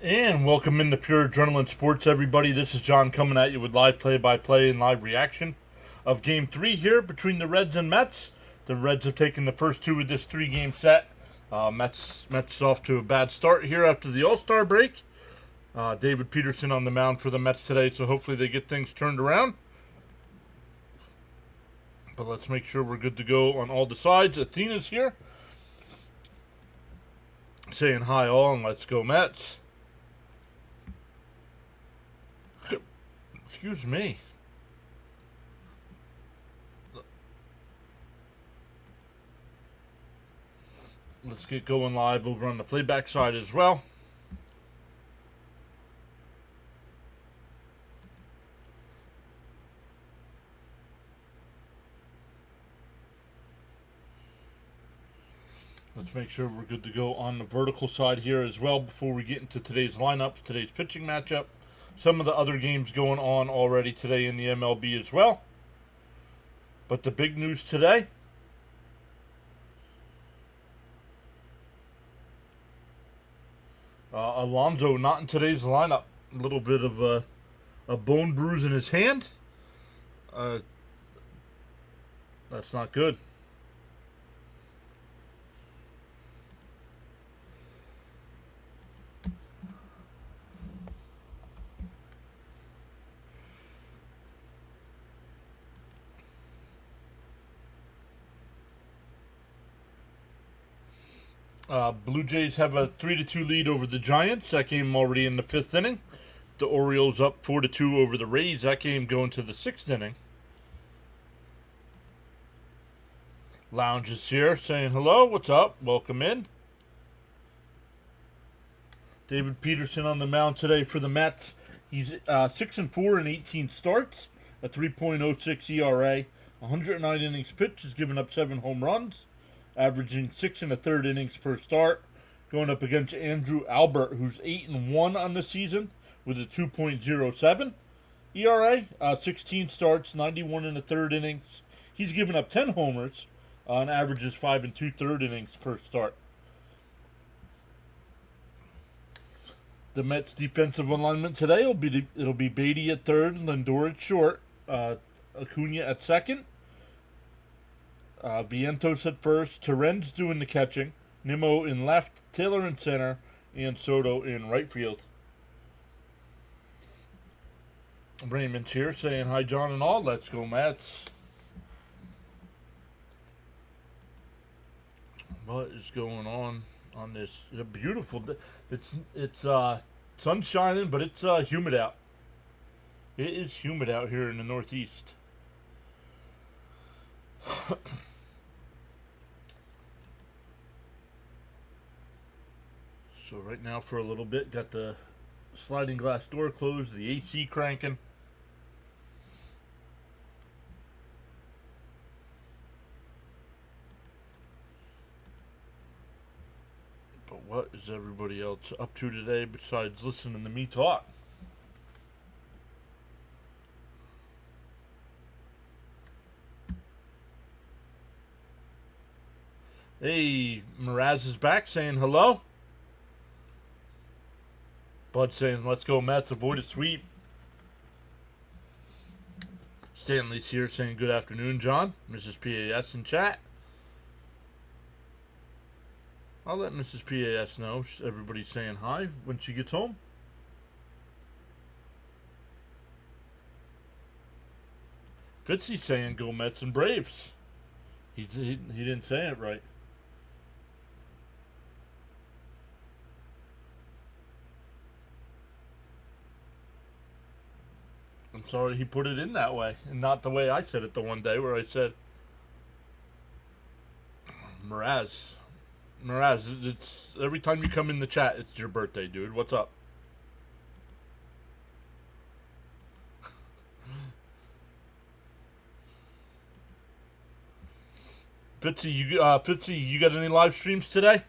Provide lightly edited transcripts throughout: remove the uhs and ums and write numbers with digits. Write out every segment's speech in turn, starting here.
And welcome into Pure Adrenaline Sports, everybody. This is John coming at you with live play-by-play and live reaction of Game 3 here between the Reds and Mets. The Reds have taken the first two of this three-game set. Mets off to a bad start here after the All-Star break. David Peterson on the mound for the Mets today, so hopefully they get things turned around. But let's make sure we're good to go on all the sides. Athena's here, saying hi all, and let's go Mets. Excuse me. Let's get going live over on the playback side as well. Let's make sure we're good to go on the vertical side here as well before we get into today's lineups, today's pitching matchup. Some of the other games going on already today in the MLB as well. But the big news today, Alonso not in today's lineup. A little bit of a bone bruise in his hand. That's not good. Blue Jays have a 3-2 lead over the Giants. That game already in the 5th inning. The Orioles up 4-2 over the Rays. That game going to the 6th inning. Lounge is here saying hello. What's up? Welcome in. David Peterson on the mound today for the Mets. He's 6-4 in 18 starts, a 3.06 ERA, 109 innings pitched. Has given up 7 home runs, averaging 6 1/3 innings per start, going up against Andrew Albert, who's 8-1 on the season with a 2.07 ERA, 16 starts, 91 1/3 innings. He's given up 10 homers, and averages 5 2/3 innings per start. The Mets' defensive alignment today it'll be Beatty at third, Lindor at short, Acuna at second. Vientos at first, Terren's doing the catching, Nimmo in left, Taylor in center, and Soto in right field. Raymond's here saying hi, John and all. Let's go Mets. What is going on this? It's a beautiful day. It's sun shining, but it's humid out. It is humid out here in the Northeast. So right now for a little bit, got the sliding glass door closed, the AC cranking. But what is everybody else up to today besides listening to me talk? Hey, Mraz is back saying hello. Bud saying, let's go Mets, avoid a sweep. Stanley's here saying good afternoon, John. Mrs. PAS in chat. I'll let Mrs. PAS know everybody's saying hi when she gets home. Fitzy's saying go Mets and Braves. He didn't say it right. I'm sorry he put it in that way, and not the way I said it the one day where I said, Mraz, it's every time you come in the chat, it's your birthday, dude. What's up? Fitzy, you got any live streams today?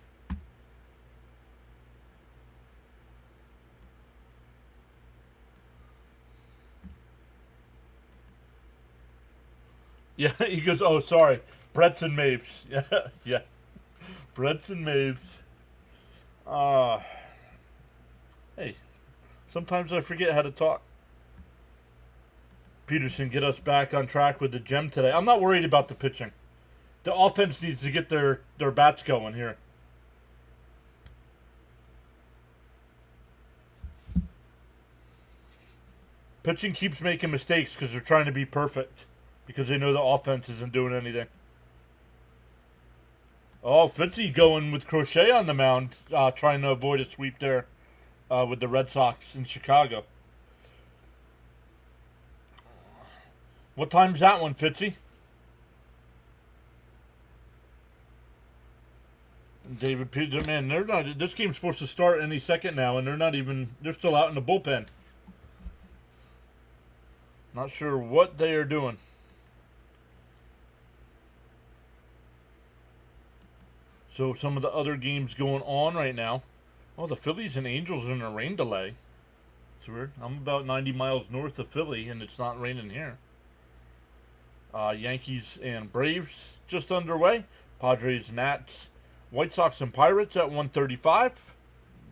Yeah, he goes, oh, sorry. Brett's and Mapes. Yeah, yeah. Brett's and Mapes. Hey, sometimes I forget how to talk. Peterson, get us back on track with the gem today. I'm not worried about the pitching. The offense needs to get their bats going here. Pitching keeps making mistakes because they're trying to be perfect. Because they know the offense isn't doing anything. Oh, Fitzy going with Crochet on the mound, trying to avoid a sweep there with the Red Sox in Chicago. What time's that one, Fitzy? David Peterson, man, they're not. This game's supposed to start any second now, and they're not even. They're still out in the bullpen. Not sure what they are doing. So some of the other games going on right now. Oh, the Phillies and Angels are in a rain delay. It's weird. I'm about 90 miles north of Philly, and it's not raining here. Yankees and Braves just underway. Padres, Nats, White Sox and Pirates at 1:35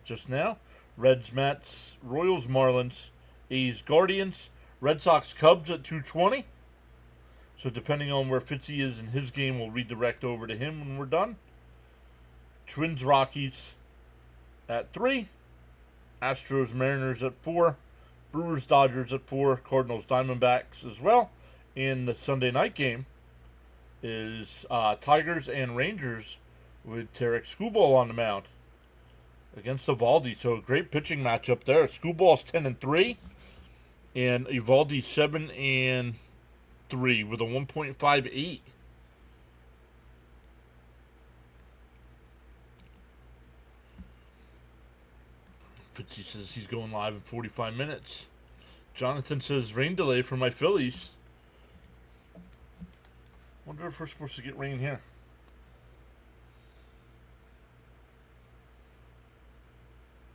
just now. Reds, Mets, Royals, Marlins, A's, Guardians, Red Sox, Cubs at 2:20. So depending on where Fitzy is in his game, we'll redirect over to him when we're done. Twins, Rockies at 3. Astros, Mariners at 4. Brewers, Dodgers at 4. Cardinals, Diamondbacks as well. And the Sunday night game is Tigers and Rangers with Tarek Skubal on the mound against Evaldi. So a great pitching matchup there. Skubal's 10-3, and Evaldi 7-3 with a 1.58. Fitzy says he's going live in 45 minutes. Jonathan says rain delay for my Phillies. Wonder if we're supposed to get rain here.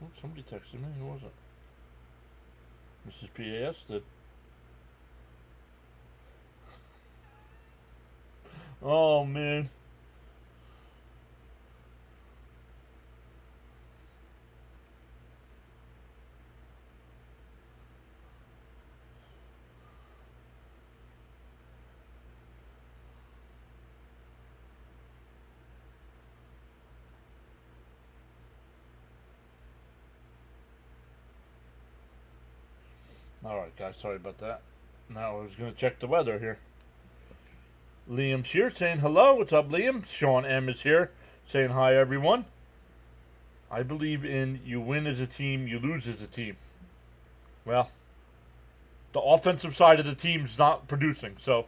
Oh, somebody texted me. Who was it? Mrs. PAS did. Oh, man. Alright, guys, sorry about that. Now I was going to check the weather here. Liam's here saying hello. What's up, Liam? Sean M is here saying hi, everyone. I believe in you win as a team, you lose as a team. Well, the offensive side of the team's not producing, so.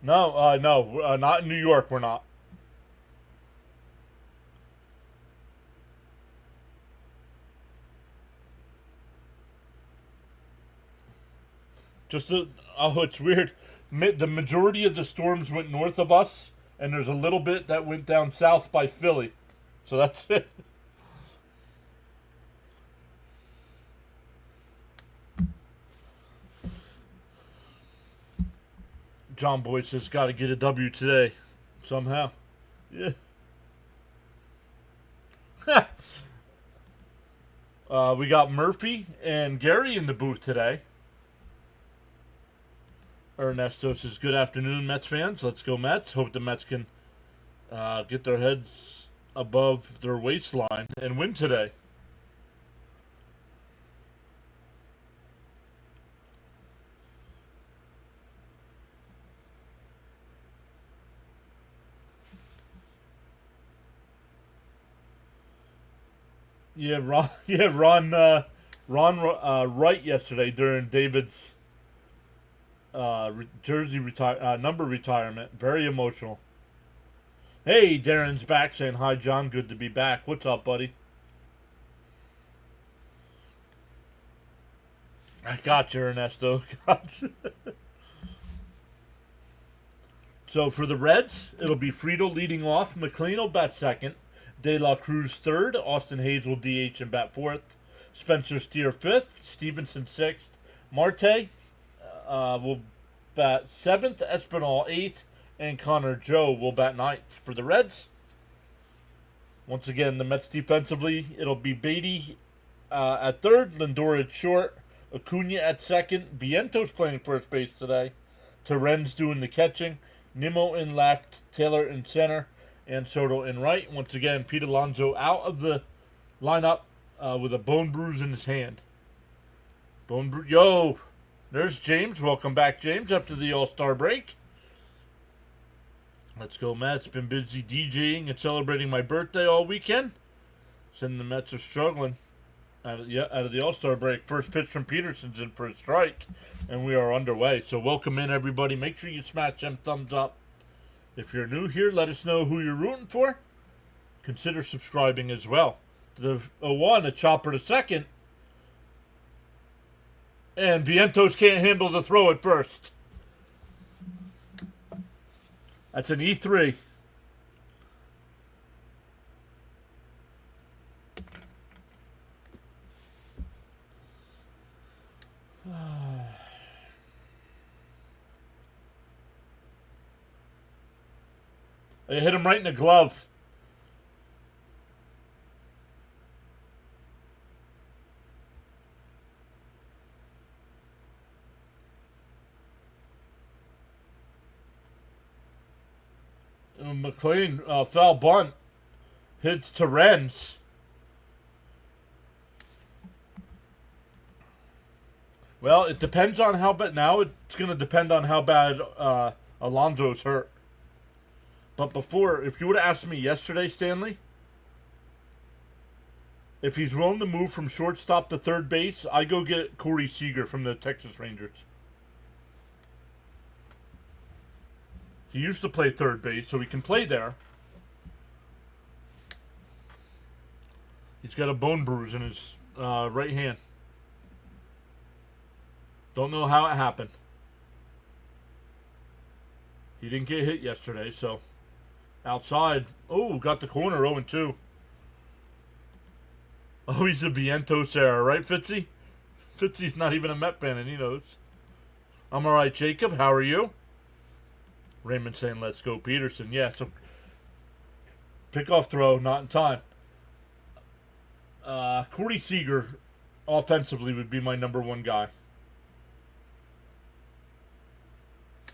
No, not in New York, we're not. It's weird. The majority of the storms went north of us, and there's a little bit that went down south by Philly. So that's it. John Boy says, got to get a W today. Somehow. Yeah. We got Murphy and Gary in the booth today. Ernesto says, good afternoon, Mets fans. Let's go, Mets. Hope the Mets can get their heads above their waistline and win today. Yeah, Ron Wright yesterday during David's jersey number retirement. Very emotional. Hey, Darren's back saying hi, John. Good to be back. What's up, buddy? I got you, Ernesto. Got you. So for the Reds, it'll be Friedel leading off. McLean will bat second. De La Cruz third. Austin Hayes will DH and bat fourth. Spencer Steer fifth. Stevenson sixth. Marte will bat seventh. Espinal eighth. and Connor Joe will bat ninth. For the Reds, once again, the Mets defensively, it'll be Beatty at third, Lindor at short, Acuna at second, Vientos playing first base today, Terren's doing the catching, Nimmo in left, Taylor in center, and Soto in right. Once again, Pete Alonso out of the lineup with a bone bruise in his hand. Yo, there's James. Welcome back, James, after the All-Star break. Let's go, Mets. Been busy DJing and celebrating my birthday all weekend. Saying the Mets are struggling out of the All-Star break. First pitch from Peterson's in for a strike, and we are underway. So welcome in, everybody. Make sure you smash them thumbs up. If you're new here, let us know who you're rooting for. Consider subscribing as well. The 0-1, a chopper to second. And Vientos can't handle the throw at first. That's an E3. They hit him right in the glove. McLean, foul bunt. Hits Terrence. Well, it depends on how bad. Now it's going to depend on how bad Alonso's hurt. But before, if you would have asked me yesterday, Stanley, if he's willing to move from shortstop to third base, I go get Corey Seager from the Texas Rangers. He used to play third base, so he can play there. He's got a bone bruise in his right hand. Don't know how it happened. He didn't get hit yesterday, so outside. Oh, got the corner, 0-2. Oh, he's a Vientos era, right, Fitzy? Fitzy's not even a Met fan, and he knows. I'm all right, Jacob. How are you? Raymond saying, let's go, Peterson. Yeah, so pickoff throw, not in time. Corey Seager, offensively, would be my number one guy.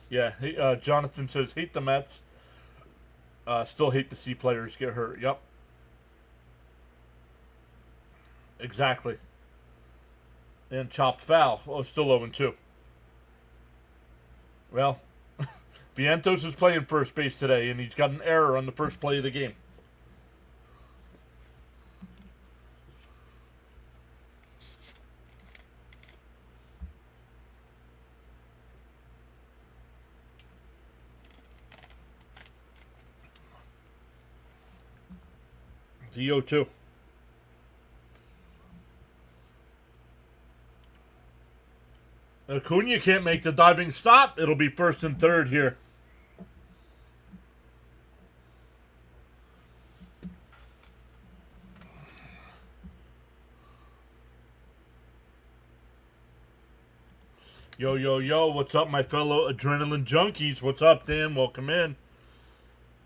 Yeah, Jonathan says, hate the Mets. Still hate to see players get hurt. Yep. Exactly. And chopped foul. Oh, still 0-2. Well, Vientos is playing first base today, and he's got an error on the first play of the game. The 0-2. Acuna can't make the diving stop. It'll be first and third here. Yo, yo, yo, what's up, my fellow adrenaline junkies? What's up, Dan? Welcome in.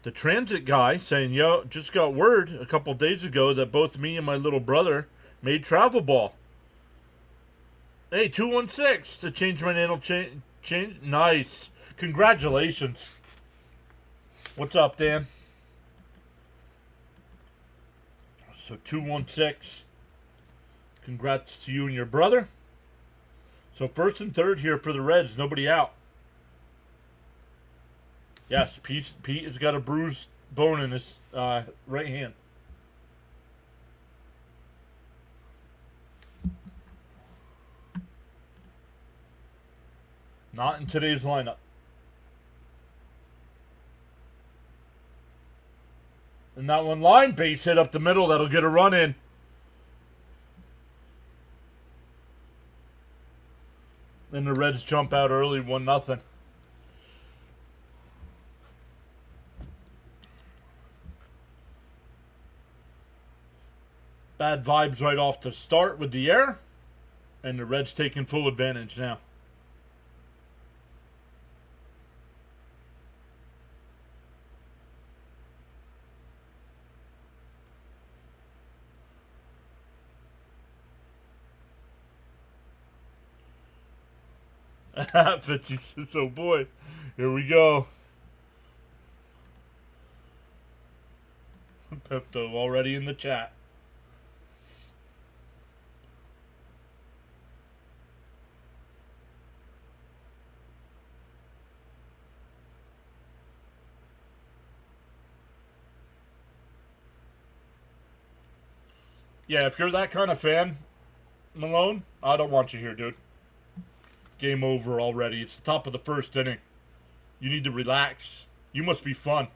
The transit guy saying, yo, just got word a couple days ago that both me and my little brother made travel ball. Hey, 216 to change my name. Change. Nice. Congratulations. What's up, Dan? So 216. Congrats to you and your brother. So first and third here for the Reds. Nobody out. Yes, Pete has got a bruised bone in his right hand. Not in today's lineup. And that one line base hit up the middle. That'll get a run in. And the Reds jump out early, 1-0. Bad vibes right off the start with the air. And the Reds taking full advantage now. Fitzy says, oh boy, here we go. Pepto already in the chat. Yeah, if you're that kind of fan, Malone, I don't want you here, dude. Game over already. It's the top of the first inning. You need to relax. You must be fun.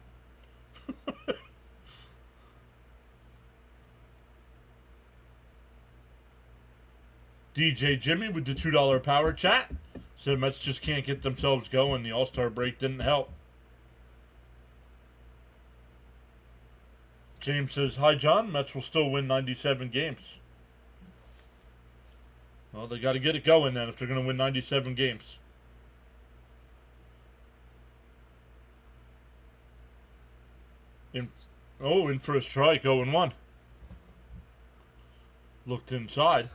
DJ Jimmy with the $2 power chat said Mets just can't get themselves going. The All-Star break didn't help. James says, hi, John. Mets will still win 97 games. Well, they got to get it going then if they're going to win 97 games. In for a strike, 0-1. Looked inside.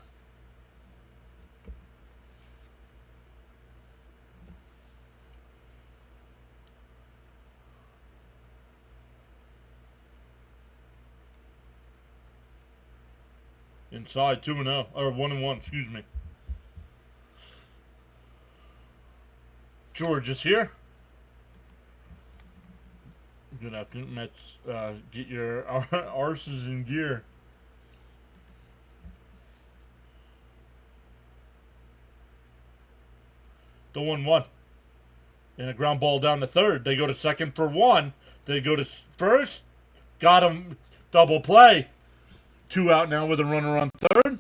Inside 2-0, or 1-1, excuse me. George is here. Good afternoon, Mets. Get your arses in gear. The 1-1. And a ground ball down to third. They go to second for one. They go to first. Got him. Double play. 2 out now with a runner on third.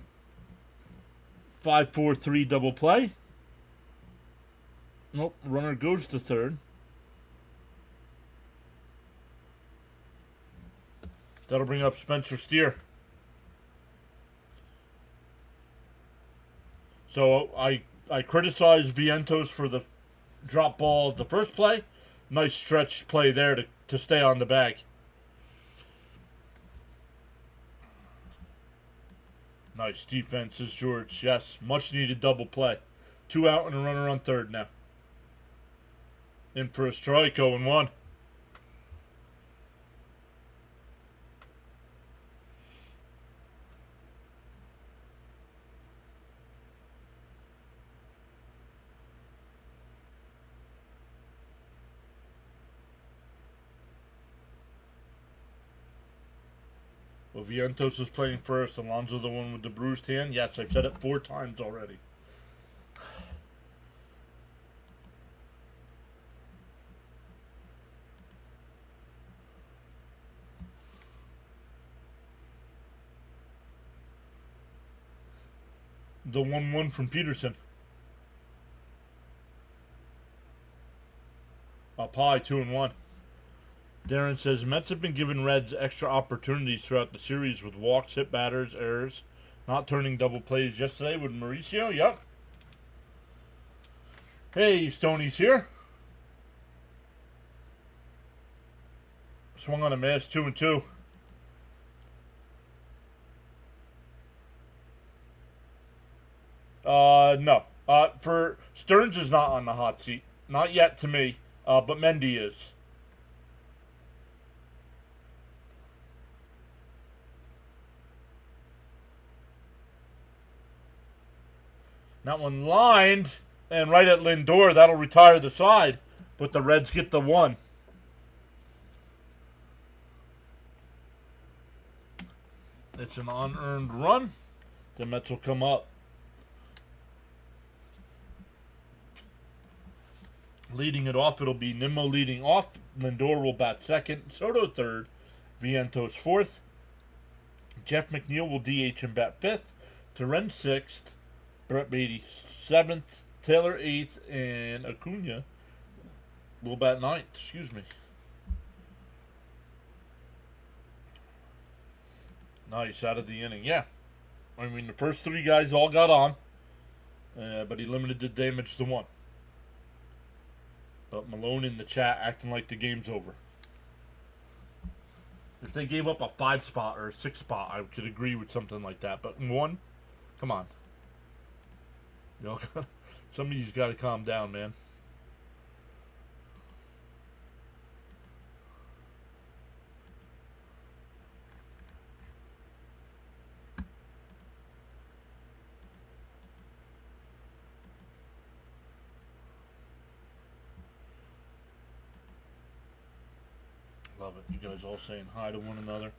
5-4-3 double play. Nope, runner goes to third. That'll bring up Spencer Steer. So I criticized Vientos for the drop ball of the first play. Nice stretch play there to stay on the bag. Nice defense, says George. Yes, much needed double play. 2 out and a runner on third now. In for a strike, 0-1. Well, Vientos was playing first. Alonso the one with the bruised hand. Yes, I've said it 4 times already. The 1-1 from Peterson. Up high, 2-1. Darren says, Mets have been giving Reds extra opportunities throughout the series with walks, hit batters, errors, not turning double plays yesterday with Mauricio. Yep. Hey, Stoney's here. Swung on a miss, 2-2. No. For Stearns is not on the hot seat. Not yet to me, but Mendy is. That one lined, and right at Lindor, that'll retire the side, but the Reds get the 1. It's an unearned run. The Mets will come up. Leading it off, it'll be Nimmo leading off. Lindor will bat second. Soto third. Vientos fourth. Jeff McNeil will DH and bat fifth. Terren sixth. Brett Beatty seventh. Taylor eighth. And Acuna will bat ninth. Excuse me. Nice out of the inning. Yeah. I mean, the first 3 guys all got on. But he limited the damage to 1. But Malone in the chat acting like the game's over. If they gave up a 5 spot or a 6 spot, I could agree with something like that. But 1, come on. You know, Some of you's got to calm down, man. Love it. You guys all saying hi to one another.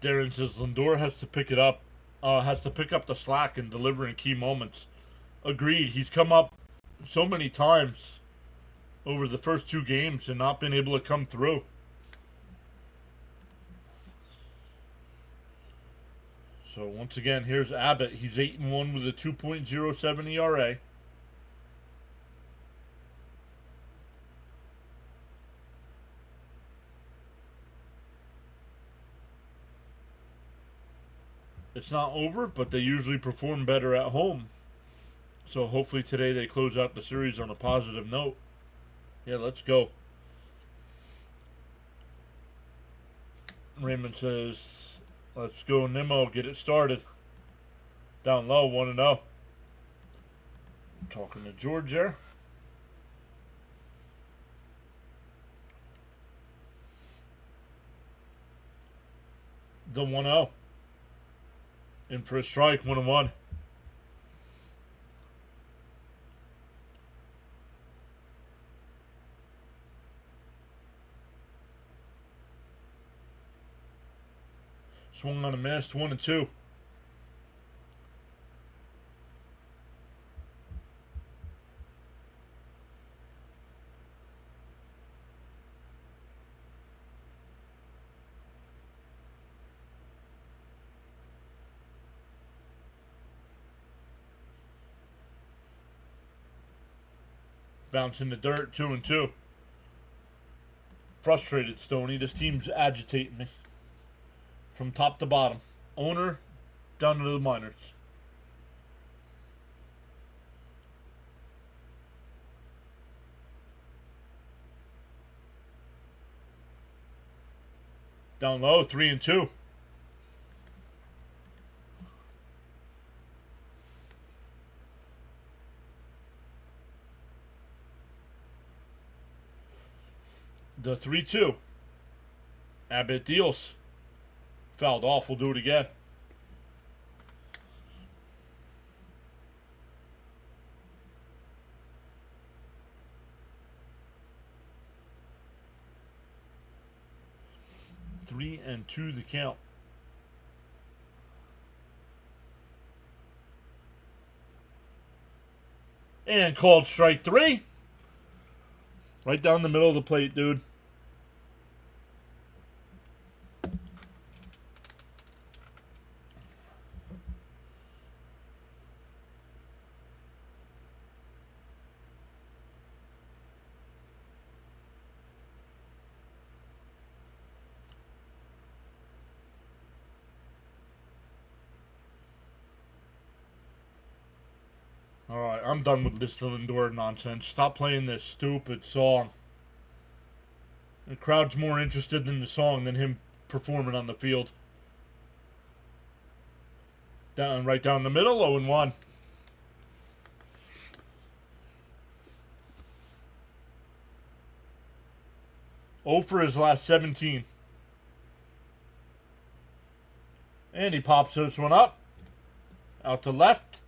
Darren says Lindor has to pick it up, has to pick up the slack and deliver in key moments. Agreed. He's come up so many times over the first 2 games and not been able to come through. So once again, here's Abbott. He's 8-1 with a 2.07 ERA. It's not over, but they usually perform better at home. So hopefully today they close out the series on a positive note. Yeah, let's go. Raymond says, let's go Nimmo, get it started. Down low, 1-0. Talking to George there. The 1-0. In for a strike, 1-1. Swung on a miss, 1-2. Bounce in the dirt, 2-2. Frustrated, Stoney. This team's agitating me. From top to bottom. Owner down to the minors. Down low, 3-2. The 3-2. Abbott deals. Fouled off. We'll do it again. 3-2 the count. And called strike 3. Right down the middle of the plate, dude. Alright, I'm done with this Lindor nonsense. Stop playing this stupid song. The crowd's more interested in the song than him performing on the field. Right down the middle, 0-1. For his last 17. And he pops this one up. Out to left.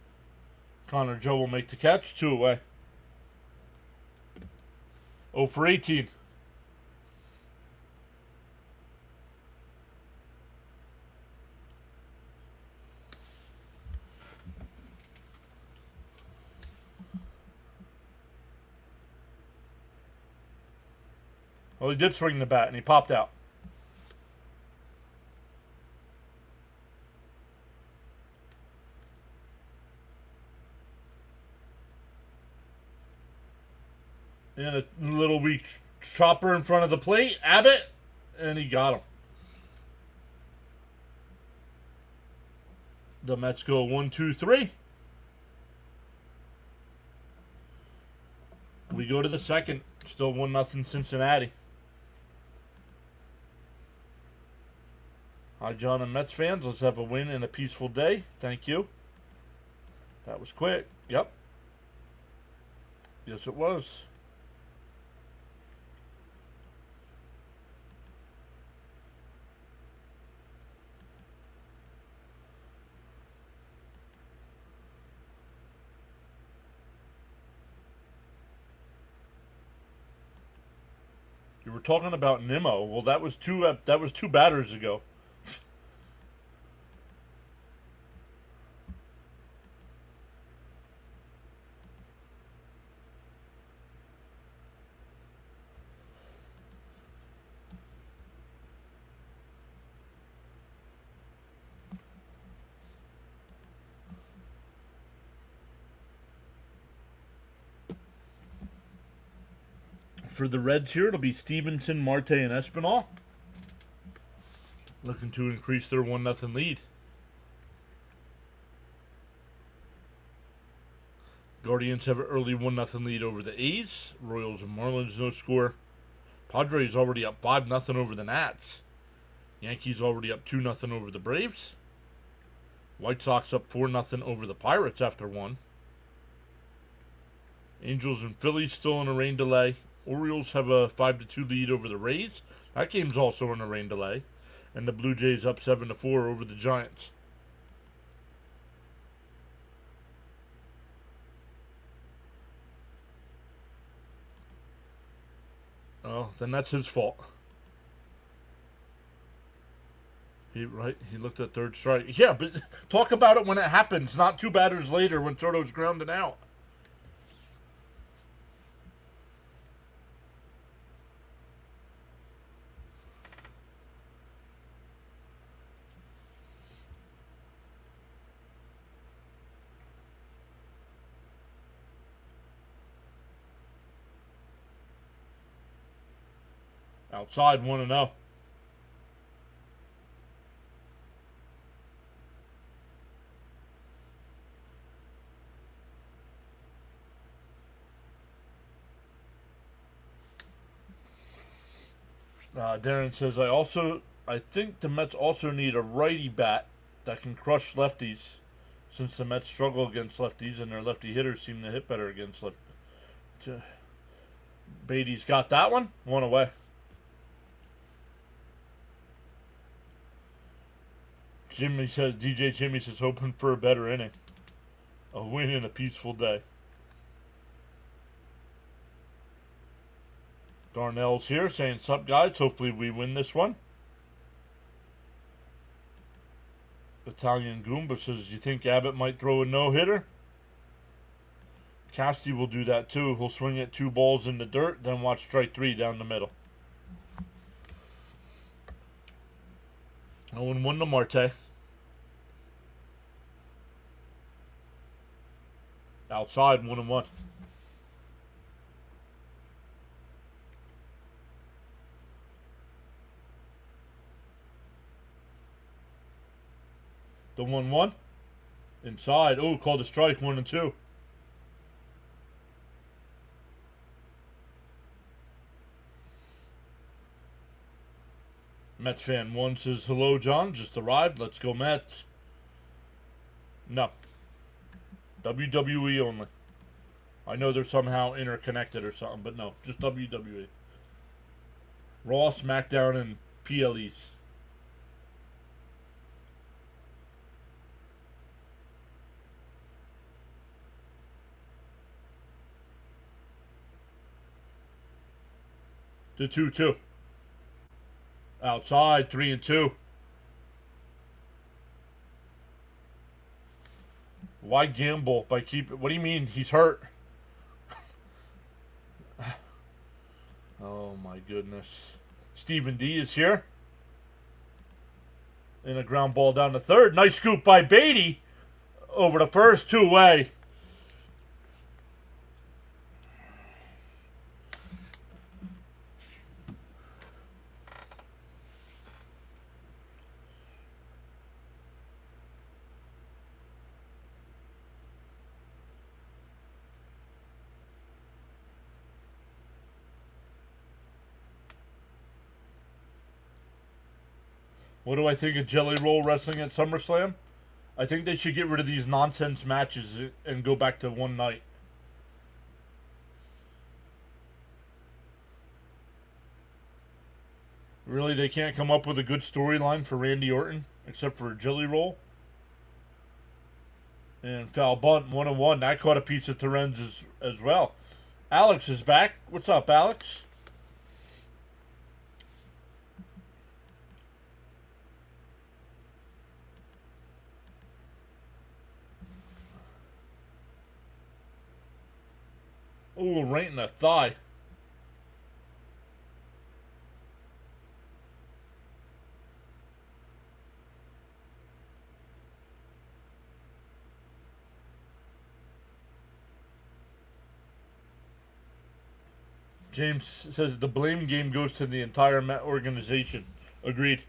Connor Joe will make the catch. 2 away. 0 for 18. Well, he did swing the bat and he popped out. And a little weak chopper in front of the plate. Abbott. And he got him. The Mets go 1-2-3. We go to the second. Still 1-0 Cincinnati. Hi, John and Mets fans. Let's have a win and a peaceful day. Thank you. That was quick. Yep. Yes, it was. You were talking about Nimmo. Well, that was two batters ago. For the Reds here, it'll be Stevenson, Marte, and Espinal. Looking to increase their 1-0 lead. Guardians have an early 1-0 lead over the A's. Royals and Marlins no score. Padres already up 5-0 over the Nats. Yankees already up 2-0 over the Braves. White Sox up 4-0 over the Pirates after one. Angels and Phillies still in a rain delay. Orioles have a 5-2 lead over the Rays. That game's also in a rain delay. And the Blue Jays up 7-4 over the Giants. Oh, then that's his fault. He looked at third strike. Yeah, but talk about it when it happens, not 2 batters later when Soto's grounded out. Outside 1-0. Darren says, I think the Mets also need a righty bat that can crush lefties, since the Mets struggle against lefties and their lefty hitters seem to hit better against lefties. Beatty's got that one. One away. DJ Jimmy says, hoping for a better inning. A win and a peaceful day. Darnell's here saying, sup guys, hopefully we win this one. Italian Goomba says, you think Abbott might throw a no-hitter? Casty will do that too. He'll swing at 2 balls in the dirt, then watch strike 3 down the middle. 0-1 to Marte. Outside, 1-1. The 1-1. Inside. Oh, called a strike, 1-2. Mets fan 1 says, hello, John. Just arrived. Let's go, Mets. No. WWE only. I know they're somehow interconnected or something, but no. Just WWE. Raw, SmackDown, and PLEs. The 2-2. Outside, 3-2. Why gamble by keep? What do you mean? He's hurt. Oh my goodness. Stephen D is here. And a ground ball down to third. Nice scoop by Beatty. Over the first, 2 away. What do I think of Jelly Roll wrestling at SummerSlam? I think they should get rid of these nonsense matches and go back to one night. Really, they can't come up with a good storyline for Randy Orton except for Jelly Roll? And foul bunt, 1-1. That caught a piece of Terenz's as well. Alex is back. What's up, Alex? Ooh, right in the thigh. James says the blame game goes to the entire organization. Agreed.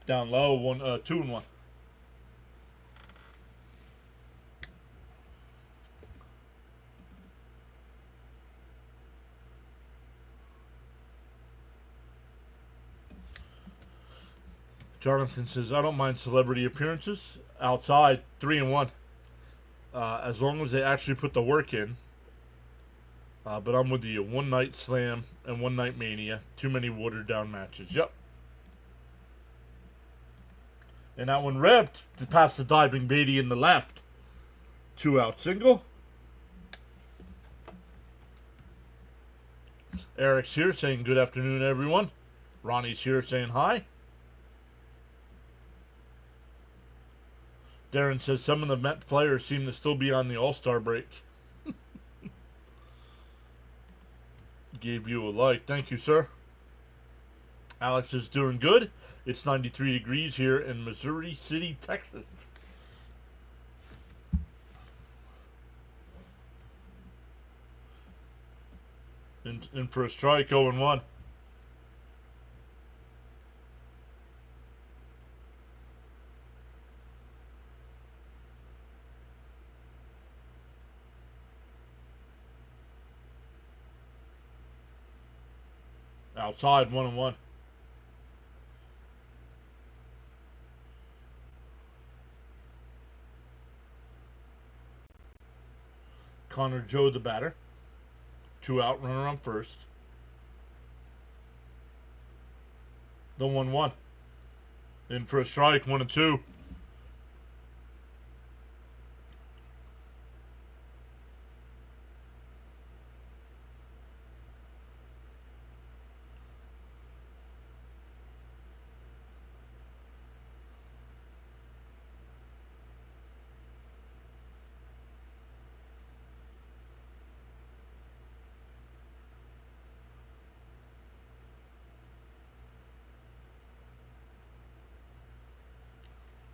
Down low, 2-1. Jonathan says, I don't mind celebrity appearances. Outside, 3-1. As long as they actually put the work in. But I'm with you. One night slam and one night mania. Too many watered down matches. Yep. And that one ripped to pass the diving Beatty in the left. 2 out single. Eric's here saying good afternoon, everyone. Ronnie's here saying hi. Darren says some of the Met players seem to still be on the All-Star break. Gave you a like. Thank you, sir. Alex is doing good. It's 93 degrees here in Missouri City, Texas. In for a strike, 0-1. Outside, 1-1. Connor Joe, the batter. 2 out, runner on first. The 1-1. In for a strike, 1-2.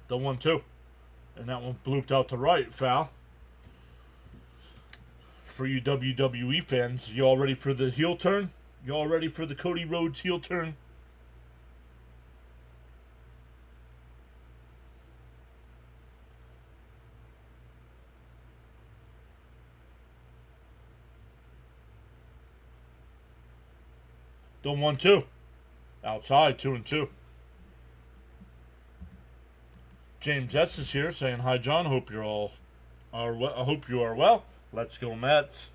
The 1-2. And that one blooped out to right. Foul. For you WWE fans, you all ready for the heel turn? You all ready for the Cody Rhodes heel turn? The 1-2. Outside, 2-2. James S is here saying hi, John. Hope you're all are. I hope you are well. Let's go, Mets.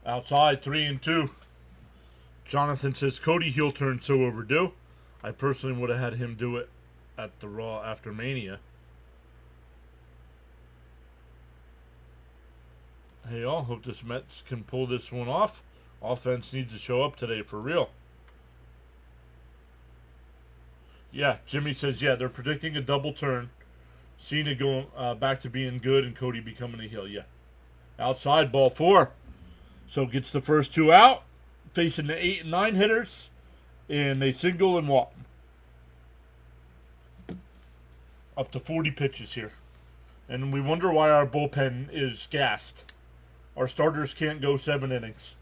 Outside, 3-2. Jonathan says Cody heel turn so overdue. I personally would have had him do it at the Raw after Mania. Hey, y'all. Hope this Mets can pull this one off. Offense needs to show up today for real. Yeah, Jimmy says, yeah, they're predicting a double turn. Cena going back to being good and Cody becoming a heel. Yeah. Outside, ball 4. So gets the first 2 out. Facing the 8 and 9 hitters. And they single and walk. Up to 40 pitches here. And we wonder why our bullpen is gassed. Our starters can't go 7 innings.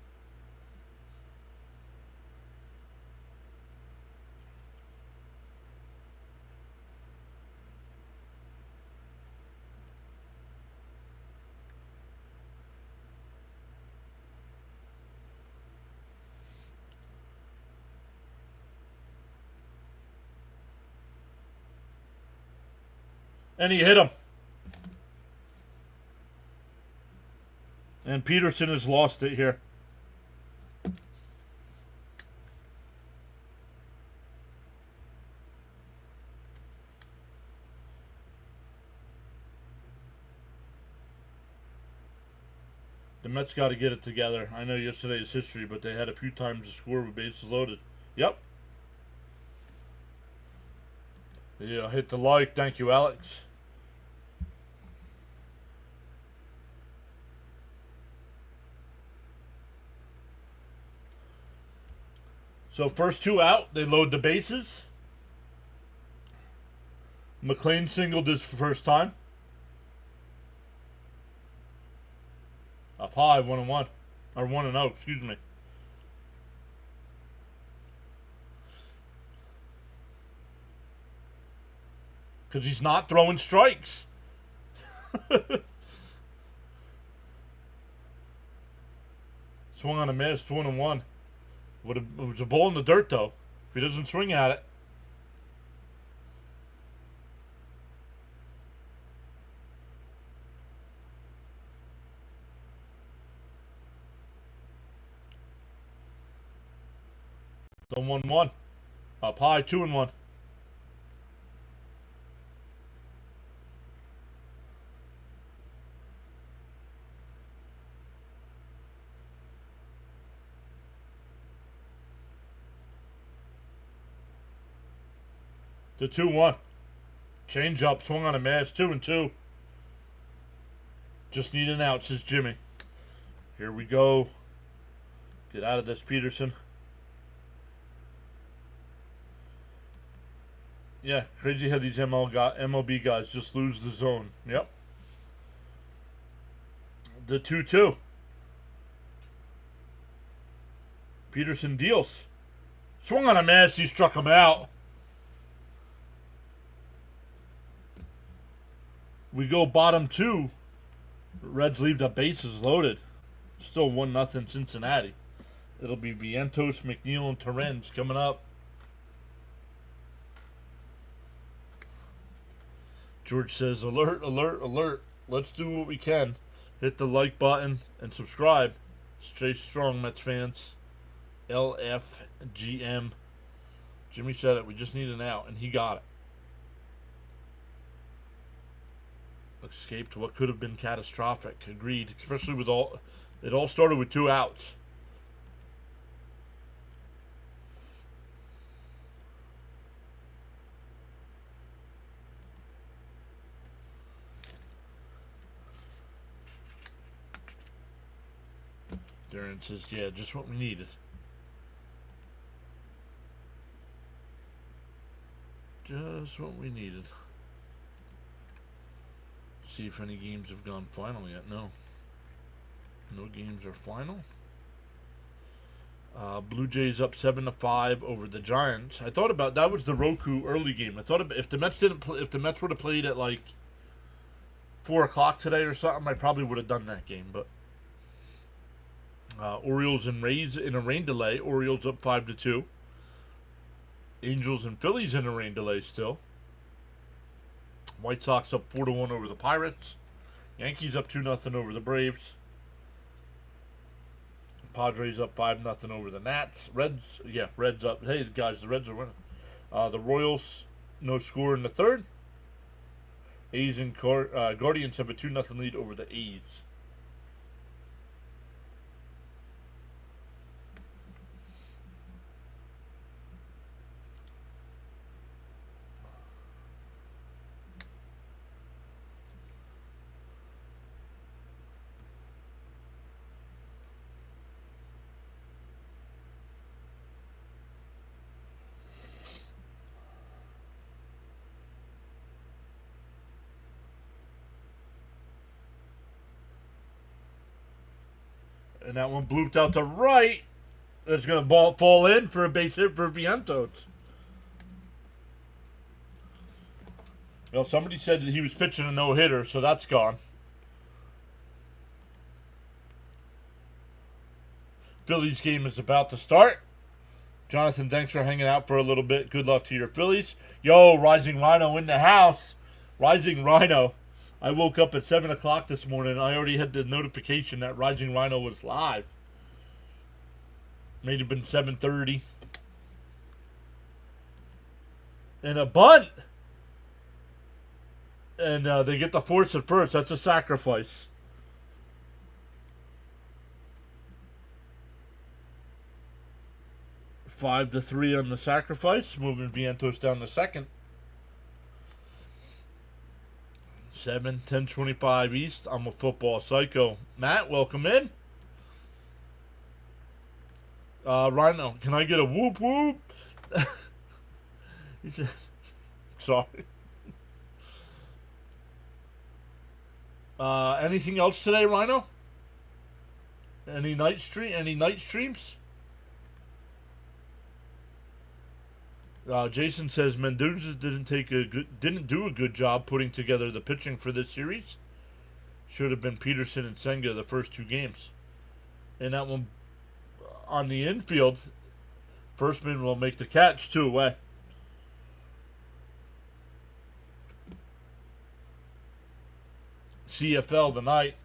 And he hit him. And Peterson has lost it here. The Mets got to get it together. I know yesterday is history, but they had a few times to score with bases loaded. Yep. Yeah, hit the like. Thank you, Alex. So first two out, they load the bases. McLean singled his first time. Up high, 1-1. Or 1-0, excuse me. Because he's not throwing strikes. Swung on a miss, 2-1. It was a ball in the dirt, though. If he doesn't swing at it. The 1-1. Up high, 2-1. The 2-1. Change up, swung on a miss, 2-2. Just need an out, says Jimmy. Here we go. Get out of this, Peterson. Yeah, crazy how these MLB guys just lose the zone. Yep. The 2-2. Peterson deals. Swung on a miss, he struck him out. We go bottom two. Reds leave the bases loaded. Still 1-0 Cincinnati. It'll be Vientos, McNeil, and Torrens coming up. George says, alert, alert, alert. Let's do what we can. Hit the like button and subscribe. Stay strong, Mets fans. LFGM. Jimmy said it. We just need an out, and he got it. Escaped what could have been catastrophic. Agreed. Especially with all... It all started with 2 outs. Darren says, yeah, just what we needed. Just what we needed. See if any games have gone final yet. No. No games are final. Blue Jays up 7-5 over the Giants. I thought about that was the Roku early game. I thought about, if the Mets didn't play, if the Mets would have played at like 4 o'clock today or something, I probably would have done that game. But Orioles and Rays in a rain delay. Orioles up 5-2. Angels and Phillies in a rain delay still. White Sox up 4-1 over the Pirates. Yankees up 2-0 over the Braves. Padres up 5-0 over the Nats. Reds up. Hey, guys, the Reds are winning. The Royals, no score in the third. A's and Guardians have a 2-0 lead over the A's. And that one blooped out to right. That's going to fall in for a base hit for Vientos. Well, somebody said that he was pitching a no-hitter, so that's gone. Phillies game is about to start. Jonathan, thanks for hanging out for a little bit. Good luck to your Phillies. Yo, Rising Rhino in the house. Rising Rhino. I woke up at 7 o'clock this morning. I already had the notification that Rising Rhino was live. May have been 7:30. And a bunt. And they get the force at first. That's a sacrifice. Five to 3 on the sacrifice. Moving Vientos down to second. 10:25 East. I'm a football psycho. Matt, welcome in. Rhino, can I get a whoop whoop? He said, sorry. Anything else today, Rhino? Any night streams? Jason says Mendoza didn't do a good job putting together the pitching for this series. Should have been Peterson and Senga the first 2 games. And that one on the infield, Firstman will make the catch 2 away. CFL tonight.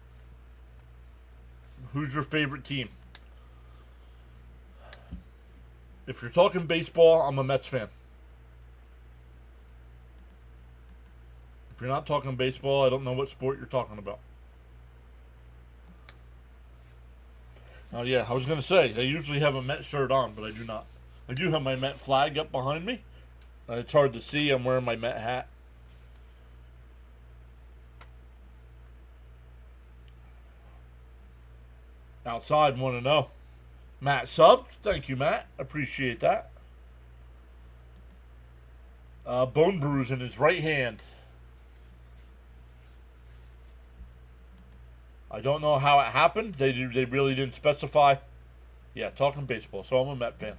Who's your favorite team? If you're talking baseball, I'm a Mets fan. If you're not talking baseball, I don't know what sport you're talking about. Oh yeah, I was going to say, I usually have a Met shirt on, but I do not. I do have my Met flag up behind me. It's hard to see. I'm wearing my Met hat. Outside, want to know. Matt subbed. Thank you, Matt. Appreciate that. Bone bruise in his right hand. I don't know how it happened. They really didn't specify. Yeah, talking baseball, so I'm a Met fan.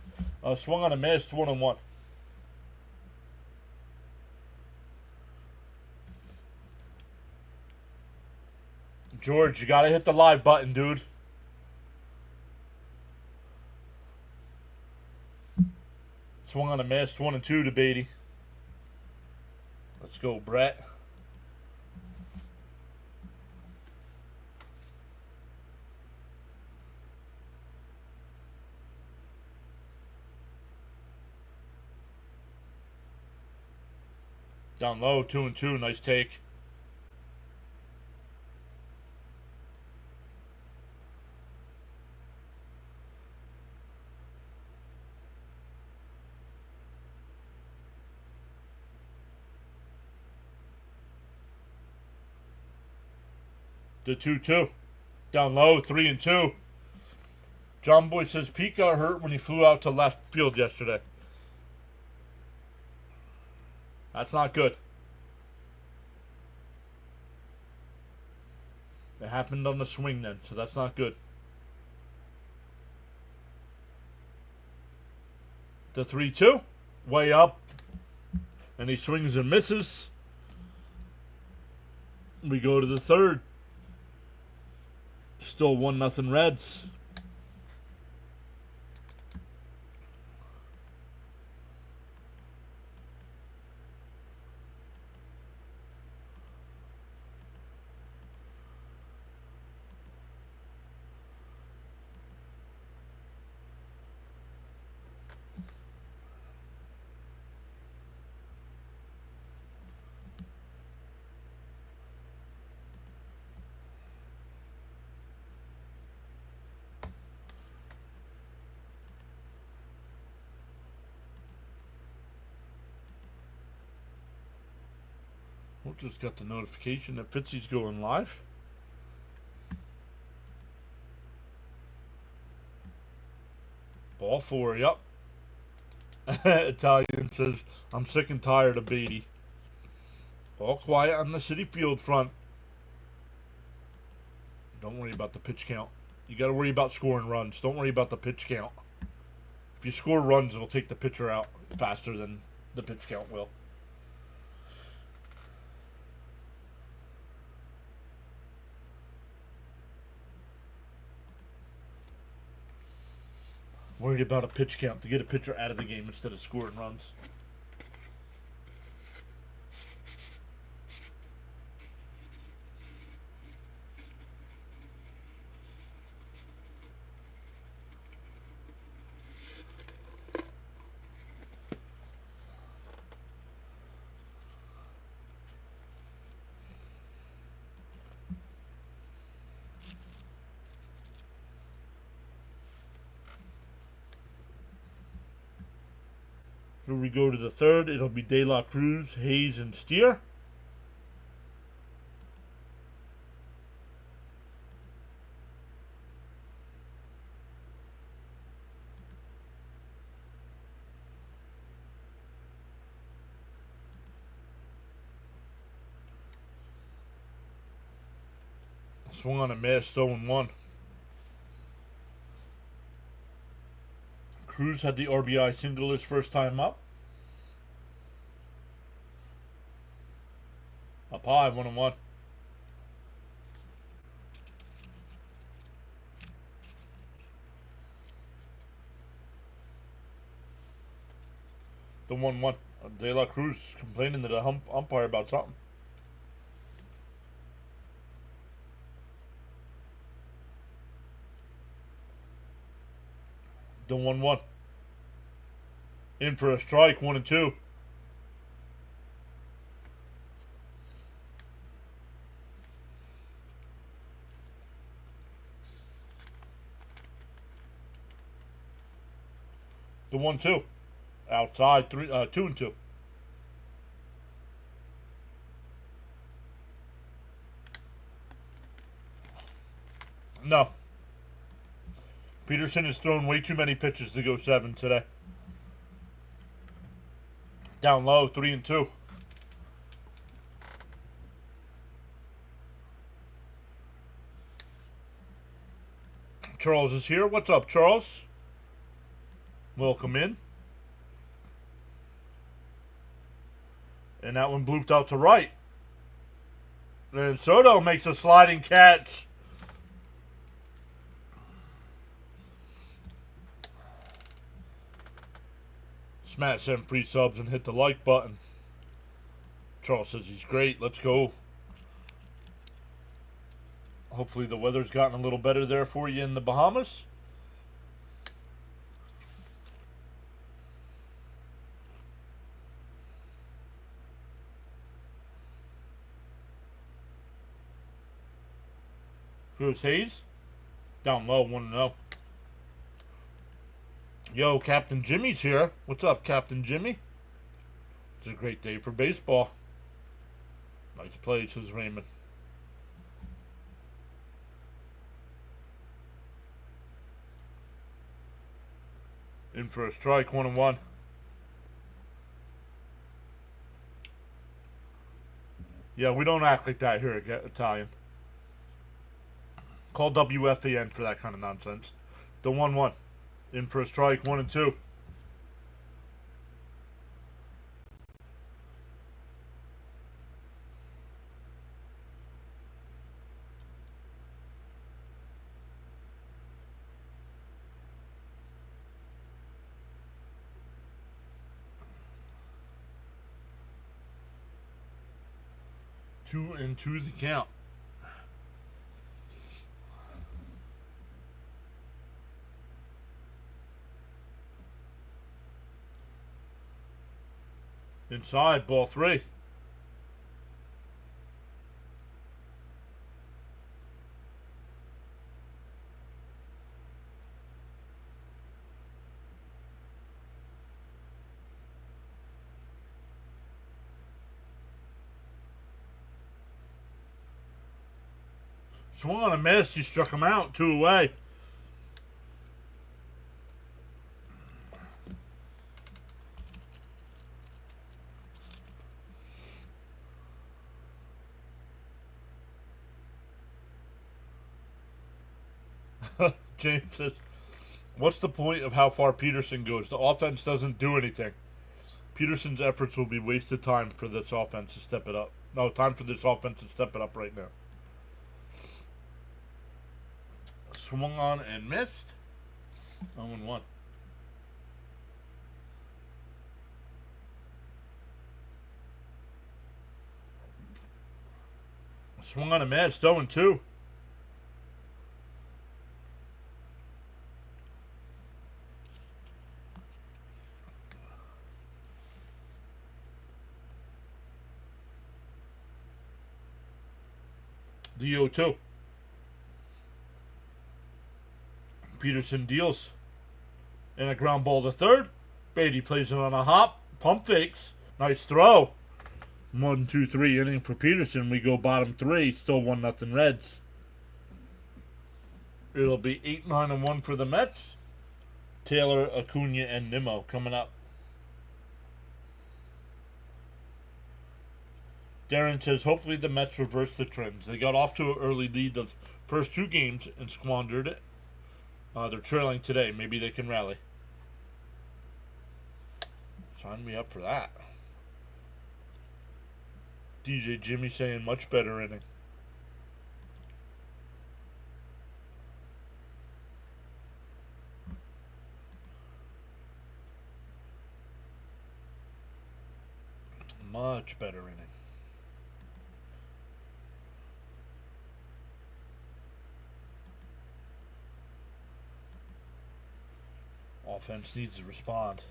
Swung on a miss, 1-1. George, you gotta hit the live button, dude. Swung on a miss, 1-2 to Beatty. Let's go, Brett. Down low, 2-2, nice take. The 2-2. Down low, 3-2. John Boy says Pete got hurt when he flew out to left field yesterday. That's not good. It happened on the swing then, so that's not good. The 3-2. Way up. And he swings and misses. We go to the third. Still 1-0 Reds. Just got the notification that Fitzy's going live. Ball 4, yep. Italian says, I'm sick and tired of Beatty. All quiet on the City Field front. Don't worry about the pitch count. You got to worry about scoring runs. Don't worry about the pitch count. If you score runs, it'll take the pitcher out faster than the pitch count will. Worried about a pitch count to get a pitcher out of the game instead of scoring runs. Here we go to the third. It'll be De La Cruz, Hayes, and Steer. Swung on a miss, 0-1. Cruz had the RBI single his first time up. Up high, 1-1. The 1-1. De La Cruz complaining to the umpire about something. The 1-1. In for a strike, 1-2. The 1-2. Outside, 2-2. No. Peterson has thrown way too many pitches to go 7 today. Down low, 3-2. Charles is here. What's up, Charles? Welcome in. And that one blooped out to right. And Soto makes a sliding catch. Smash them free subs and hit the like button. Charles says he's great. Let's go. Hopefully the weather's gotten a little better there for you in the Bahamas. Here's Hayes. Down low, 1-0. Yo, Captain Jimmy's here. What's up, Captain Jimmy? It's a great day for baseball. Nice play, says Raymond. In for a strike, 1-1. Yeah, we don't act like that here at Italian. Call WFAN for that kind of nonsense. The 1-1. In for a strike, 1-2. Two and two the count. Inside, ball 3. Swung on a miss, he struck him out, 2 away. James says, what's the point of how far Peterson goes? The offense doesn't do anything. Peterson's efforts will be wasted time for this offense to step it up. No, time for this offense to step it up right now. Swung on and missed. 0-1. Swung on and missed. 0-2. The 0-2. Peterson deals. And a ground ball to third. Beatty plays it on a hop. Pump fakes. Nice throw. 1, 2, 3 inning for Peterson. We go bottom 3. Still 1-0 Reds. It'll be 8, 9, and 1 for the Mets. Taylor, Acuna, and Nimmo coming up. Darren says, hopefully the Mets reverse the trends. They got off to an early lead the first 2 games and squandered it. They're trailing today. Maybe they can rally. Sign me up for that. DJ Jimmy saying much better inning. Much better inning. Offense needs to respond.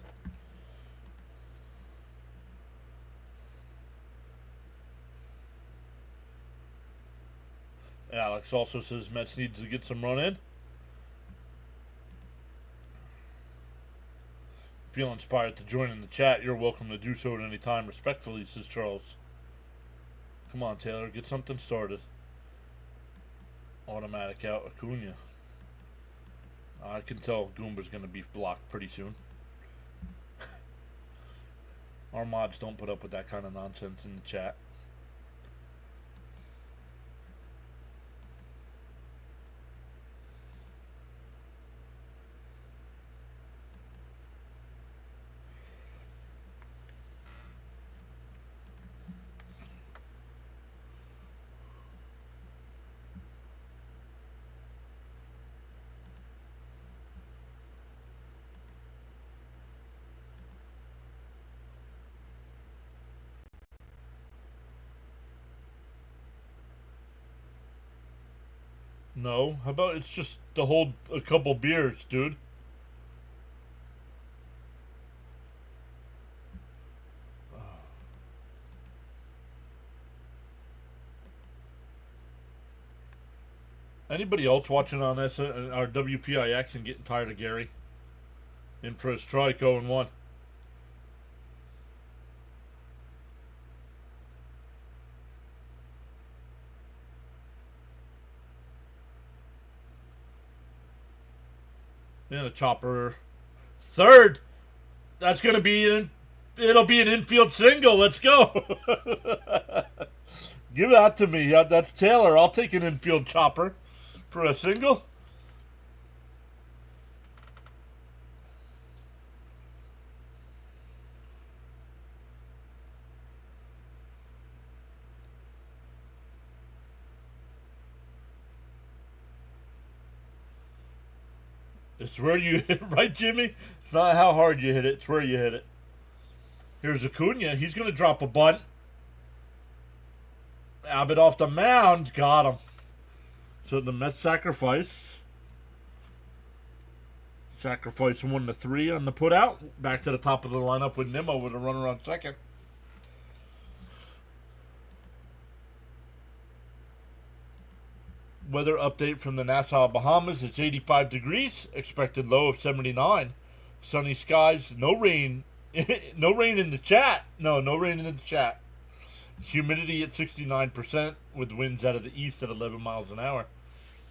Alex also says Mets needs to get some run in. Feel inspired to join in the chat, you're welcome to do so at any time. Respectfully, says Charles. Come on, Taylor, get something started. Automatic out, Acuna. I can tell Goomba's going to be blocked pretty soon. Our mods don't put up with that kind of nonsense in the chat. No, how about it's just to hold a couple beers, dude? Anybody else watching on this, our WPIX and getting tired of Gary? In for a strike, 0-1. And a chopper. Third. That's going to be it'll be an infield single. Let's go. Give that to me. That's Taylor. I'll take an infield chopper for a single. It's where you hit it, right, Jimmy? It's not how hard you hit it. It's where you hit it. Here's Acuna. He's going to drop a bunt. Abbott off the mound. Got him. So the Mets sacrifice. Sacrifice 1-3 on the putout. Back to the top of the lineup with Nimmo with a runner on second. Weather update from the Nassau, Bahamas. It's 85 degrees. Expected low of 79. Sunny skies. No rain. No rain in the chat. No rain in the chat. Humidity at 69% with winds out of the east at 11 miles an hour.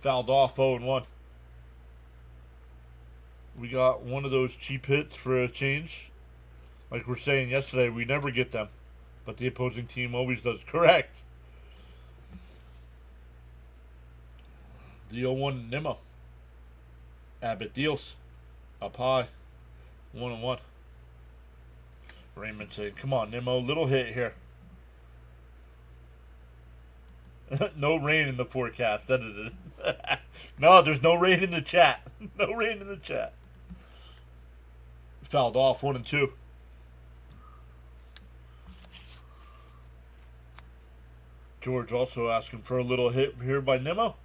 Fouled off 0-1. We got one of those cheap hits for a change. Like we're saying yesterday, we never get them. But the opposing team always does. Correct. The 0-1 Nimmo. Abbott deals. Up high. 1-1. Raymond saying, come on, Nimmo. Little hit here. No rain in the forecast. No, there's no rain in the chat. No rain in the chat. Fouled off 1-2. George also asking for a little hit here by Nimmo.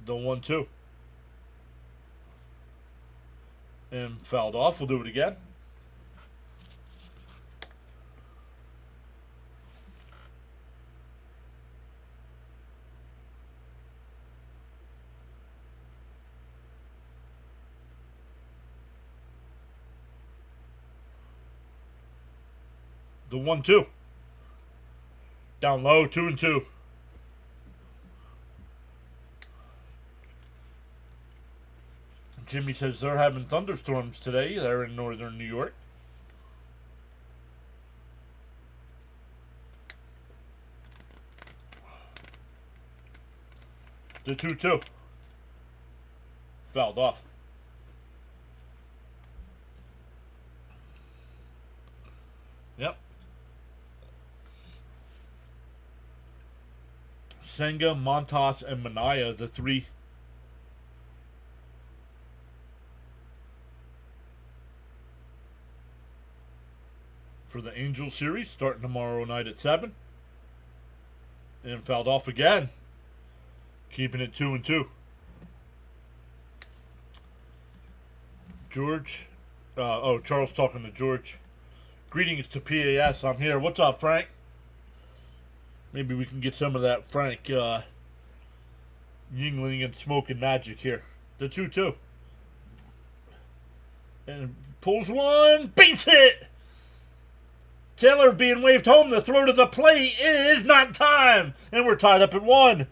The 1-2. And fouled off. We'll do it again. The 1-2. Down low, 2-2. Jimmy says they're having thunderstorms today. They're in northern New York. The 2-2. Fouled off. Yep. Senga, Montas, and Manaya, the three. For the Angels series, starting tomorrow night at 7. And fouled off again. Keeping it 2-2. George. Charles talking to George. Greetings to PAS. I'm here. What's up, Frank? Maybe we can get some of that Frank Yingling and smoking magic here. The 2-2. And pulls one. Base hit! Taylor being waved home. The throw to the plate is not time. And we're tied up at 1.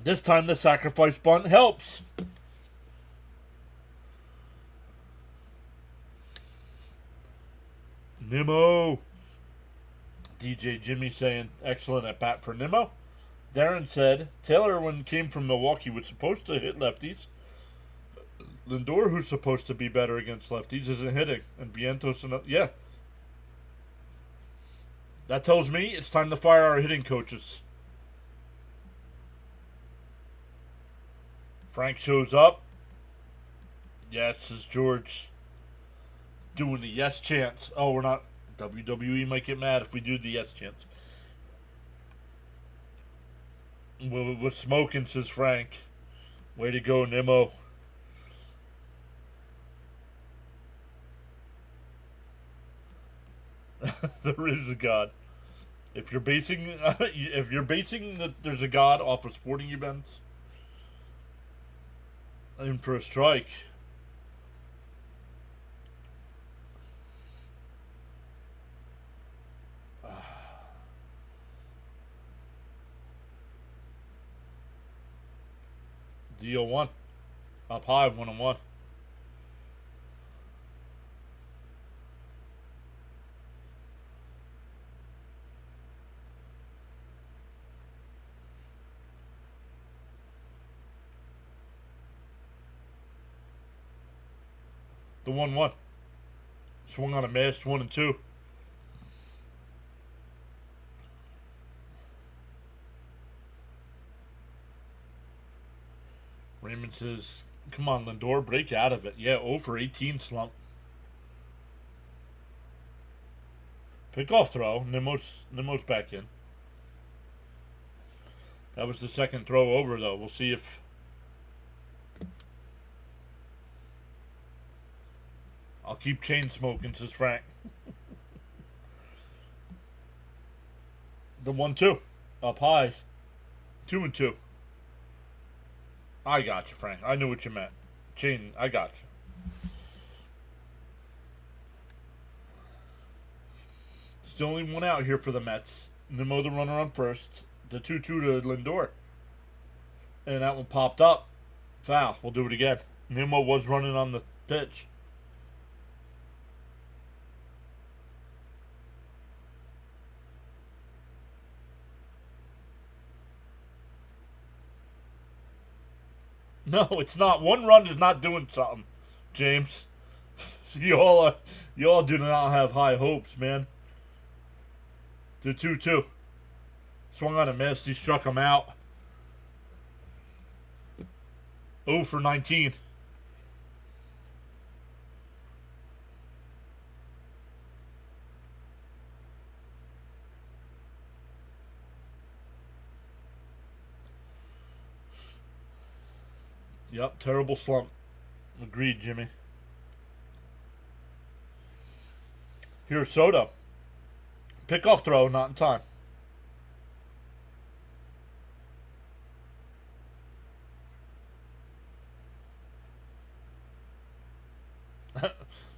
This time the sacrifice bunt helps. Nimmo. DJ Jimmy saying excellent at bat for Nimmo. Darren said Taylor, when he came from Milwaukee, was supposed to hit lefties. Lindor, who's supposed to be better against lefties, isn't hitting. And Vientos, yeah. That tells me it's time to fire our hitting coaches. Frank shows up. Yes, is George doing the yes chants. Oh, we're not. WWE might get mad if we do the yes chants. We're smoking, says Frank. Way to go, Nimmo. There is a God. If you're basing that there's a God off of sporting events, in for a strike. The 0-1. Up high, 1-1. The 1-1. Swung on a miss, 1-2. Raymond says, come on, Lindor, break out of it. Yeah, 0 for 18 slump. Pickoff throw. Nimmo's back in. That was the second throw over, though. We'll see if... I'll keep chain smoking, says Frank. The 1-2. Up high. 2-2. I got you, Frank. I knew what you meant. Chain, I got you. Still only one out here for the Mets. Nimmo the runner on first. The 2-2 to Lindor. And that one popped up. Foul. We'll do it again. Nimmo was running on the pitch. No, it's not. One run is not doing something, James. Y'all do not have high hopes, man. The 2-2. Swung on a miss. He struck him out. 0 for 19. Yep, terrible slump. Agreed, Jimmy. Here's Soto. Pickoff throw, not in time.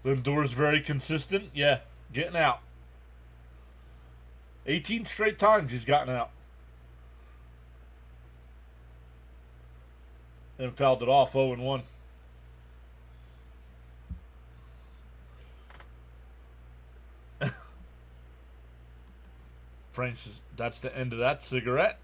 Lindor's very consistent. Yeah, getting out. 18 straight times he's gotten out. And fouled it off 0-1. Francis, that's the end of that cigarette.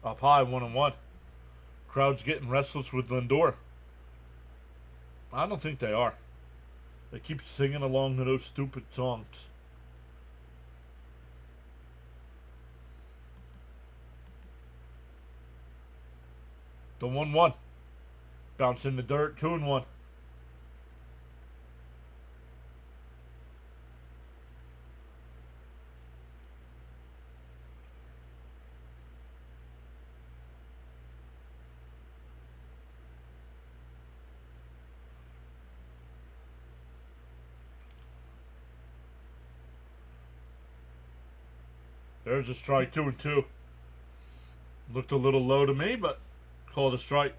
Up high, 1-1. Crowd's getting restless with Lindor. I don't think they are. They keep singing along to those stupid songs. The 1-1. Bounce in the dirt, 2-1. There's a strike, 2-2. Looked a little low to me, but called a strike.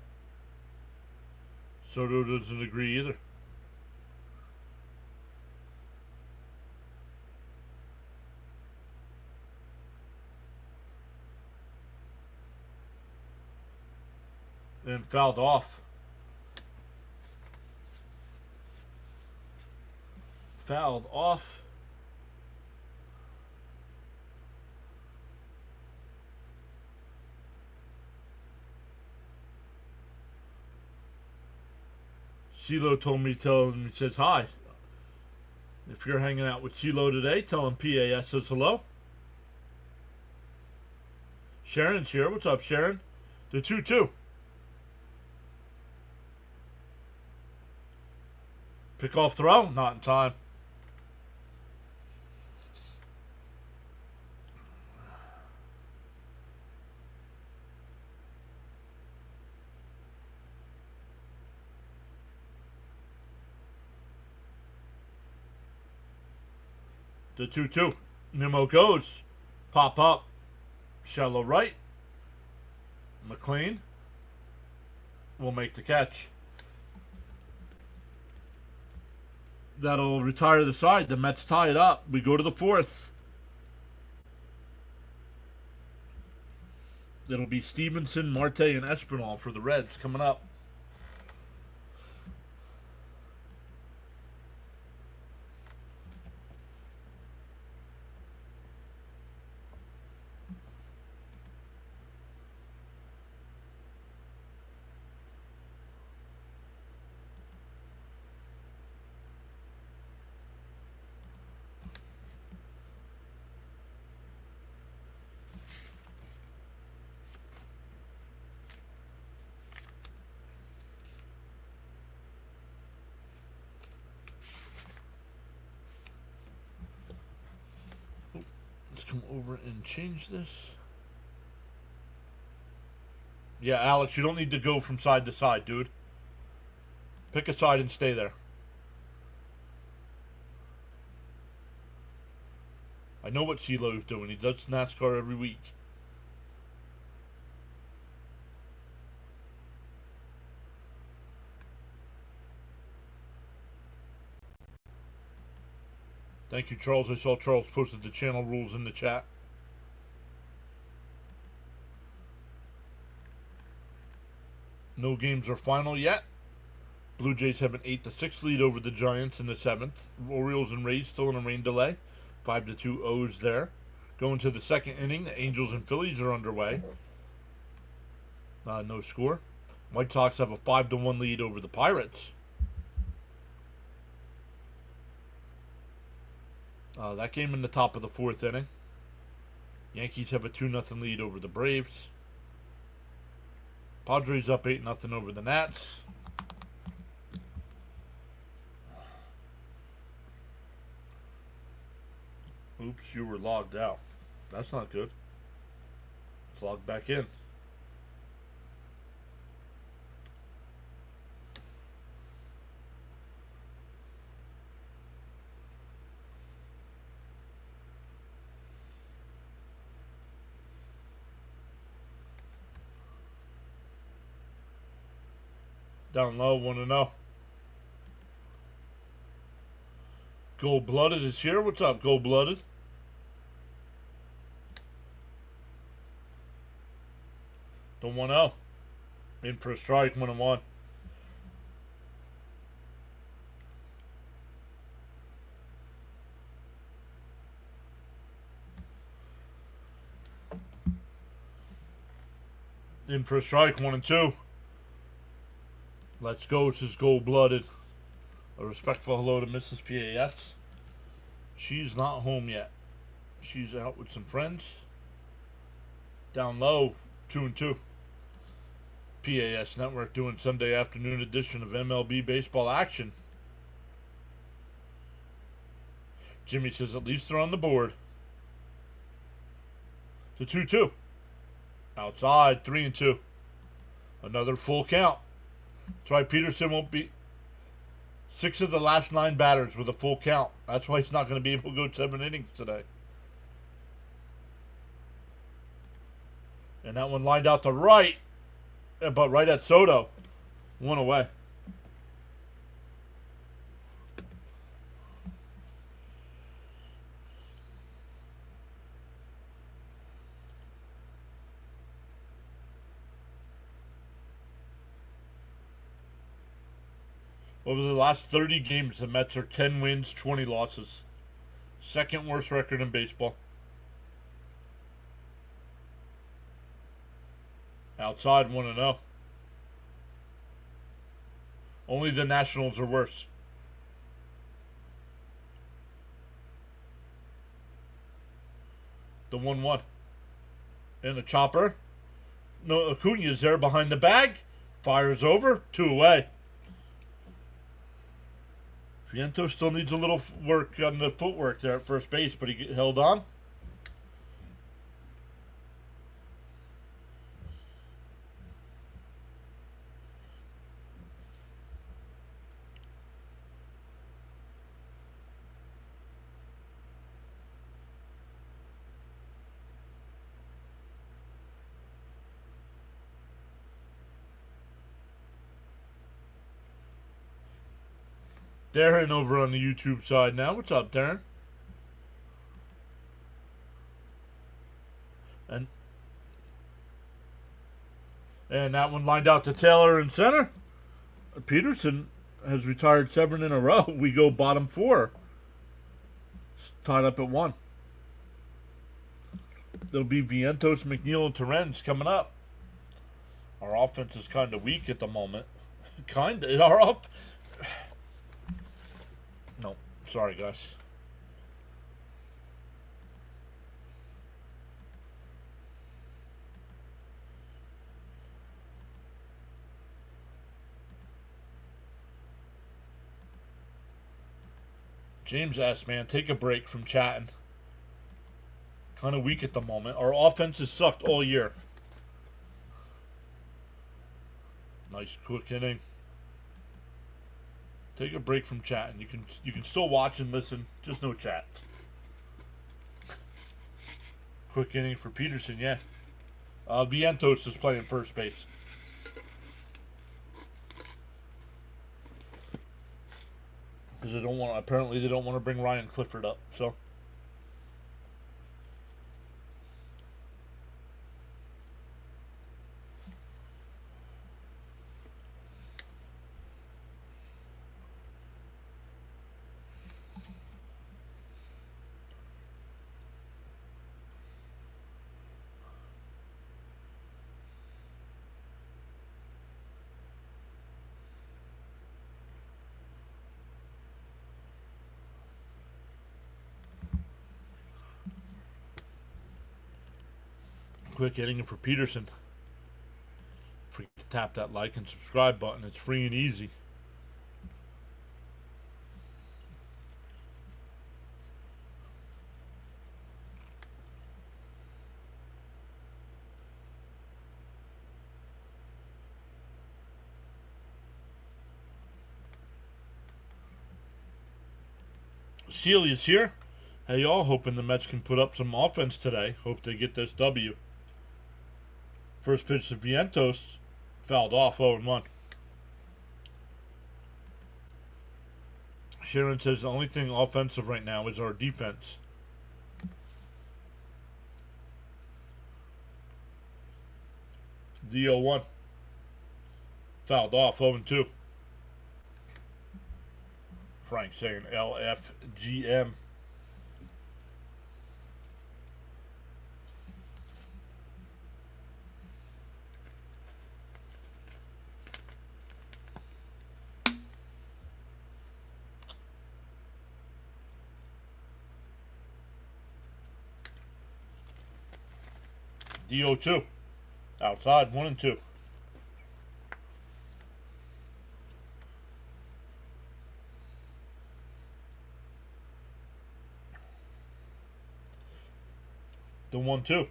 Soto doesn't agree either. And fouled off. Fouled off. CeeLo told me, he says hi. If you're hanging out with CeeLo today, tell him PAS says hello. Sharon's here. What's up, Sharon? The 2-2. Pick off throw? Not in time. The 2-2. Nimmo goes. Pop up. Shallow right. McLean will make the catch. That'll retire the side. The Mets tie it up. We go to the fourth. It'll be Stevenson, Marte, and Espinal for the Reds coming up. Come over and change this. Yeah, Alex, you don't need to go from side to side, dude. Pick a side and stay there. I know what CeeLo's doing. He does NASCAR every week. Thank you, Charles. I saw Charles posted the channel rules in the chat. No games are final yet. Blue Jays have an 8-6 lead over the Giants in the 7th. Orioles and Rays still in a rain delay. 5-2 O's there. Going to the second inning, the Angels and Phillies are underway. No score. White Sox have a 5-1 lead over the Pirates. That game in the top of the 4th inning. Yankees have a 2-0 lead over the Braves. Padres up 8-0 over the Nats. Oops, you were logged out. That's not good. Let's log back in. Down low, 1-0. Gold Blooded is here. What's up, Gold Blooded? The 1-0. In for a strike, 1-1. In for a strike, 1-2. Let's go, says Gold Blooded. A respectful hello to Mrs. PAS. She's not home yet. She's out with some friends. Down low, 2-2. PAS Network doing Sunday afternoon edition of MLB baseball action. Jimmy says at least they're on the board. To 2-2. Outside, 3-2. Another full count. That's why Peterson won't be 6 of the last 9 batters with a full count. That's why he's not going to be able to go 7 innings today. And that one lined out to right, but right at Soto. 1 away. Over the last 30 games, the Mets are 10 wins, 20 losses. Second worst record in baseball. Outside, 1-0. Only the Nationals are worse. The 1-1. And the chopper. No, Acuna's there behind the bag. Fires over. 2 away. Vientos still needs a little work on the footwork there at first base, but he held on. Darren over on the YouTube side now. What's up, Darren? And that one lined out to Taylor in center. Peterson has retired 7 in a row. We go bottom 4. Tied up at 1. There'll be Vientos, McNeil, and Torrens coming up. Our offense is kind of weak at the moment. Kind of. Our off. No, sorry, guys. James asked, man, take a break from chatting. Kind of weak at the moment. Our offense has sucked all year. Nice quick inning. Take a break from chatting. You can still watch and listen, just no chat. Quick inning for Peterson, yeah. Vientos is playing first base. Because apparently they don't want to bring Ryan Clifford up, so. Quick hitting for Peterson. Don't forget to tap that like and subscribe button. It's free and easy. Celia's here. Hey y'all, hoping the Mets can put up some offense today. Hope they get this W. First pitch to Vientos, fouled off, 0-1. Sharon says the only thing offensive right now is our defense. D01. Fouled off, 0-2. Frank saying LFGM. D02. Outside, 1-2. The 1-2.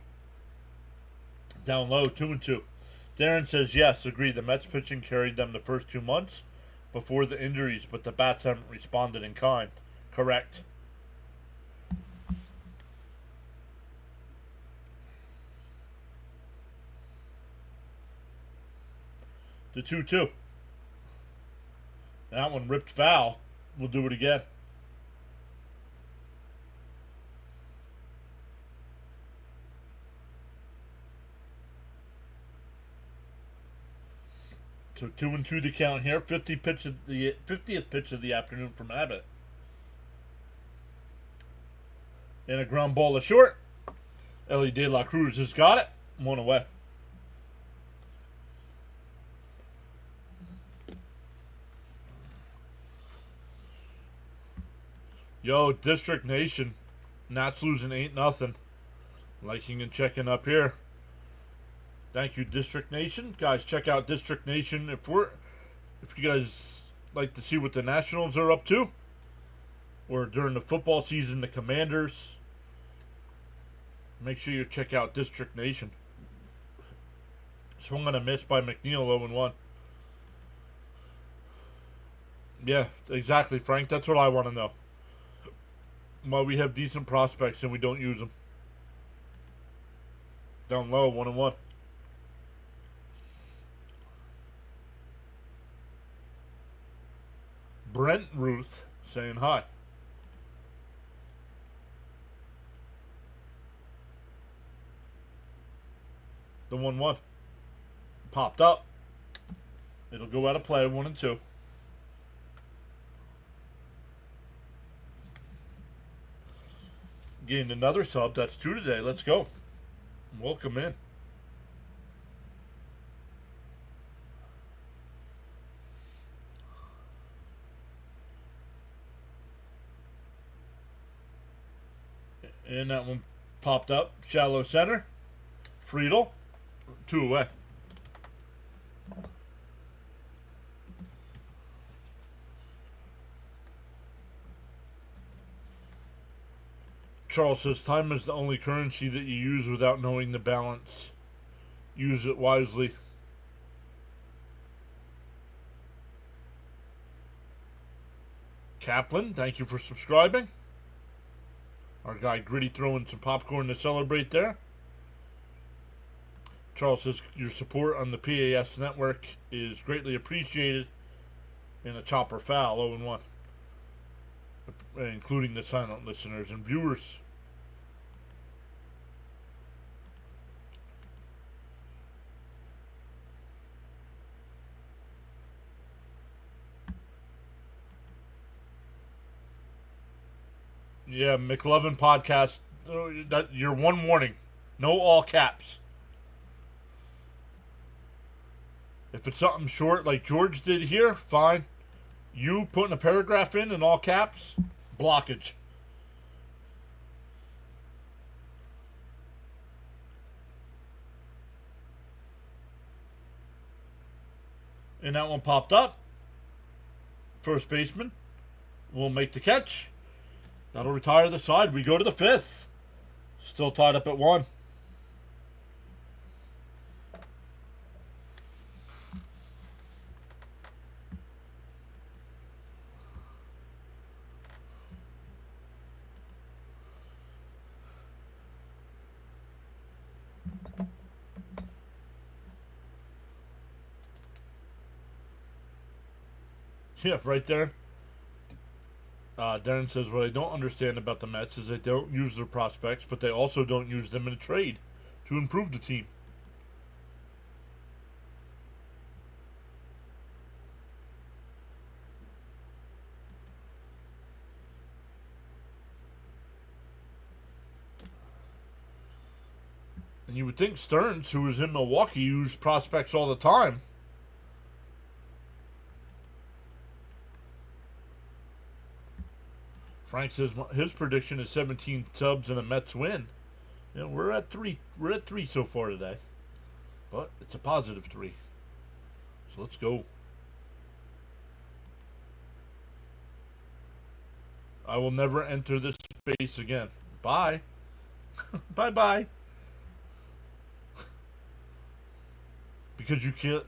Down low, 2-2. Darren says yes, agreed. The Mets pitching carried them the first 2 months before the injuries, but the bats haven't responded in kind. Correct. The 2-2. That one ripped foul. We'll do it again. So 2-2 the count here. 50th pitch of the afternoon from Abbott. And a ground ball to short. Ellie De La Cruz has got it. 1 away. Yo, District Nation. Nats losing 8-0. Liking and checking up here. Thank you, District Nation. Guys, check out District Nation if you guys like to see what the Nationals are up to. Or during the football season, the Commanders. Make sure you check out District Nation. Swung on a miss by McNeil, 0-1. Yeah, exactly, Frank. That's what I want to know. Why we have decent prospects and we don't use them. Down low, 1-1. Brent Ruth saying hi. The 1-1. Popped up. It'll go out of play, 1-2. Gained another sub. That's 2 today. Let's go. Welcome in. And that one popped up. Shallow center. Friedel. 2 away. Charles says time is the only currency that you use without knowing the balance. Use it wisely. Kaplan, thank you for subscribing. Our guy Gritty throwing some popcorn to celebrate there. Charles says your support on the PAS network is greatly appreciated. And a chopper foul, 0-1. Including the silent listeners and viewers. Yeah, McLovin podcast. That your one warning. No all caps. If it's something short like George did here, fine. You putting a paragraph in all caps, blockage. And that one popped up. First baseman will make the catch. That'll retire the side. We go to the 5th. Still tied up at 1. Yeah, right there. Darren says, what I don't understand about the Mets is they don't use their prospects, but they also don't use them in a trade to improve the team. And you would think Stearns, who was in Milwaukee, used prospects all the time. Frank says his prediction is 17 subs and a Mets win. You know, we're at 3. We're at 3 so far today, but it's a positive 3. So let's go. I will never enter this space again. Bye. Bye bye. Because you can't.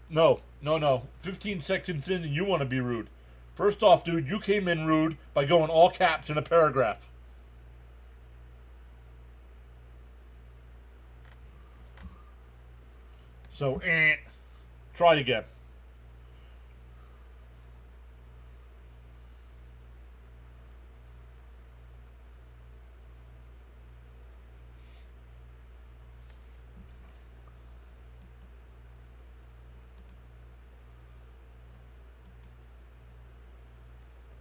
No. 15 seconds in and you want to be rude. First off, dude, you came in rude by going all caps in a paragraph. So, try again.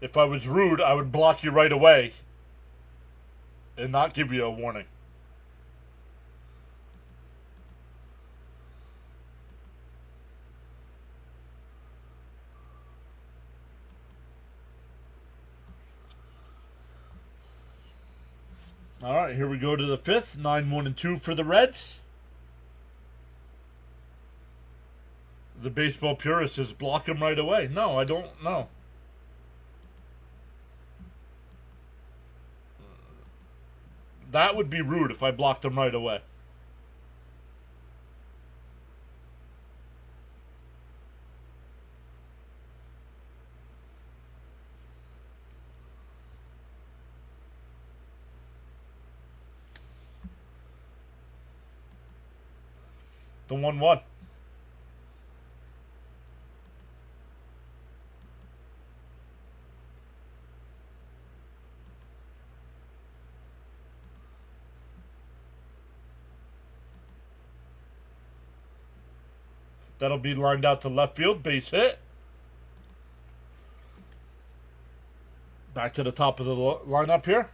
If I was rude, I would block you right away and not give you a warning. All right, here we go to the 5th. 9-1-2 for the Reds. The baseball purist says block him right away. No, I don't know. That would be rude if I blocked him right away. The 1-1. That'll be lined out to left field. Base hit. Back to the top of the lineup here.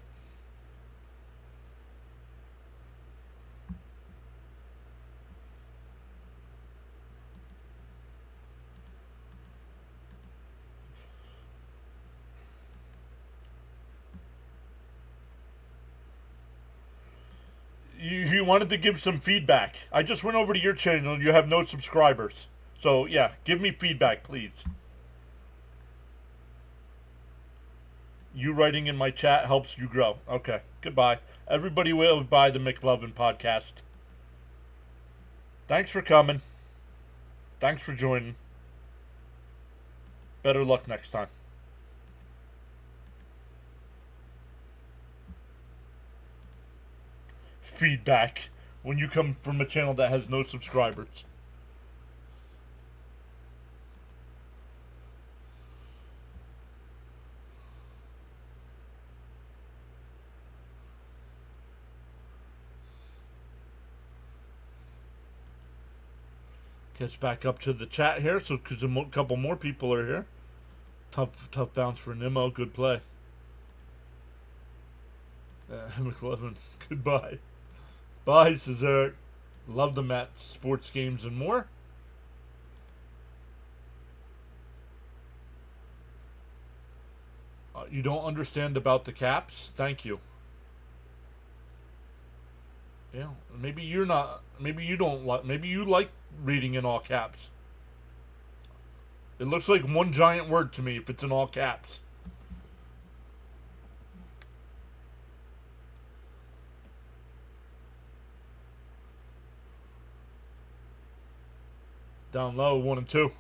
You wanted to give some feedback. I just went over to your channel. You have no subscribers. So, yeah, give me feedback, please. You writing in my chat helps you grow. Okay, goodbye. Everybody will buy the McLovin podcast. Thanks for coming. Thanks for joining. Better luck next time. Feedback when you come from a channel that has no subscribers. Gets back up to the chat here, so because a couple more people are here. Tough bounce for Nimmo. Good play. McLovin, goodbye. Bye, Cesar. Love the Mets, sports games, and more. You don't understand about the caps? Thank you. Yeah, maybe you're not. Maybe you don't like. Maybe you like reading in all caps. It looks like one giant word to me if it's in all caps. Down low, 1-2.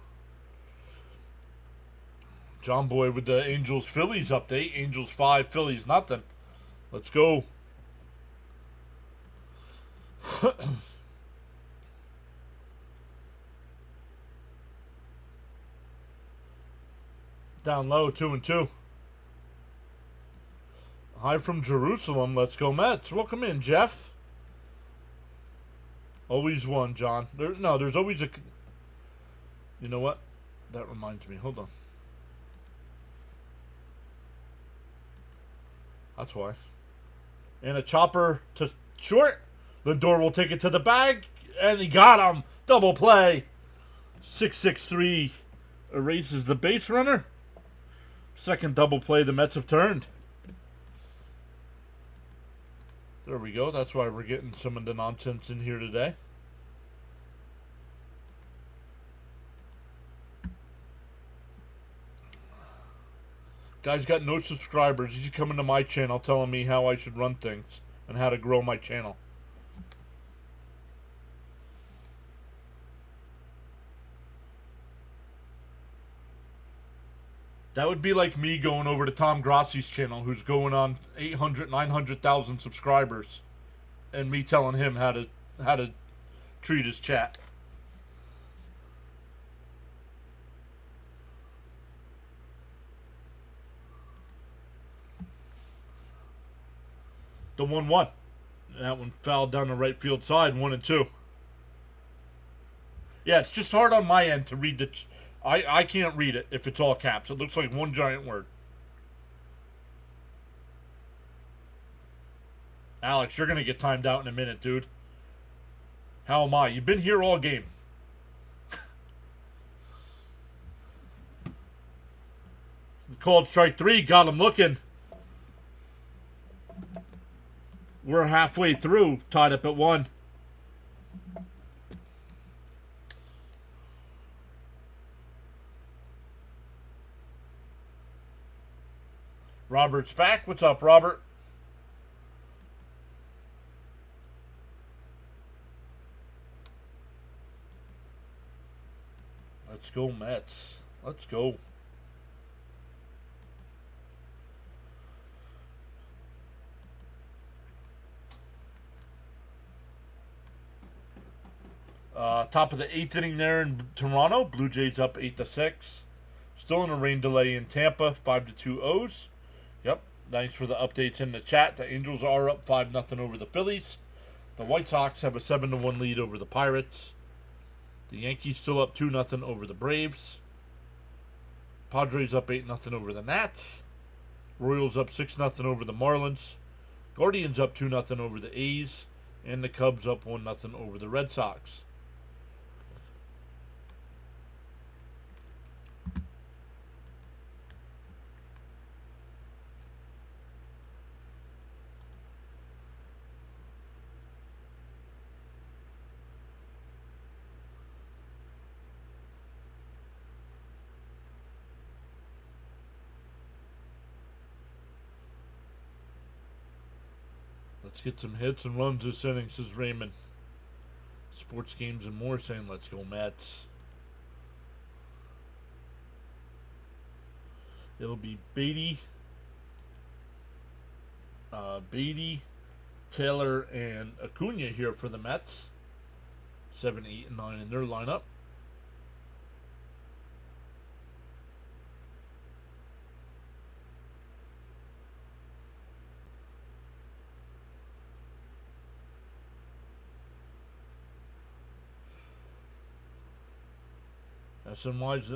John Boy with the Angels Phillies update. Angels 5, Phillies nothing. Let's go. Down low, 2-2. Hi from Jerusalem. Let's go Mets. Welcome in, Jeff. Always one, John. There's always a... You know what? That reminds me. Hold on. That's why. And a chopper to short. Lindor will take it to the bag. And he got him. Double play. 6-6-3 erases the base runner. Second double play the Mets have turned. There we go. That's why we're getting some of the nonsense in here today. Guy's got no subscribers. He's coming to my channel telling me how I should run things and how to grow my channel. That would be like me going over to Tom Grassi's channel, who's going on 800, 900,000 subscribers, and me telling him how to treat his chat. The 1-1. That one fouled down the right field side, 1-2. Yeah, it's just hard on my end to read the... I can't read it if it's all caps. It looks like one giant word. Alex, you're going to get timed out in a minute, dude. How am I? You've been here all game. Called strike 3. Got him looking. We're halfway through. Tied up at 1. Robert's back. What's up, Robert? Let's go, Mets. Let's go. Top of the 8th inning there in Toronto. Blue Jays up 8-6. Still in a rain delay in Tampa. 5-2 O's. Yep. Thanks for the updates in the chat. The Angels are up 5-0 over the Phillies. The White Sox have a 7-1 lead over the Pirates. The Yankees still up 2-0 over the Braves. Padres up 8-0 over the Nats. Royals up 6-0 over the Marlins. Guardians up 2-0 over the A's. And the Cubs up 1-0 over the Red Sox. Let's get some hits and runs this inning, says Raymond. Sports Games and More saying, let's go Mets. It'll be Beatty, Taylor, and Acuna here for the Mets. 7, 8, and 9 in their lineup. SNY's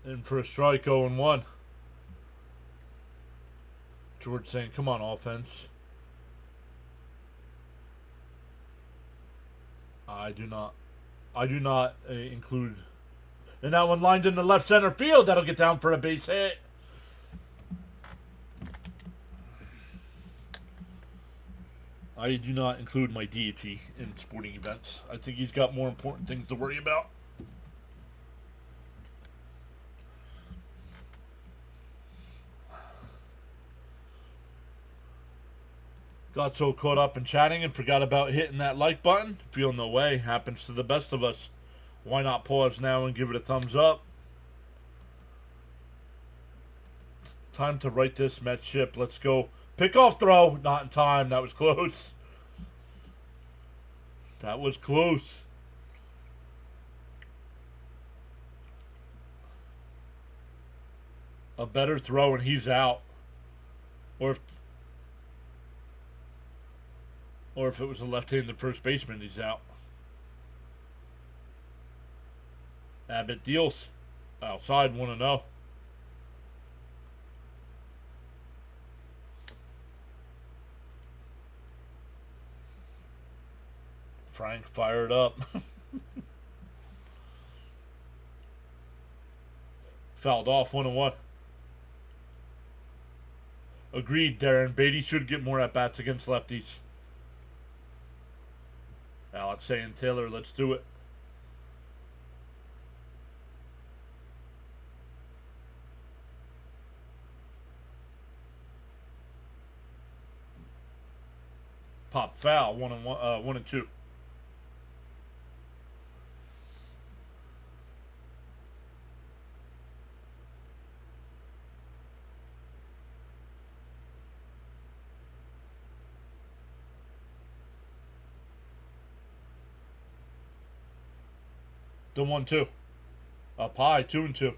in for a strike, 0-1. George saying, come on, offense. I do not include. And that one lined in the left center field. That'll get down for a base hit. I do not include my deity in sporting events. I think he's got more important things to worry about. Got so caught up in chatting and forgot about hitting that like button. Feel no way. Happens to the best of us. Why not pause now and give it a thumbs up? Time to right this Mets ship. Let's go. Pickoff throw. Not in time. That was close. That was close. A better throw and he's out. Or if it was a left-handed first baseman, he's out. Abbott deals. Outside, 1-0. Frank fired up. Fouled off, 1-1. Agreed, Darren. Beatty should get more at-bats against lefties. Alex saying, Taylor, let's do it. Pop foul, 1-2. The 1-2. Up high, 2-2.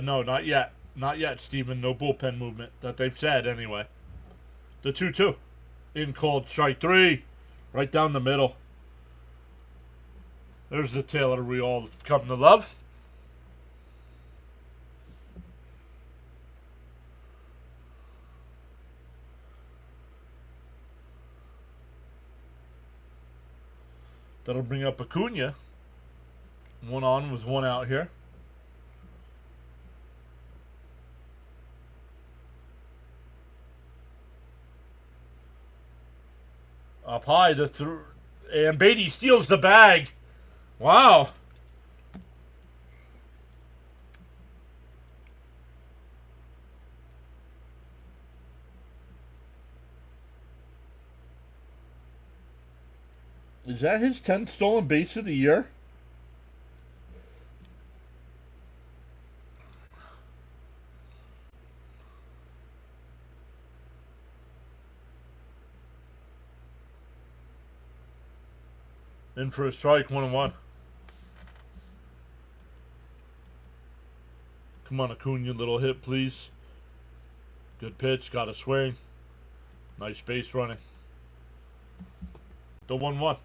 No, not yet. Not yet, Steven. No bullpen movement that they've said anyway. The 2-2. In called strike 3. Right down the middle. There's the Taylor we all come to love. That'll bring up Acuna. 1 on with 1 out here. Up high, and Beatty steals the bag. Wow. Is that his 10th stolen base of the year? In for a strike, 1-1. Come on, Acuna, little hit, please. Good pitch, got a swing. Nice base running. The 1-1.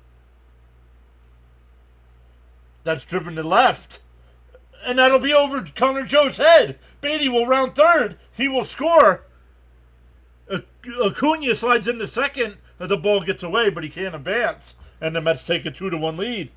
That's driven to left. And that'll be over Connor Joe's head. Beatty will round third. He will score. Acuna slides into second. The ball gets away, but he can't advance. And the Mets take a 2-1 lead.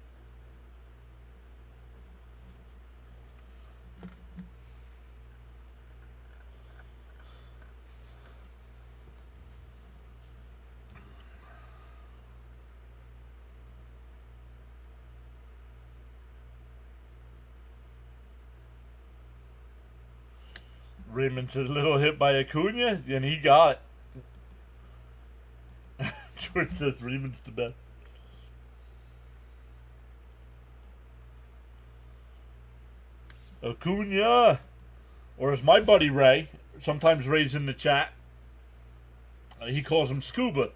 Raymond says little hit by Acuna, and he got it. George says Raymond's the best. Acuna, or as my buddy Ray, sometimes Ray's in the chat, he calls him Scuba.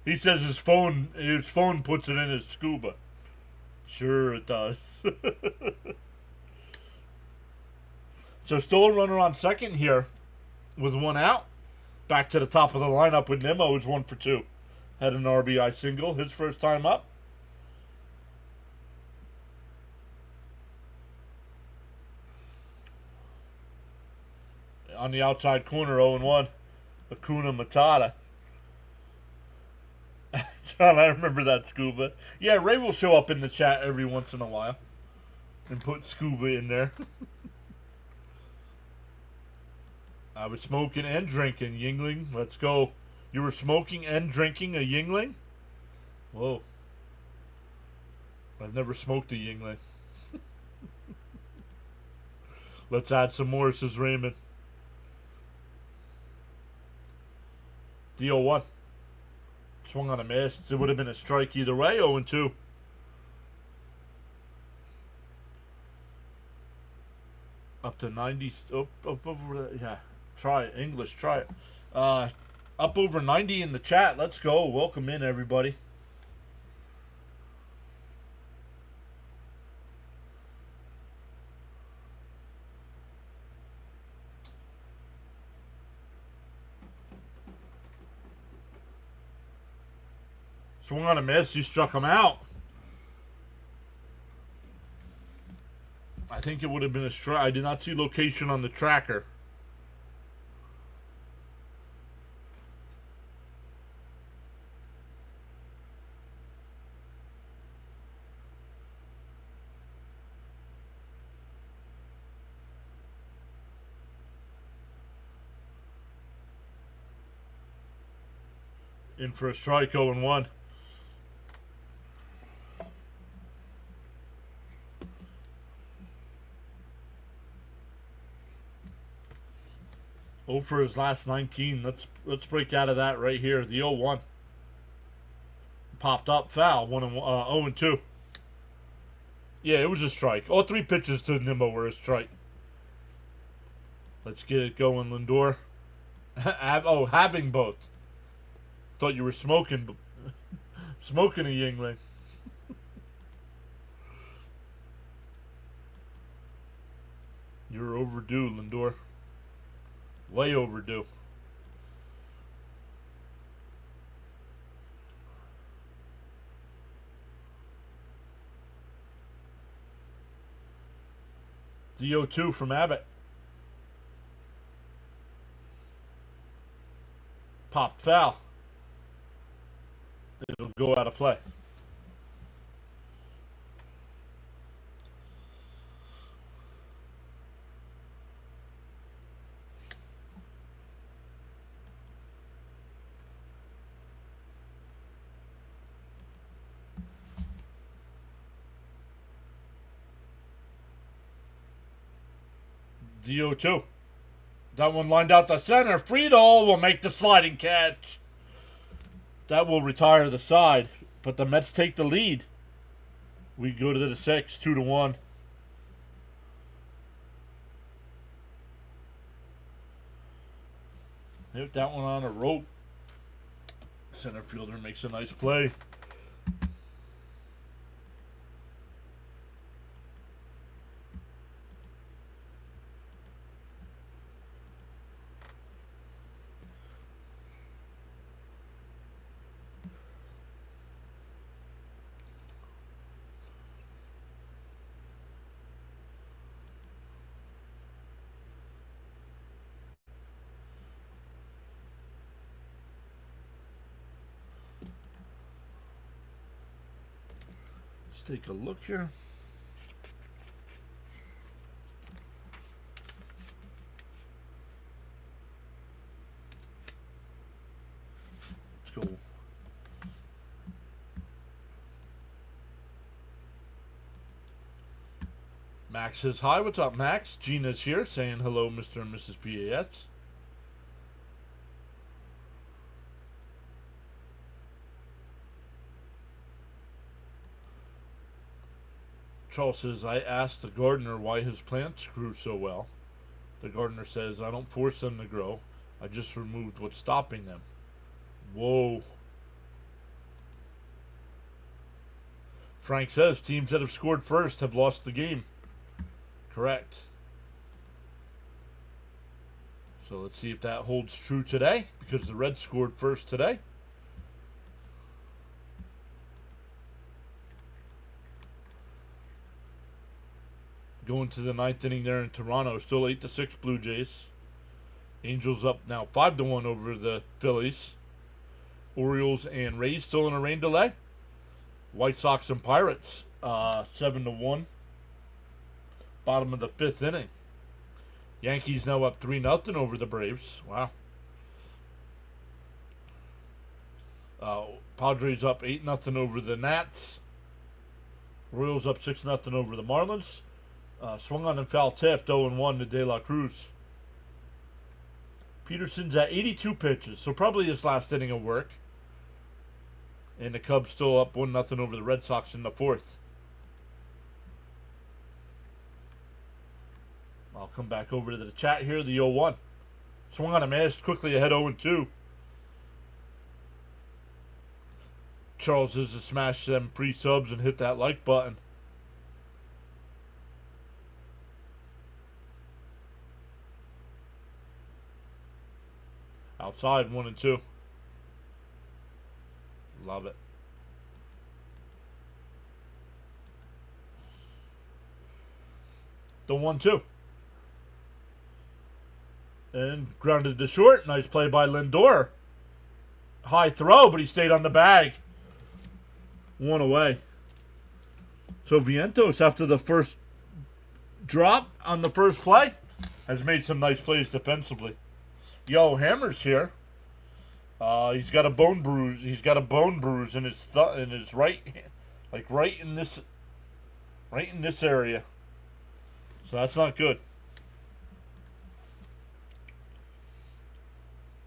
He says his phone puts it in his Scuba. Sure it does. So still a runner on second here with 1 out. Back to the top of the lineup with Nimmo, who's 1 for 2. Had an RBI single, his first time up. On the outside corner, 0-1. Acuna Matata. John, I remember that, Scuba. Yeah, Ray will show up in the chat every once in a while and put Scuba in there. I was smoking and drinking, Yingling. Let's go. You were smoking and drinking a Yingling? Whoa. I've never smoked a Yingling. Let's add some more, says Raymond. Deal 1. Swung on a miss. It would have been a strike either way. 0-2. Up to 90. Up over there. Yeah. Try it. English, try it. Uh, up over 90 in the chat. Let's go. Welcome in, everybody. Swung on a miss. He struck him out. I think it would have been a strike. I did not see location on the tracker. In for a strike, 0-1. Oh, for his last 19. Let's break out of that right here. The 0-1. Popped up, foul. 0-2. Yeah, it was a strike. All three pitches to Nimmo were a strike. Let's get it going, Lindor. Having both. Thought you were smoking a Yingling. You're overdue, Lindor. Way overdue. The 0-2 from Abbott. Popped foul. It'll go out of play. The 0-2. That one lined out the center. Friedel will make the sliding catch. That will retire the side, but the Mets take the lead. We go to the 6, 2-1. Hit that one on a rope. Center fielder makes a nice play. Take a look here. Let's go. Max says hi. What's up, Max? Gina's here saying hello, Mr. and Mrs. PAS. Charles says, I asked the gardener why his plants grew so well. The gardener says, I don't force them to grow. I just removed what's stopping them. Whoa. Frank says, teams that have scored first have lost the game. Correct. So let's see if that holds true today, because the Reds scored first today. Going to the 9th inning there in Toronto. Still 8-6 Blue Jays. Angels up now 5-1 over the Phillies. Orioles and Rays still in a rain delay. White Sox and Pirates 7-1. Bottom of the 5th inning. Yankees now up 3-0 over the Braves. Wow. Padres up 8-0 over the Nats. Royals up 6-0 over the Marlins. Swung on and foul tipped 0-1 to De La Cruz. Peterson's at 82 pitches, so probably his last inning of work. And the Cubs still up 1-0 over the Red Sox in the 4th. I'll come back over to the chat here. The 0-1. Swung on a miss, quickly ahead 0-2. Charles is to smash them pre-subs and hit that like button. Outside 1-2. Love it. The 1-2. And grounded to short. Nice play by Lindor. High throw, but he stayed on the bag. One away. So Vientos, after the first drop on the first play, has made some nice plays defensively. Yo, Hammer's here. He's got a bone bruise. He's got a bone bruise in his right hand, like right in this area. So that's not good.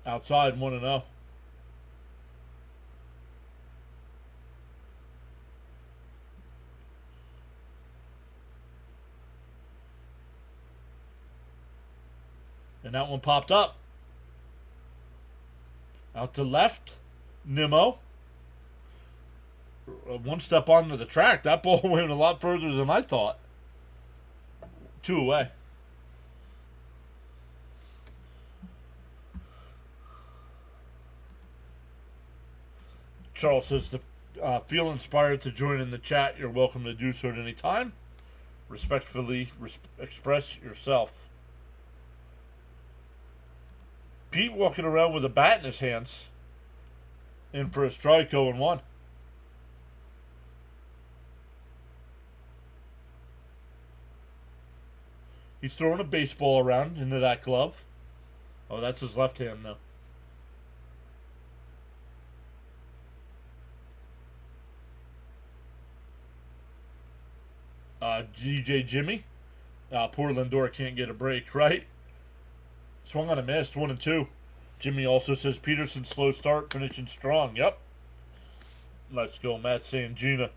Outside 1-0. And that one popped up. Out to left, Nimmo. One step onto the track. That ball went a lot further than I thought. 2 away. Charles says, feel inspired to join in the chat. You're welcome to do so at any time. Respectfully express yourself. Pete walking around with a bat in his hands. In for a strike, 0-1. He's throwing a baseball around into that glove. Oh, that's his left hand now. DJ Jimmy. Poor Lindor can't get a break, right? Swung on a miss, 1-2. Jimmy also says Peterson slow start, finishing strong. Yep. Let's go, Matt Sangina.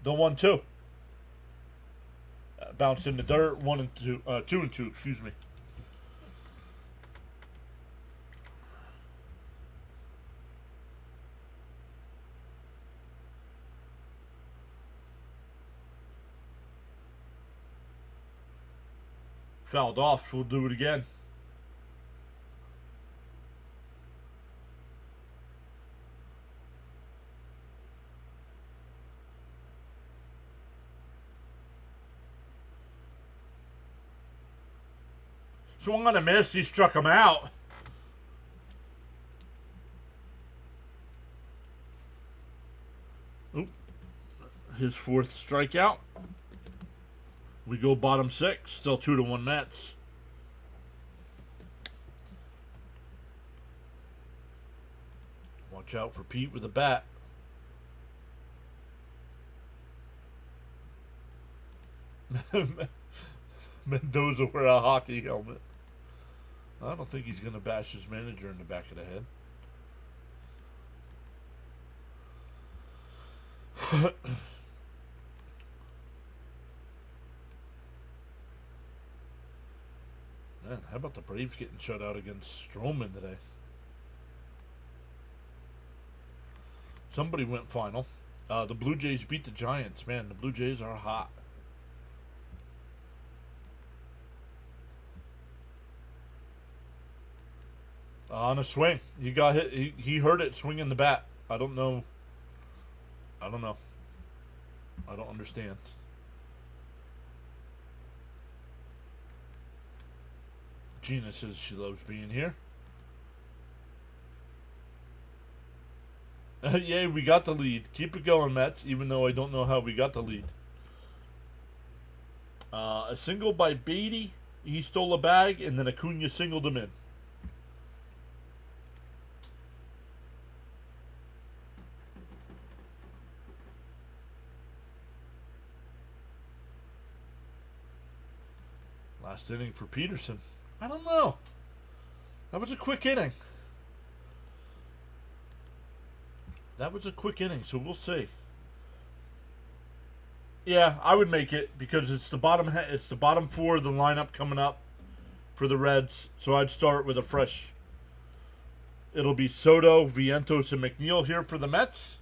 The 1-2. Bounced in the dirt, 2-2, 2-2, excuse me. Fouled off. We'll do it again. Swung on a miss. He struck him out. Oop. His fourth strikeout. We go bottom 6. Still 2-1 Mets. Watch out for Pete with a bat. Mendoza wear a hockey helmet. I don't think he's going to bash his manager in the back of the head. Man, how about the Braves getting shut out against Stroman today? Somebody went final. The Blue Jays beat the Giants. Man, the Blue Jays are hot. On a swing. He got hit. He heard it swinging the bat. I don't know. I don't understand. Gina says she loves being here. Yay, we got the lead. Keep it going, Mets, even though I don't know how we got the lead. A single by Beatty. He stole a bag, and then Acuna singled him in. Last inning for Peterson. I don't know. That was a quick inning. That was a quick inning, so we'll see. Yeah, I would make it because it's the bottom. It's the bottom four of the lineup coming up for the Reds. So I'd start with a fresh. It'll be Soto, Vientos, and McNeil here for the Mets.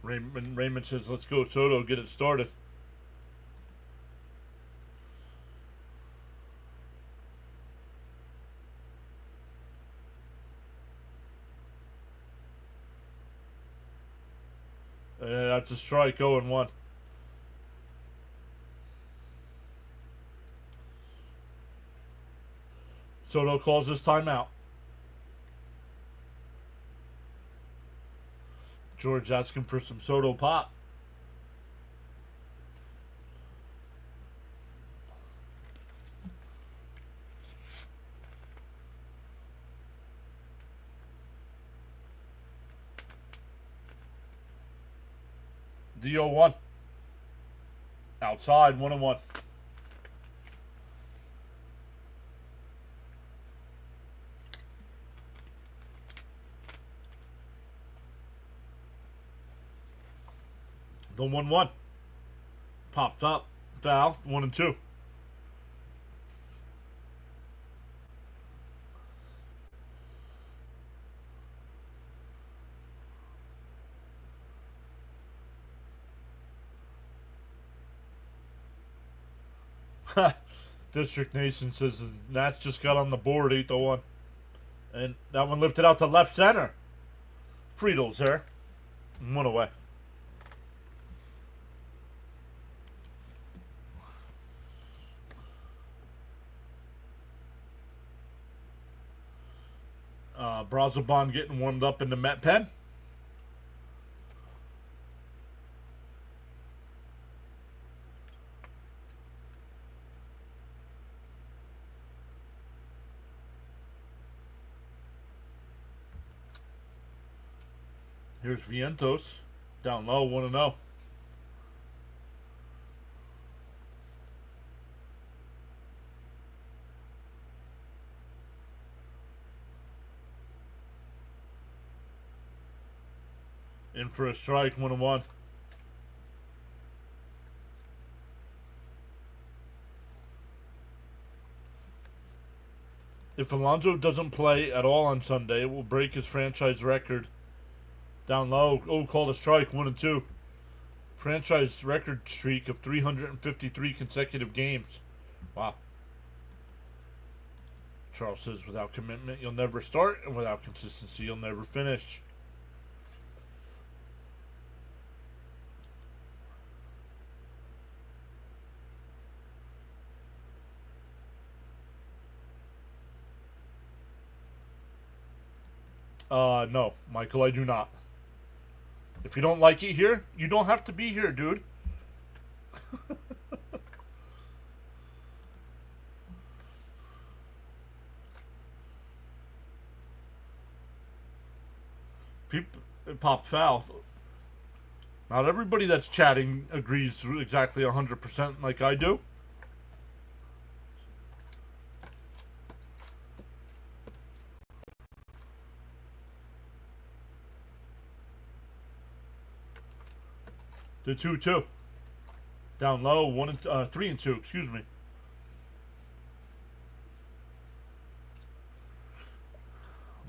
Raymond says, "Let's go, Soto. Get it started." That's a strike, 0-1. Soto calls this timeout. George asking for some Soto pop. The 0-1. Outside, 1-1. The 1-1. Popped up. Foul. 1-2. District Nation says the Nats just got on the board 8-1. And that one lifted out to left center. Friedel's there. 1 away. Brazoban getting warmed up in the Met pen. Here's Vientos. Down low, 1-0. In for a strike, 1-1. If Alonso doesn't play at all on Sunday, it will break his franchise record. Down low. Oh, called a strike, 1-2. Franchise record streak of 353 consecutive games. Wow. Charles says, without commitment, you'll never start, and without consistency, you'll never finish. No, Michael, I do not. If you don't like it here, you don't have to be here, dude. People, it popped foul. Not everybody that's chatting agrees exactly 100% like I do. The 2-2. Down low, 3-2, excuse me.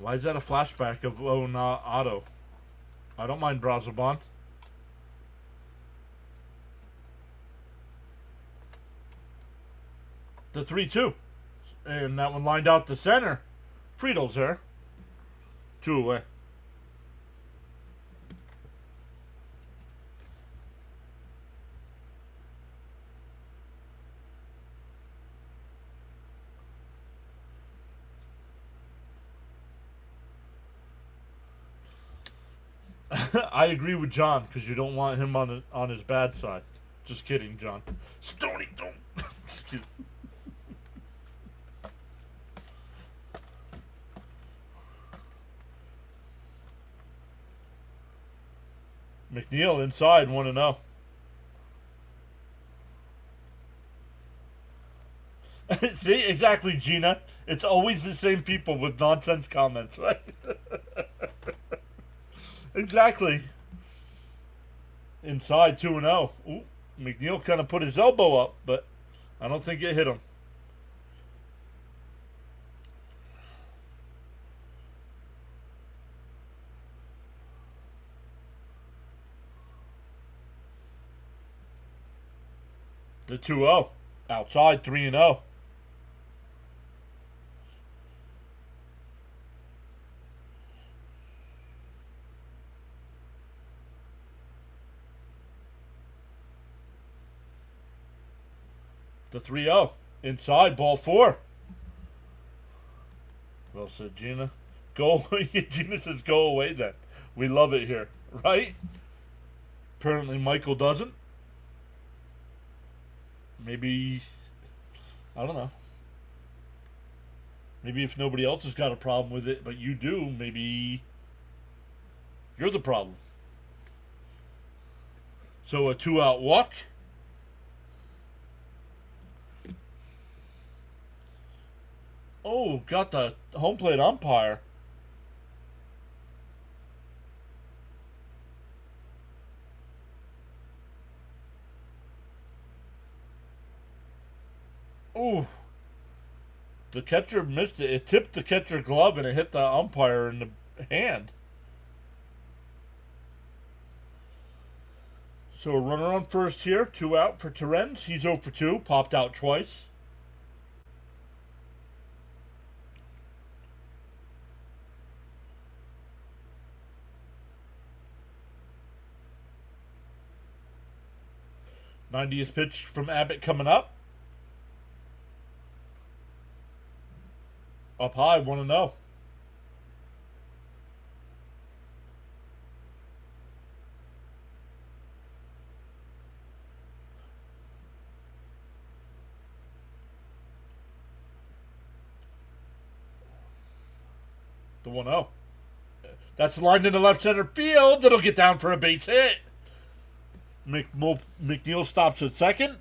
Why is that a flashback of Otto? I don't mind Brazoban. The 3-2. And that one lined out the center. Friedel's there. 2 away. I agree with John because you don't want him on his bad side. Just kidding, John. Stony, don't. Excuse me. McNeil inside, 1-0. See, exactly, Gina. It's always the same people with nonsense comments, right? Exactly. Inside 2-0. Ooh, McNeil kind of put his elbow up, but I don't think it hit him. The 2-0. Outside 3-0. The 3-0. Inside, ball 4. Well said, Gina. Go away. Gina says go away then. We love it here, right? Apparently Michael doesn't. Maybe, I don't know. Maybe if nobody else has got a problem with it, but you do, maybe you're the problem. So a 2-out walk. Oh, got the home plate umpire. Oh, the catcher missed it. It tipped the catcher glove and it hit the umpire in the hand. So a runner on first here. 2 out for Terens. He's 0 for 2. Popped out twice. '90th pitch from Abbott coming up. Up high, 1-0. The 1-0. That's lined into left center field. It'll get down for a base hit. McNeil stops at second.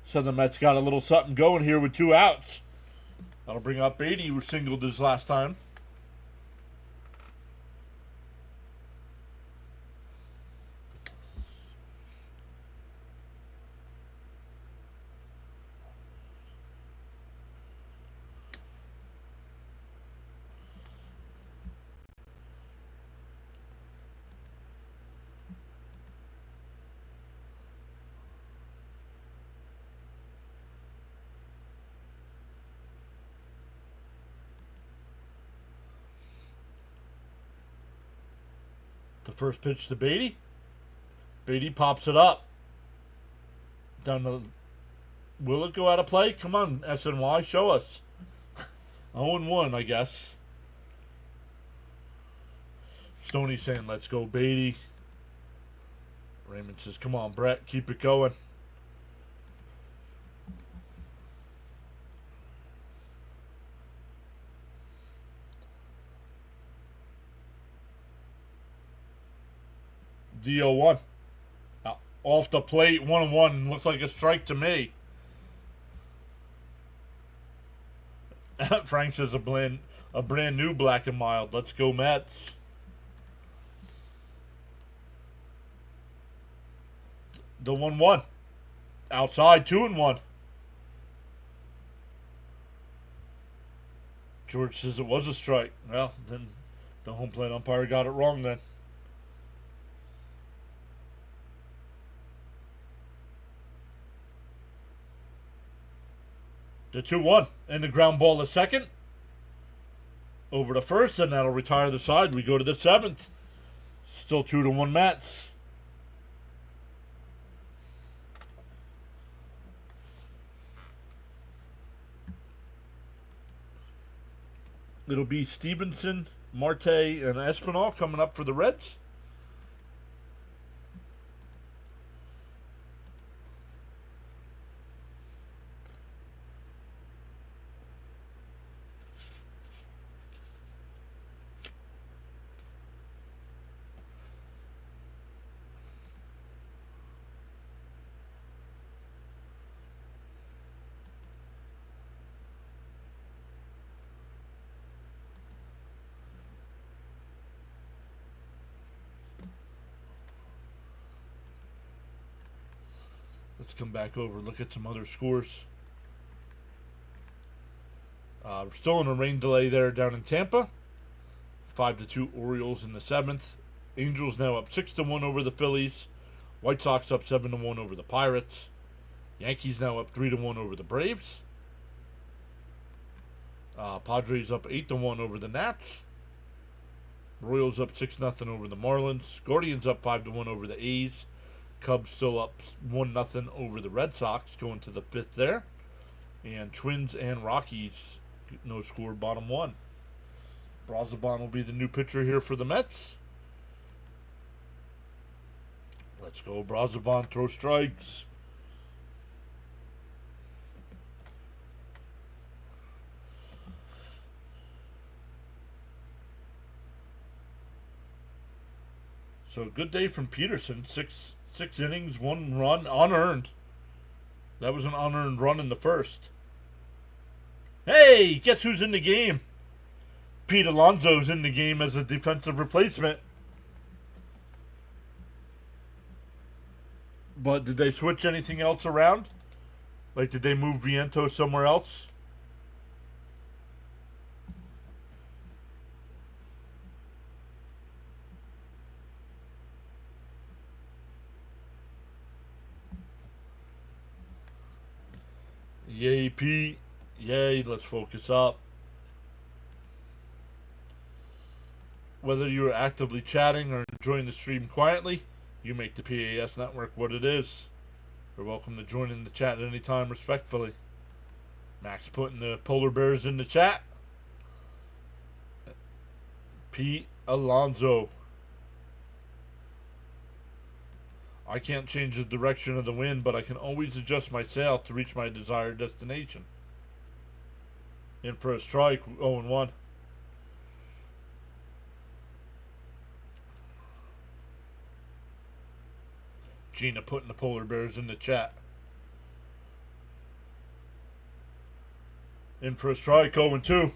So the Mets got a little something going here with 2 outs. That'll bring up Beatty, who singled his last time. The first pitch to Beatty. Beatty pops it up. Down the. Will it go out of play? Come on, SNY, show us. 0-1, I guess. Stoney's saying, let's go, Beatty. Raymond says, come on, Brett, keep it going. DO1. Off the plate, 1-1. Looks like a strike to me. Frank says a brand new black and mild. Let's go, Mets. The 1-1. Outside, 2-1. George says it was a strike. Well, then the home plate umpire got it wrong then. The 2-1 and the ground ball to second. Over to first, and that'll retire the side. We go to the 7th. Still 2-1 Mets. It'll be Stevenson, Marte, and Espinal coming up for the Reds. Let's come back over, look at some other scores. We're still in a rain delay there down in Tampa. 5-2 Orioles in the 7th. Angels now up 6-1 over the Phillies. White Sox up 7-1 over the Pirates. Yankees now up 3-1 over the Braves. Padres up 8-1 over the Nats. Royals up 6-0 over the Marlins. Guardians up 5-1 over the A's. Cubs still up 1-0 over the Red Sox, going to the 5th there. And Twins and Rockies, no score, bottom 1. Brazoban will be the new pitcher here for the Mets. Let's go, Brazoban, throw strikes. So good day from Peterson. Six innings, 1 run, unearned. That was an unearned run in the first. Hey, guess who's in the game? Pete Alonso's in the game as a defensive replacement. But did they switch anything else around? Like, did they move Vientos somewhere else? Yay, Pete. Yay, let's focus up. Whether you are actively chatting or enjoying the stream quietly, you make the PAS network what it is. You're welcome to join in the chat at any time, respectfully. Max putting the polar bears in the chat. Pete Alonso. I can't change the direction of the wind, but I can always adjust my sail to reach my desired destination. In for a strike, 0-1. Gina putting the polar bears in the chat. In for a strike, 0-2.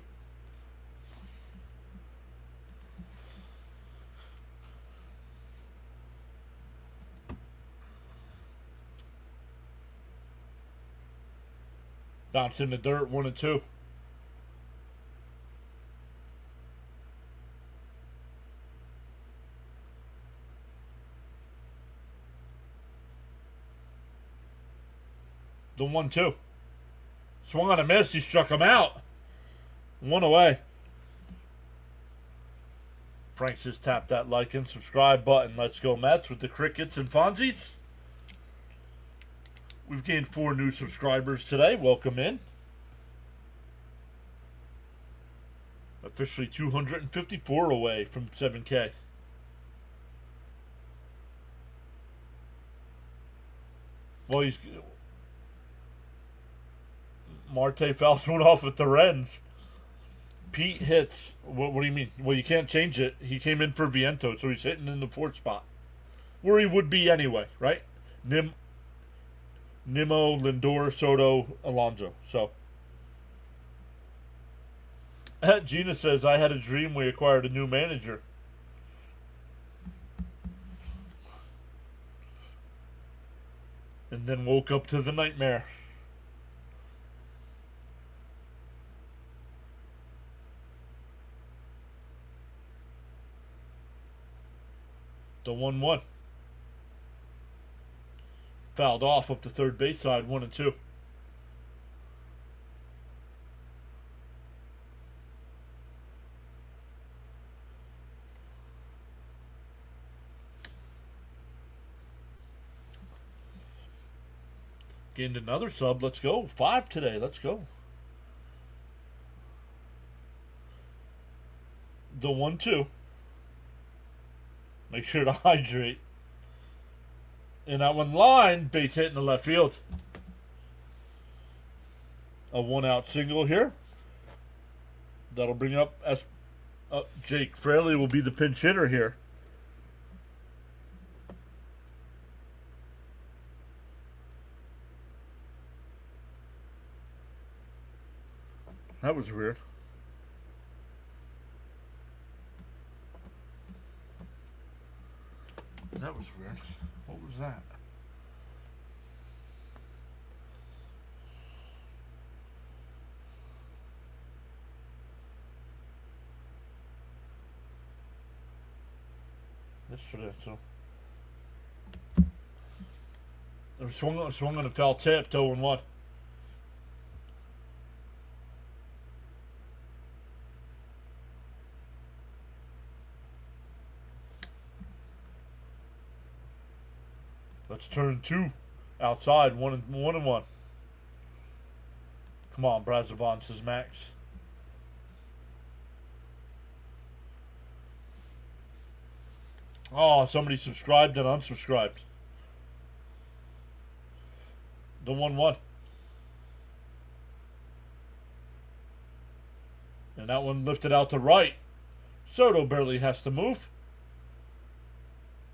Bounce in the dirt, 1-2. The 1-2. Swung on a miss, he struck him out. 1 away. Frank's just tapped that like and subscribe button. Let's go Mets with the Crickets and Fonzies. We've gained 4 new subscribers today. Welcome in. Officially 254 away from 7K. Well, he's... Marte fouls one off at the Rens. Pete hits. What do you mean? Well, you can't change it. He came in for Vientos, so he's hitting in the 4th spot. Where he would be anyway, right? Nimmo, Lindor, Soto, Alonso. So, Gina says, I had a dream we acquired a new manager. And then woke up to the nightmare. The 1-1. Fouled off up the third base side, 1-2. Gained another sub. Let's go. 5 today. Let's go. The 1-2. Make sure to hydrate. And that one line, base hit in the left field. A 1-out single here. That'll bring up Jake Fraley will be the pinch hitter here. That was weird. That was weird. What was that? yesterday. So they swung on a foul tip, 0-1. Let's turn 2 outside, 1-1. Come on, Brazovan, says Max. Oh, somebody subscribed and unsubscribed. The 1-1. And that one lifted out to right. Soto barely has to move.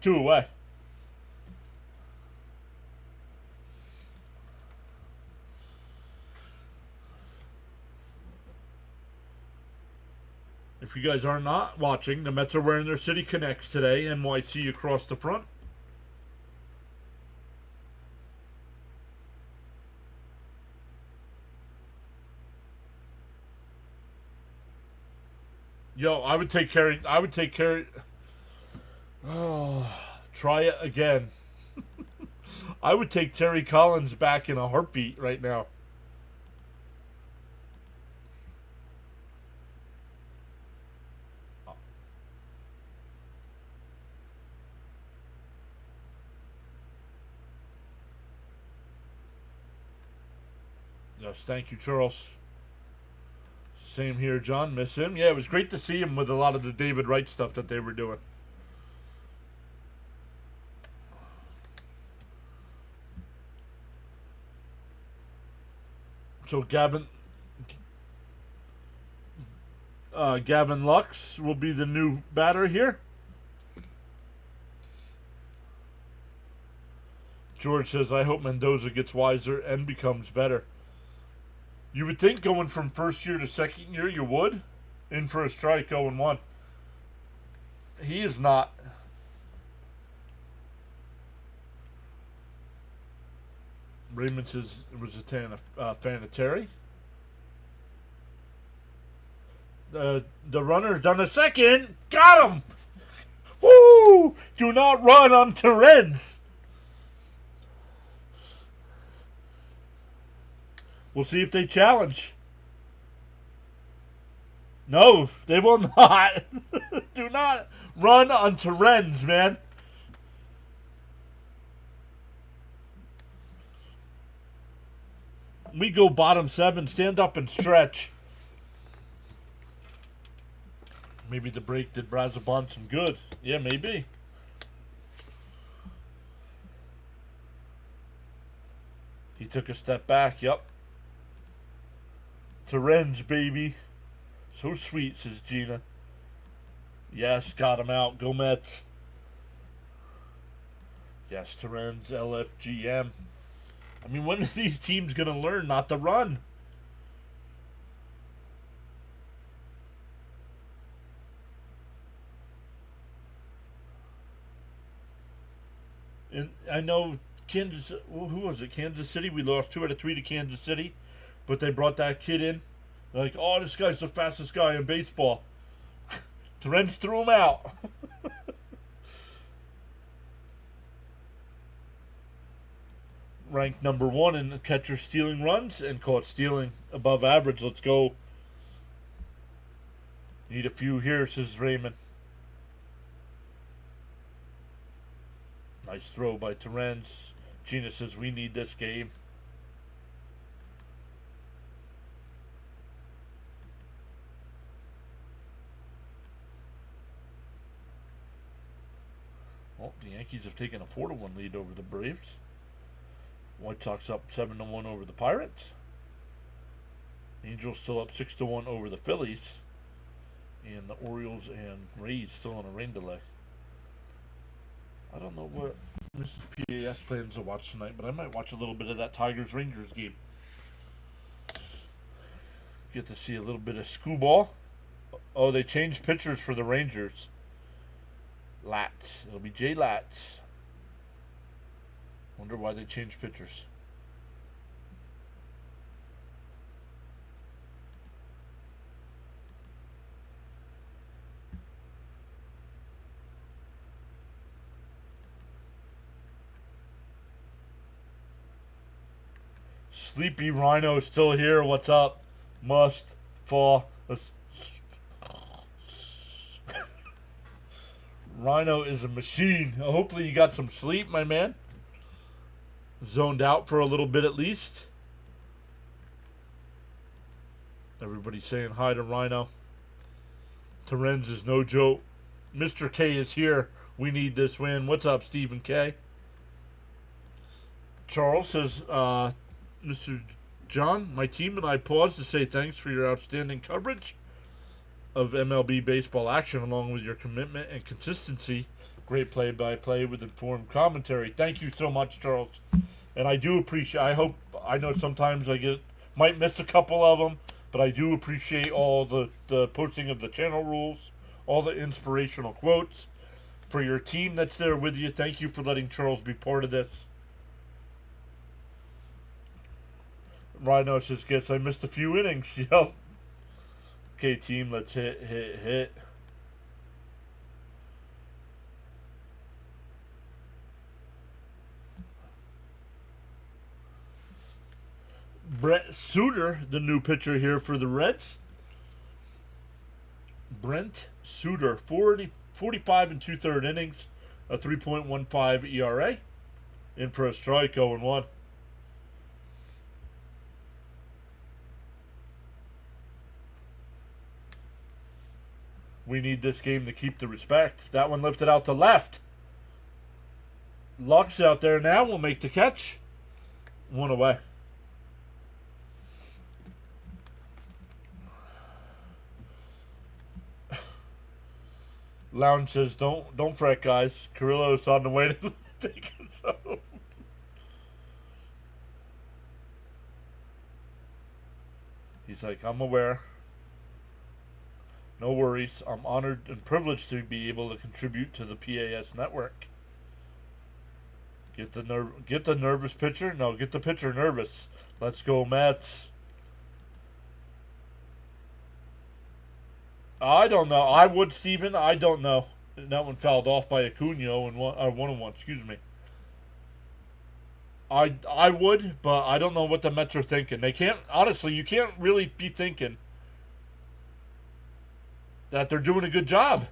2 away. If you guys are not watching, the Mets are wearing their City Connects today. NYC across the front. Yo, I would take Kerry. Oh, try it again. I would take Terry Collins back in a heartbeat right now. Yes, thank you, Charles. Same here, John. Miss him. Yeah, it was great to see him with a lot of the David Wright stuff that they were doing. So Gavin Lux will be the new batter here. George says, I hope Mendoza gets wiser and becomes better. You would think going from first year to second year you would. In for a strike, 0-1. He is not. Raymond says it was a fan of Terry. The runner's done a second. Got him! Woo! Do not run on Terrence. We'll see if they challenge. No, they will not. Do not run on Terrence, man. We go bottom 7. Stand up and stretch. Maybe the break did Brazoban some good. Yeah, maybe. He took a step back. Yep. Terrence, baby. So sweet, says Gina. Yes, got him out. Go Mets. Yes, Terrence, LFGM. I mean, when are these teams going to learn not to run? And I know Kansas, who was it? Kansas City. We lost 2 out of 3 to Kansas City. But they brought that kid in. They're like, oh, this guy's the fastest guy in baseball. Terrence threw him out. Ranked number 1 in catcher stealing runs and caught stealing above average. Let's go. Need a few here, says Raymond. Nice throw by Terrence. Gina says we need this game. Well, the Yankees have taken a 4-1 lead over the Braves. White Sox up 7-1 over the Pirates. Angels still up 6-1 over the Phillies. And the Orioles and Rays still on a rain delay. I don't know what Mrs. PAS plans to watch tonight, but I might watch a little bit of that Tigers-Rangers game. Get to see a little bit of Scooball. Oh, they changed pitchers for the Rangers. Latz. It'll be Jay Latz. Wonder why they changed pitchers. Sleepy Rhino still here. What's up? Must fall. Rhino is a machine. Hopefully you got some sleep, my man. Zoned out for a little bit at least. Everybody saying hi to Rhino. Terens is no joke. Mr. K is here. We need this win. What's up, Stephen K? Charles says, Mr. John, my team and I pause to say thanks for your outstanding coverage of MLB baseball action, along with your commitment and consistency. Great play-by-play with informed commentary. Thank you so much, Charles. And I do appreciate. I know sometimes might miss a couple of them, but I do appreciate all the posting of the channel rules, all the inspirational quotes for your team that's there with you. Thank you for letting Charles be part of this. Rhino says, guess I missed a few innings. Yep. Okay, team, let's hit. Brent Suter, the new pitcher here for the Reds. Brent Suter, 45 and 2/3 innings, a 3.15 ERA. In for a strike, 0-1. We need this game to keep the respect. That one lifted out to left. Luck's out there now. Will make the catch. One away. Lounge says, don't fret, guys. Carrillo's on the way to take us home. He's like, I'm aware. No worries. I'm honored and privileged to be able to contribute to the PAS network. Get the nervous pitcher? No, get the pitcher nervous. Let's go, Mets. I don't know. I would, Steven. I don't know. That one fouled off by Acuna and 1-1. Excuse me. I would, but I don't know what the Mets are thinking. They can't. Honestly, you can't really be thinking that they're doing a good job.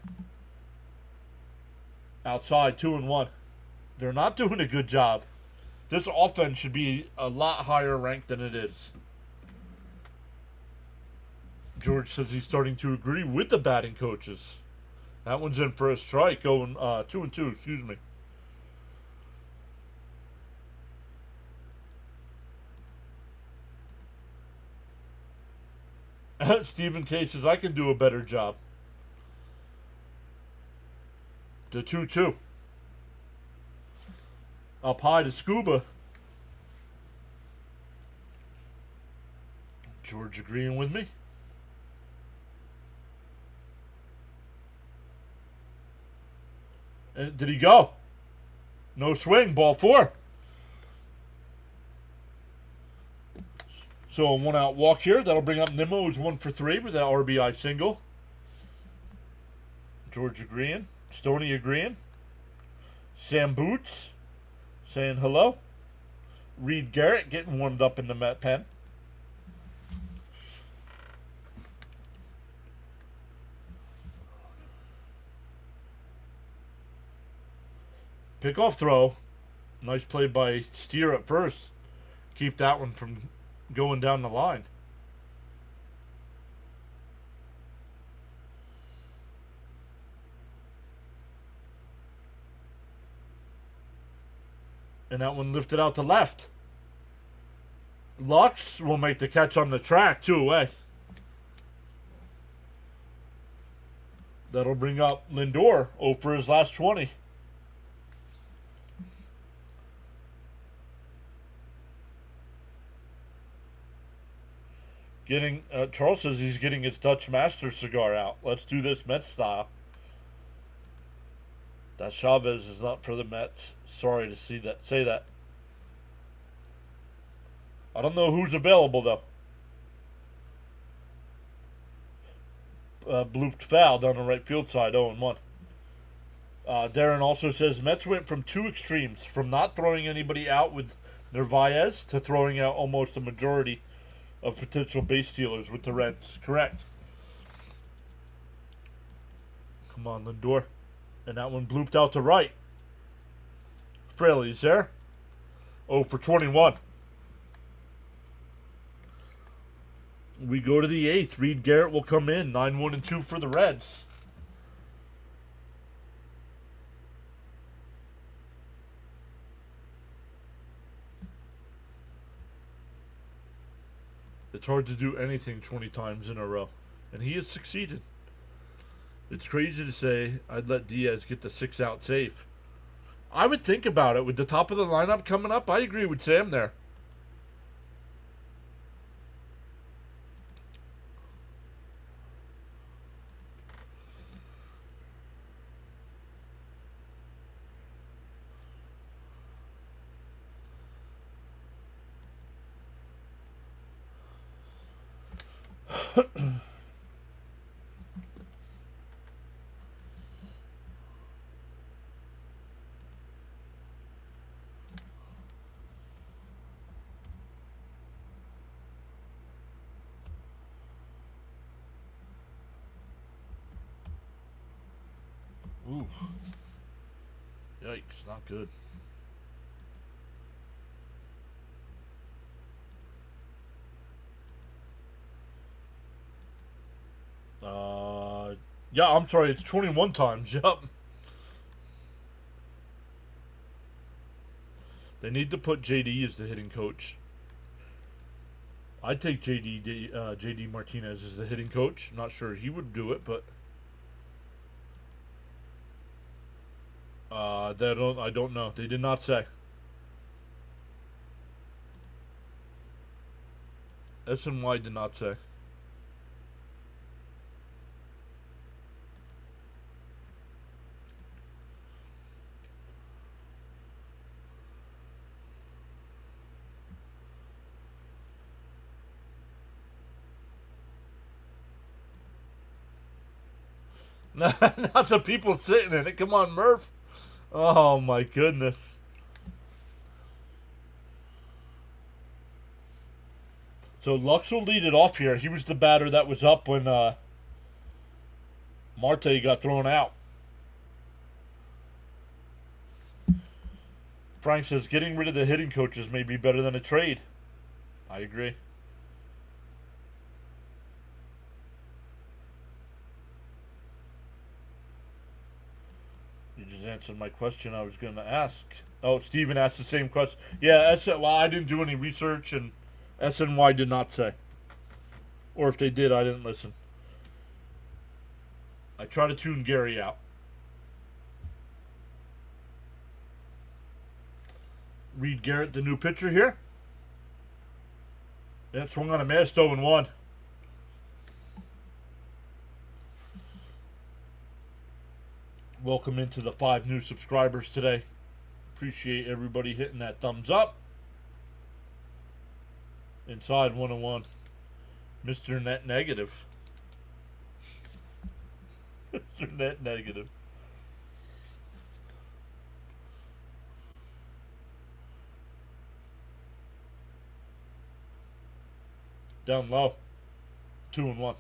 Outside, 2-1. They're not doing a good job. This offense should be a lot higher ranked than it is. George says he's starting to agree with the batting coaches. That one's in for a strike, going 2-2, excuse me. Stephen K says, I can do a better job. The 2-2. Up high to Scuba. George agreeing with me. Did he go? No swing. Ball 4. So a 1-out walk here. That'll bring up Nimmo, who's 1 for 3 with that RBI single. George agreeing. Stoney agreeing. Sam Boots saying hello. Reed Garrett getting warmed up in the Met pen. Pickoff throw. Nice play by Steer at first. Keep that one from going down the line. And that one lifted out to left. Lux will make the catch on the track, 2 away. That'll bring up Lindor, 0 for his last 20. Charles says he's getting his Dutch Master cigar out. Let's do this Mets style. That Chavez is not for the Mets. Sorry to say that. I don't know who's available though. Blooped foul down the right field side, 0-1. Darren also says Mets went from 2 extremes, from not throwing anybody out with Narvaez to throwing out almost a majority of potential base stealers with the Reds. Correct. Come on, Lindor. And that one blooped out to right. Fraley's there. 0 for 21. We go to the 8th. Reed Garrett will come in. 9-1-2 for the Reds. It's hard to do anything 20 times in a row. And he has succeeded. It's crazy to say I'd let Diaz get the 6-out save. I would think about it. With the top of the lineup coming up, I agree with Sam there. Ooh. Yikes, not good. Yeah, I'm sorry, it's 21 times. Yup. They need to put JD as the hitting coach. I'd take JD Martinez as the hitting coach. Not sure he would do it, but I don't know. They did not say. SNY did not say. Not the people sitting in it. Come on, Murph. Oh, my goodness. So Lux will lead it off here. He was the batter that was up when Marte got thrown out. Frank says getting rid of the hitting coaches may be better than a trade. I agree. You just answered my question I was going to ask. Oh, Steven asked the same question. Yeah, well, I didn't do any research, and SNY did not say. Or if they did, I didn't listen. I try to tune Gary out. Reed Garrett, the new pitcher here. Yeah, swung on a miss, 0-1. Welcome into the 5 new subscribers today. Appreciate everybody hitting that thumbs up. Inside 101. Mr. Net Negative. Mr. Net Negative. Down low. 2-1.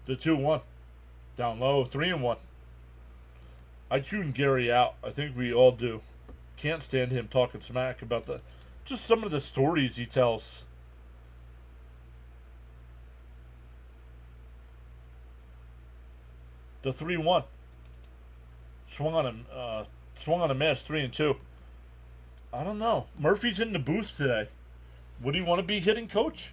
The 2-1. Down low, 3-1. I tune Gary out. I think we all do. Can't stand him talking smack about just some of the stories he tells. The 3-1. Swung on a miss, 3-2. I don't know. Murphy's in the booth today. Would he want to be hitting coach?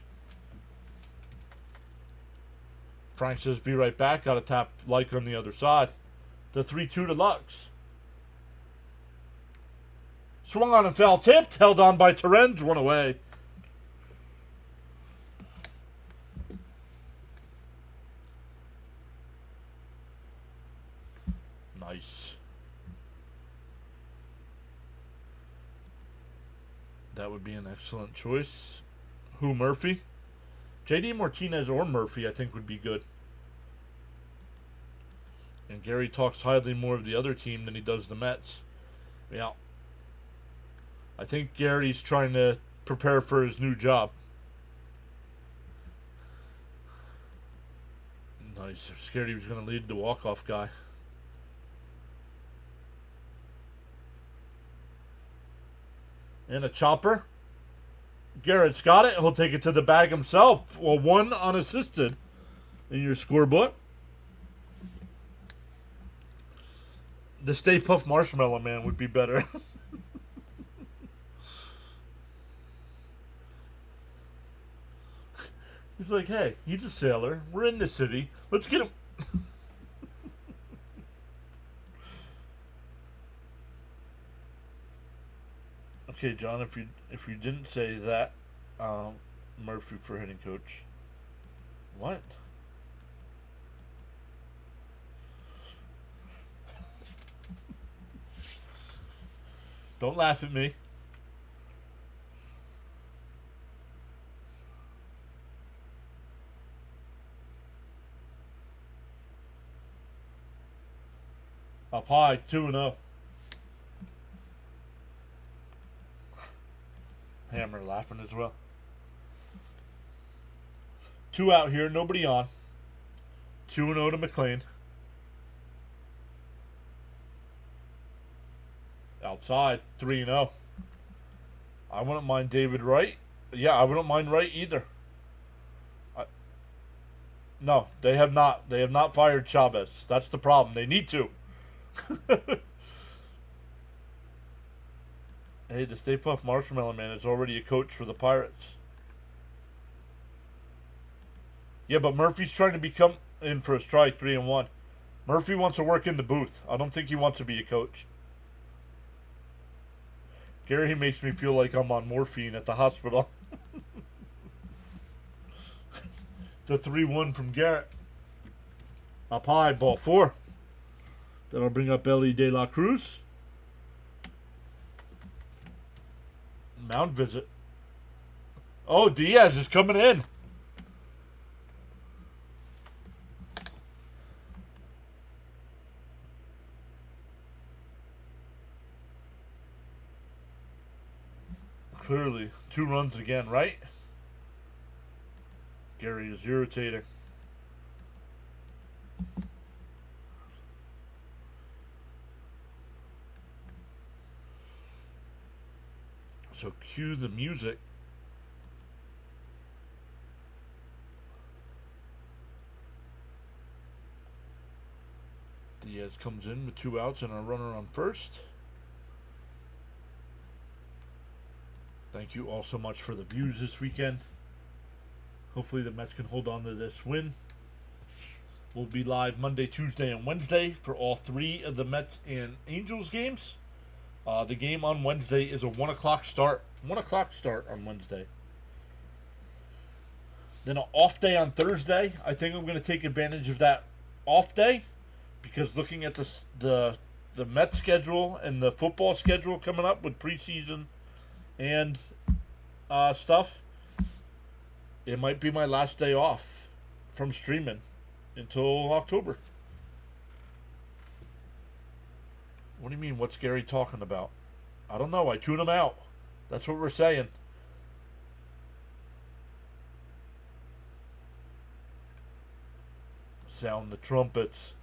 Frank says, be right back. Got to tap like on the other side. The 3-2 to Lux. Swung on and foul tipped. Held on by Terens. One away. Nice. That would be an excellent choice. Who, Murphy? J.D. Martinez or Murphy, I think, would be good. And Gary talks highly more of the other team than he does the Mets. Yeah. I think Gary's trying to prepare for his new job. Nice. I'm scared he was going to lead the walk-off guy. And a chopper. Garrett's got it. He'll take it to the bag himself. Well, one unassisted in your scorebook. The Stay Puft Marshmallow Man would be better. He's like, hey, he's a sailor. We're in the city. Let's get him. Okay, John, if you didn't say that, Murphy for hitting coach. What? Don't laugh at me. Up high, 2-0. Hammer laughing as well. 2 out here, nobody on. 2-0 to McLean. Outside, 3-0. I wouldn't mind David Wright. Yeah, I wouldn't mind Wright either. No, they have not. They have not fired Chavez. That's the problem. They need to. Hey, the Stay Puft Marshmallow Man is already a coach for the Pirates. Yeah, but Murphy's trying to become in for a strike, 3-1. Murphy wants to work in the booth. I don't think he wants to be a coach. Gary makes me feel like I'm on morphine at the hospital. The 3-1 from Garrett. Up high, ball 4. That'll bring up Ellie De La Cruz. Mound visit. Oh, Diaz is coming in. Clearly, 2 runs again, right? Gary is irritating. So cue the music. Diaz comes in with 2 outs and a runner on first. Thank you all so much for the views this weekend. Hopefully the Mets can hold on to this win. We'll be live Monday, Tuesday, and Wednesday for all 3 of the Mets and Angels games. The game on Wednesday is a 1 o'clock start. 1 o'clock start on Wednesday. Then an off day on Thursday. I think I'm going to take advantage of that off day because looking at the Mets schedule and the football schedule coming up with preseason and stuff, it might be my last day off from streaming until October. What do you mean, what's Gary talking about? I don't know. I tune him out. That's what we're saying. Sound the trumpets.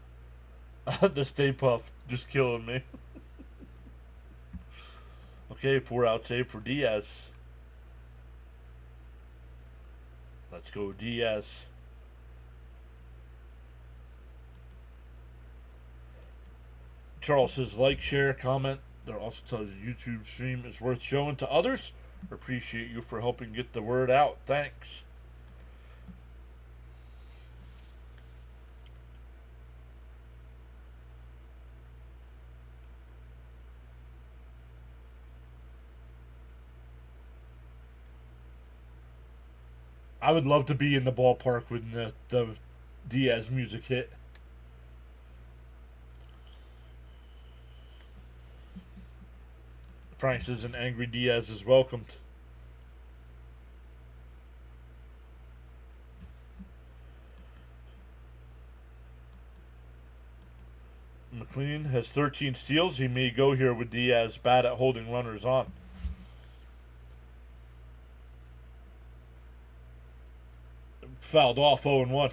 The Stay Puft just killing me. Okay, 4 out save for Diaz. Let's go, Diaz. Charles says, like, share, comment. There also tells you YouTube stream is worth showing to others. Appreciate you for helping get the word out. Thanks. I would love to be in the ballpark when the Diaz music hit. Frank says an angry Diaz is welcomed. McLean has 13 steals. He may go here with Diaz bad at holding runners on. Fouled off 0-1.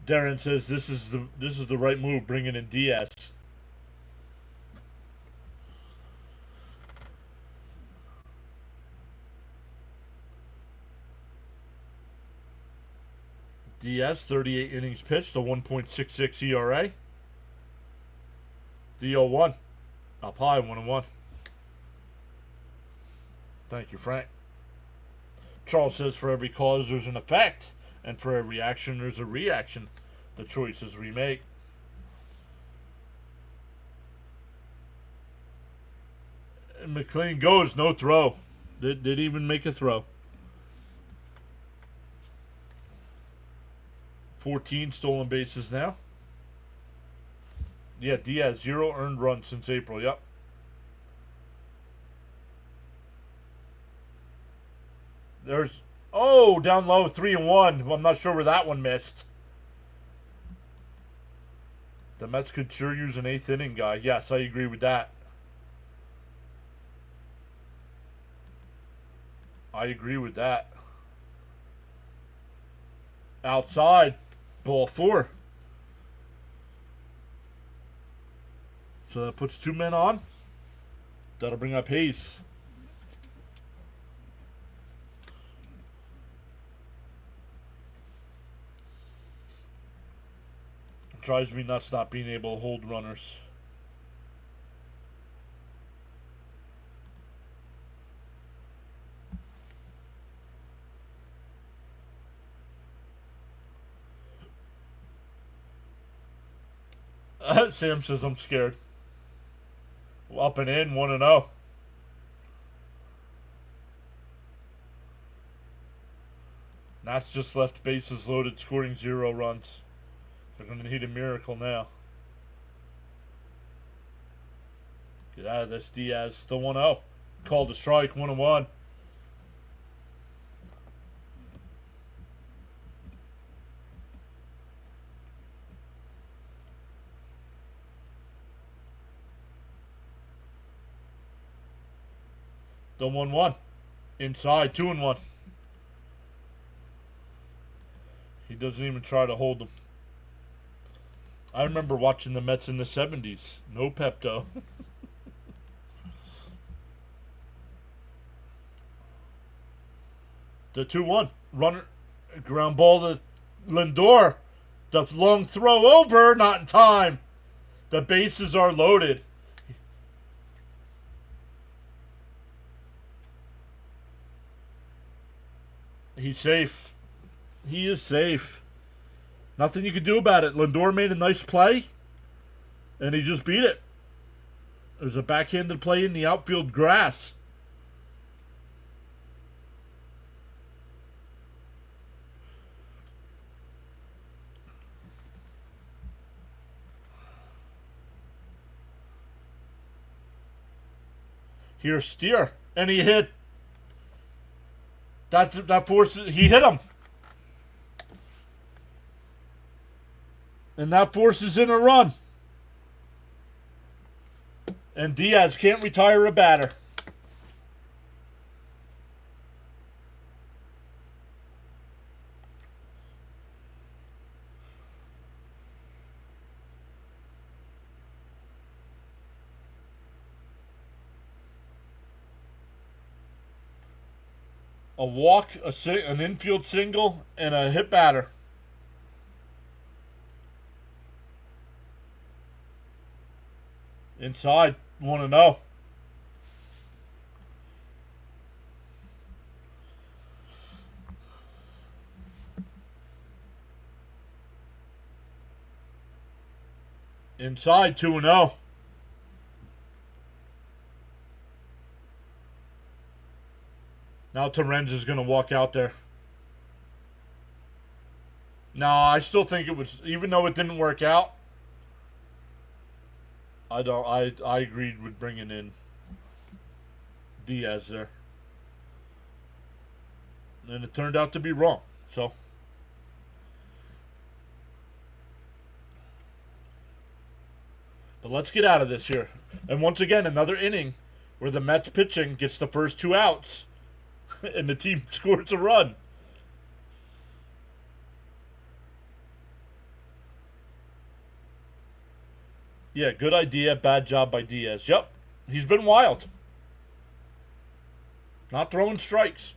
Darren says this is the right move, bringing in Diaz. Diaz, 38 innings pitched, a 1.66 ERA. The 0-1. Up high, 1-1. Thank you, Frank. Charles says for every cause there's an effect, and for every action there's a reaction. The choices we make. And McLean goes, no throw. Did even make a throw. 14 stolen bases now. Yeah, Diaz, 0 earned runs since April. Yep. There's, oh, down low, 3-1. I'm not sure where that one missed. The Mets could sure use an 8th inning guy. Yes, I agree with that. I agree with that. Outside, ball 4. So that puts 2 men on. That'll bring up Hayes. It drives me nuts not being able to hold runners. Sam says I'm scared. Up and in, 1-0. Nats just left bases loaded, scoring 0 runs. They're going to need a miracle now. Get out of this, Diaz. The 1-0. Called a strike, 1-1. The 1-1. Inside, 2-1. He doesn't even try to hold them. I remember watching the Mets in the 70s. No Pepto. The 2-1. Runner, ground ball to Lindor. The long throw over, not in time. The bases are loaded. He's safe. He is safe. Nothing you can do about it. Lindor made a nice play, and he just beat it. It was a backhanded play in the outfield grass. Here's Steer, and he hit. That forces, he hit him. And that forces in a run. And Diaz can't retire a batter. A walk, an infield single, and a hit batter. Inside, 1-0. Inside, 2-0. Now Torrens is going to walk out there. No, I still think it was, even though it didn't work out, I agreed with bringing in Diaz there. And it turned out to be wrong. So But let's get out of this here. And once again, another inning where the Mets pitching gets the first 2 outs and the team scores a run. Yeah, good idea. Bad job by Diaz. Yep, he's been wild. Not throwing strikes.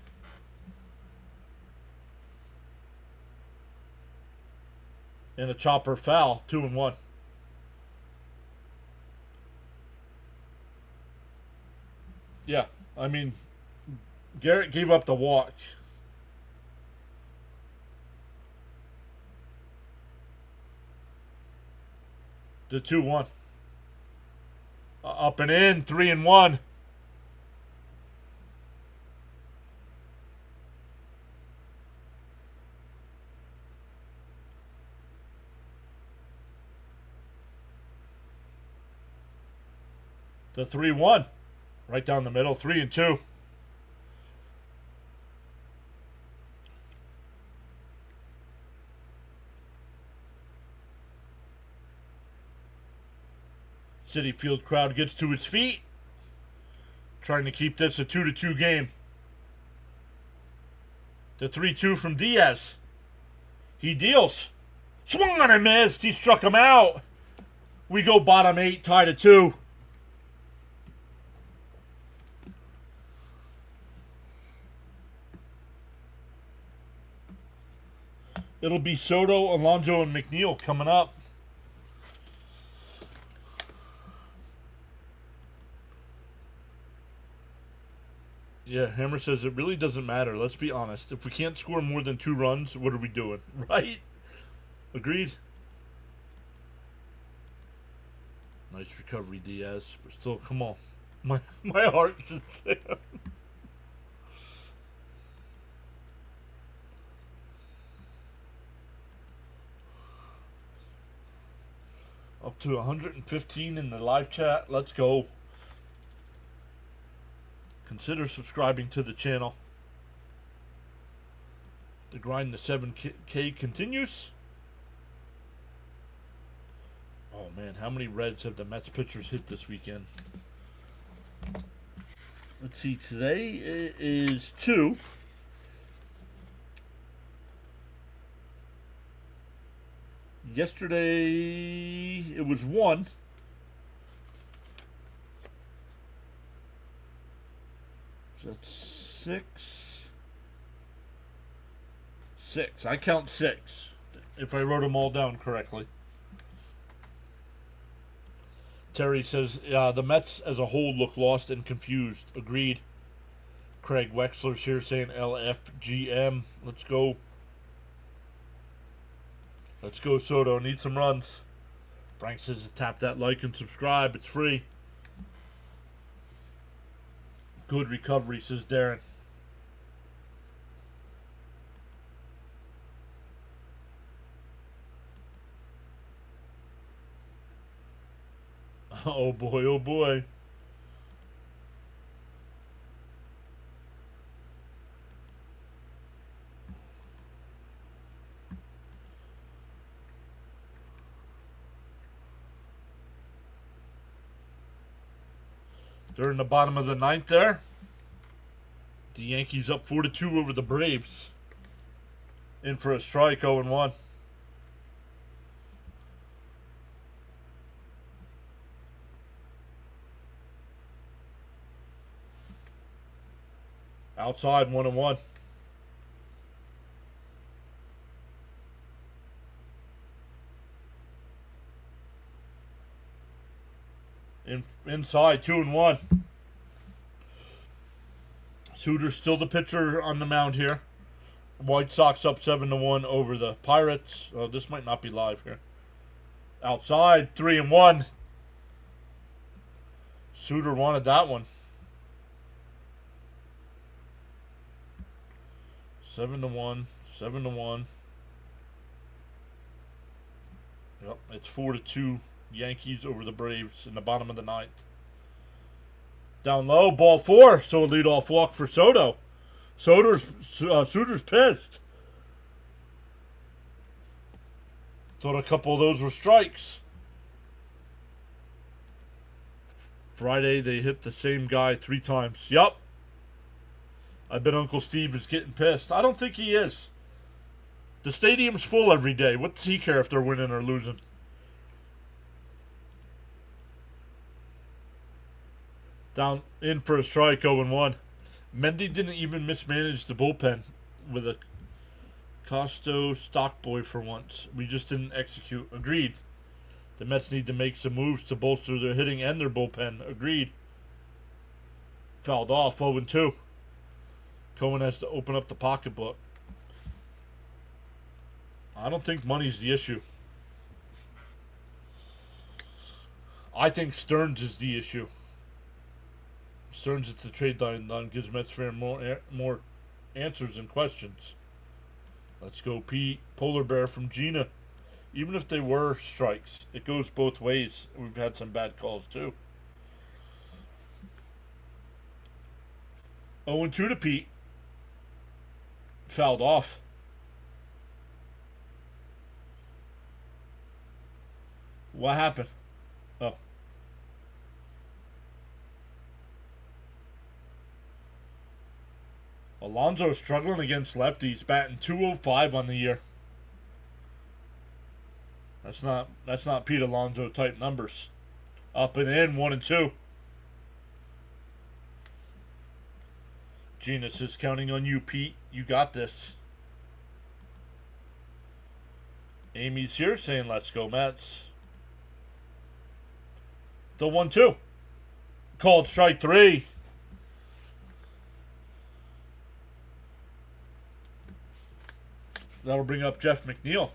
And a chopper foul, 2-1. Yeah, I mean, Garrett gave up the walk. The 2-1. Up and in, 3-1. The 3-1. Right down the middle, 3-2. Citi Field crowd gets to its feet. Trying to keep this a 2-2 game. The 3-2 from Diaz. He deals. Swung on and missed. He struck him out. We go bottom 8, tied at 2. It'll be Soto, Alonso, and McNeil coming up. Yeah, Hammer says it really doesn't matter. Let's be honest. If we can't score more than 2 runs, what are we doing? Right? Agreed? Nice recovery, Diaz. But still, come on. My heart's sincere. Up to 115 in the live chat. Let's go. Consider subscribing to the channel. The grind to 7K continues. Oh man, how many Reds have the Mets pitchers hit this weekend? Let's see, today it is 2. Yesterday it was 1. So that's 6. I count 6, if I wrote them all down correctly. Terry says, the Mets as a whole look lost and confused. Agreed. Craig Wexler's here saying LFGM. Let's go. Let's go, Soto. Need some runs. Frank says tap that like and subscribe. It's free. Good recovery, says Darren. Oh boy, oh boy. They're in the bottom of the 9th there. The Yankees up 4-2 over the Braves. In for a strike, 0-1. Outside, 1-1. Inside, 2-1. Suter's still the pitcher on the mound here. White Sox up 7-1 over the Pirates. Oh, this might not be live here. Outside, 3-1. Suter wanted that one. 7-1. 7-1. Yep, it's 4-2 Yankees over the Braves in the bottom of the 9th. Down low, ball 4. So a leadoff walk for Soto. Suter's pissed. Thought a couple of those were strikes. Friday, they hit the same guy 3 times. Yup. I bet Uncle Steve is getting pissed. I don't think he is. The stadium's full every day. What does he care if they're winning or losing? Down in for a strike, 0-1. Mendy didn't even mismanage the bullpen with a Costo stock boy for once. We just didn't execute. Agreed. The Mets need to make some moves to bolster their hitting and their bullpen. Agreed. Fouled off, 0-2. Cohen has to open up the pocketbook. I don't think money's the issue. I think Stearns is the issue. Stearns at the trade deadline gives Mets fan more answers and questions. Let's go, Pete. Polar Bear from Gina. Even if they were strikes, it goes both ways. We've had some bad calls, too. 0-2 to Pete. Fouled off. What happened? Oh. Alonso struggling against lefties, batting .205 on the year. That's not Pete Alonso type numbers. Up and in, 1-2. Genus is counting on you, Pete. You got this. Amy's here saying, let's go, Mets. The 1-2. Called strike 3. That'll bring up Jeff McNeil.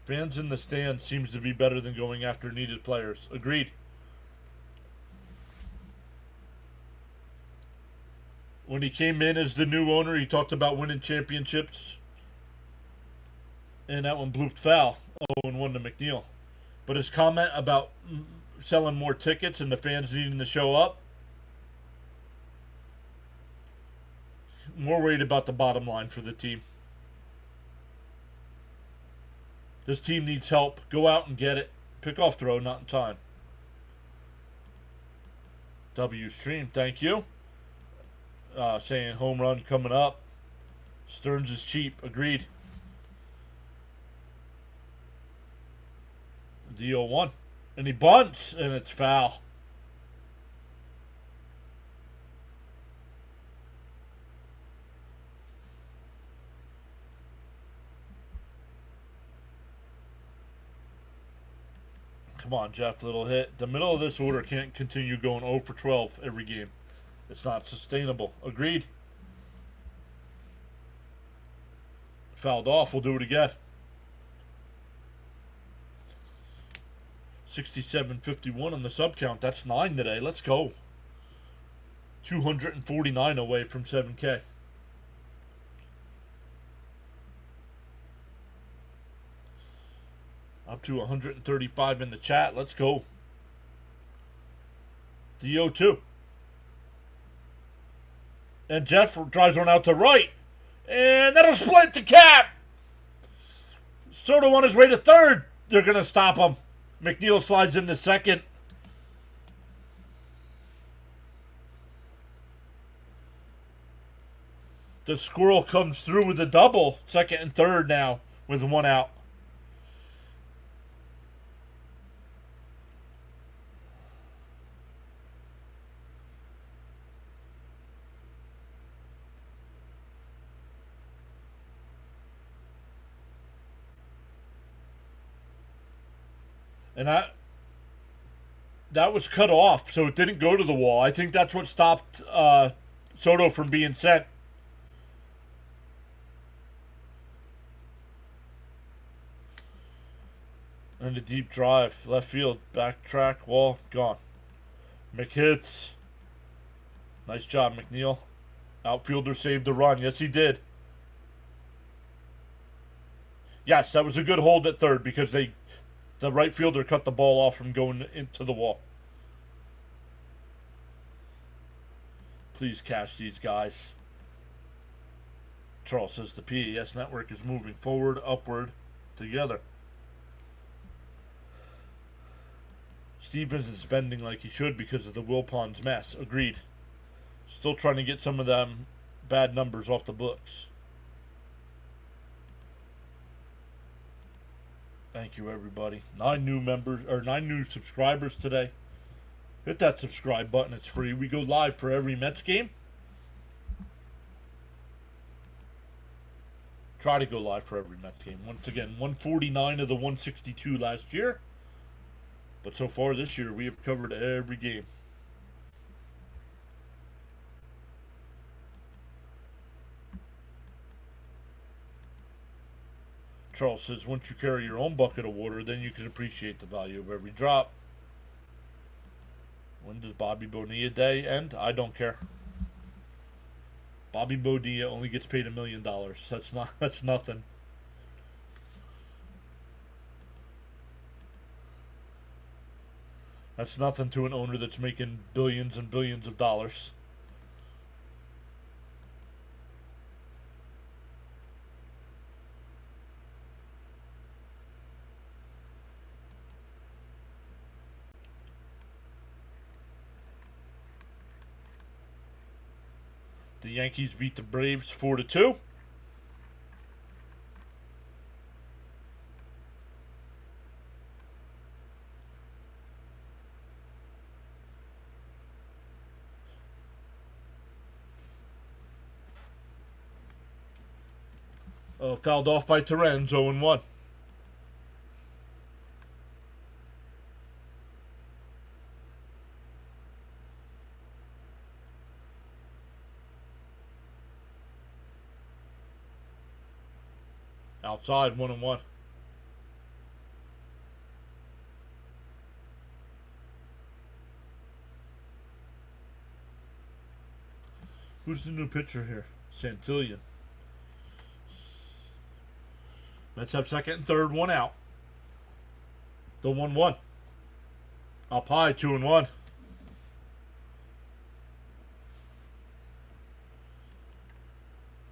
Fans in the stands seems to be better than going after needed players. Agreed. When he came in as the new owner, he talked about winning championships. And that one blooped foul. 0-1 to McNeil. But his comment about selling more tickets and the fans needing to show up, more worried about the bottom line for the team. This team needs help. Go out and get it. Pick-off throw, not in time. W stream, thank you. Saying home run coming up. Stearns is cheap. Agreed. The 0-1. And he bunts, and it's foul. Come on, Jeff, little hit. The middle of this order can't continue going 0 for 12 every game. It's not sustainable. Agreed. Fouled off. We'll do it again. 67-51 on the sub count. That's 9 today. Let's go. 249 away from 7K. Up to 135 in the chat. Let's go. The 0-2. And Jeff drives one out to right. And that'll split the cap. Soto on his way to third. They're going to stop him. McNeil slides into second. The squirrel comes through with a double. Second and third now with one out. And that was cut off, so it didn't go to the wall. I think that's what stopped Soto from being sent. And a deep drive. Left field. Backtrack. Wall. Gone. McHits. Nice job, McNeil. Outfielder saved the run. Yes, he did. Yes, that was a good hold at third because the right fielder cut the ball off from going into the wall. Please catch these guys. Charles says the PAS network is moving forward, upward, together. Steve isn't spending like he should because of the Wilpons mess. Agreed. Still trying to get some of them bad numbers off the books. Thank you, everybody. 9 new subscribers today. Hit that subscribe button. It's free. We go live for every Mets game. Try to go live for every Mets game. Once again, 149 of the 162 last year. But so far this year, we have covered every game. Charles says, once you carry your own bucket of water, then you can appreciate the value of every drop. When does Bobby Bonilla Day end? I don't care. Bobby Bonilla only gets paid $1 million. That's nothing. That's nothing to an owner that's making billions and billions of dollars. The Yankees beat the Braves 4-2. Fouled off by Terens, 0-1. Outside, 1-1. Who's the new pitcher here? Santillan. Mets have second and third, 1 out. The 1-1. Up high, 2-1.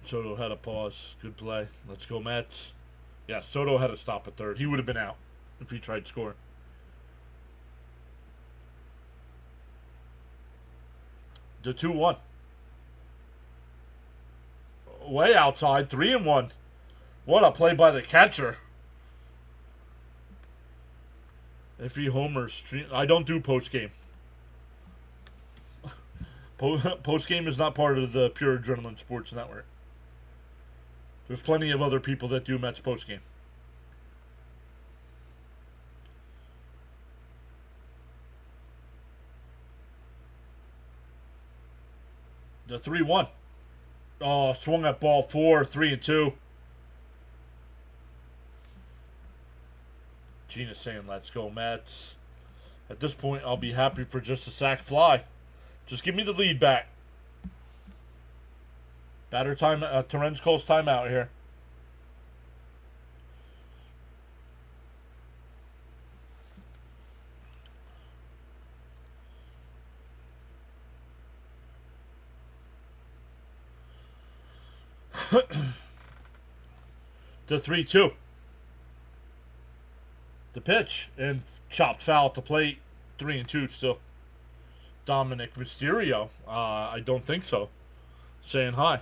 Soto had a pause. Good play. Let's go, Mets. Yeah, Soto had a stop at third. He would have been out if he tried scoring. The 2-1. Way outside, 3-1. What a play by the catcher. If he homers, I don't do post-game. Post-game is not part of the PureAdrenaline Sports Network. There's plenty of other people that do Mets post-game. The 3-1. Oh, swung at ball 4, 3-2. Gina's saying, let's go, Mets. At this point, I'll be happy for just a sac fly. Just give me the lead back. Batter time. Terens calls timeout here. The 3-2. The pitch and chopped foul at the plate. 3-2 still. Dominic Mysterio. I don't think so. Saying hi.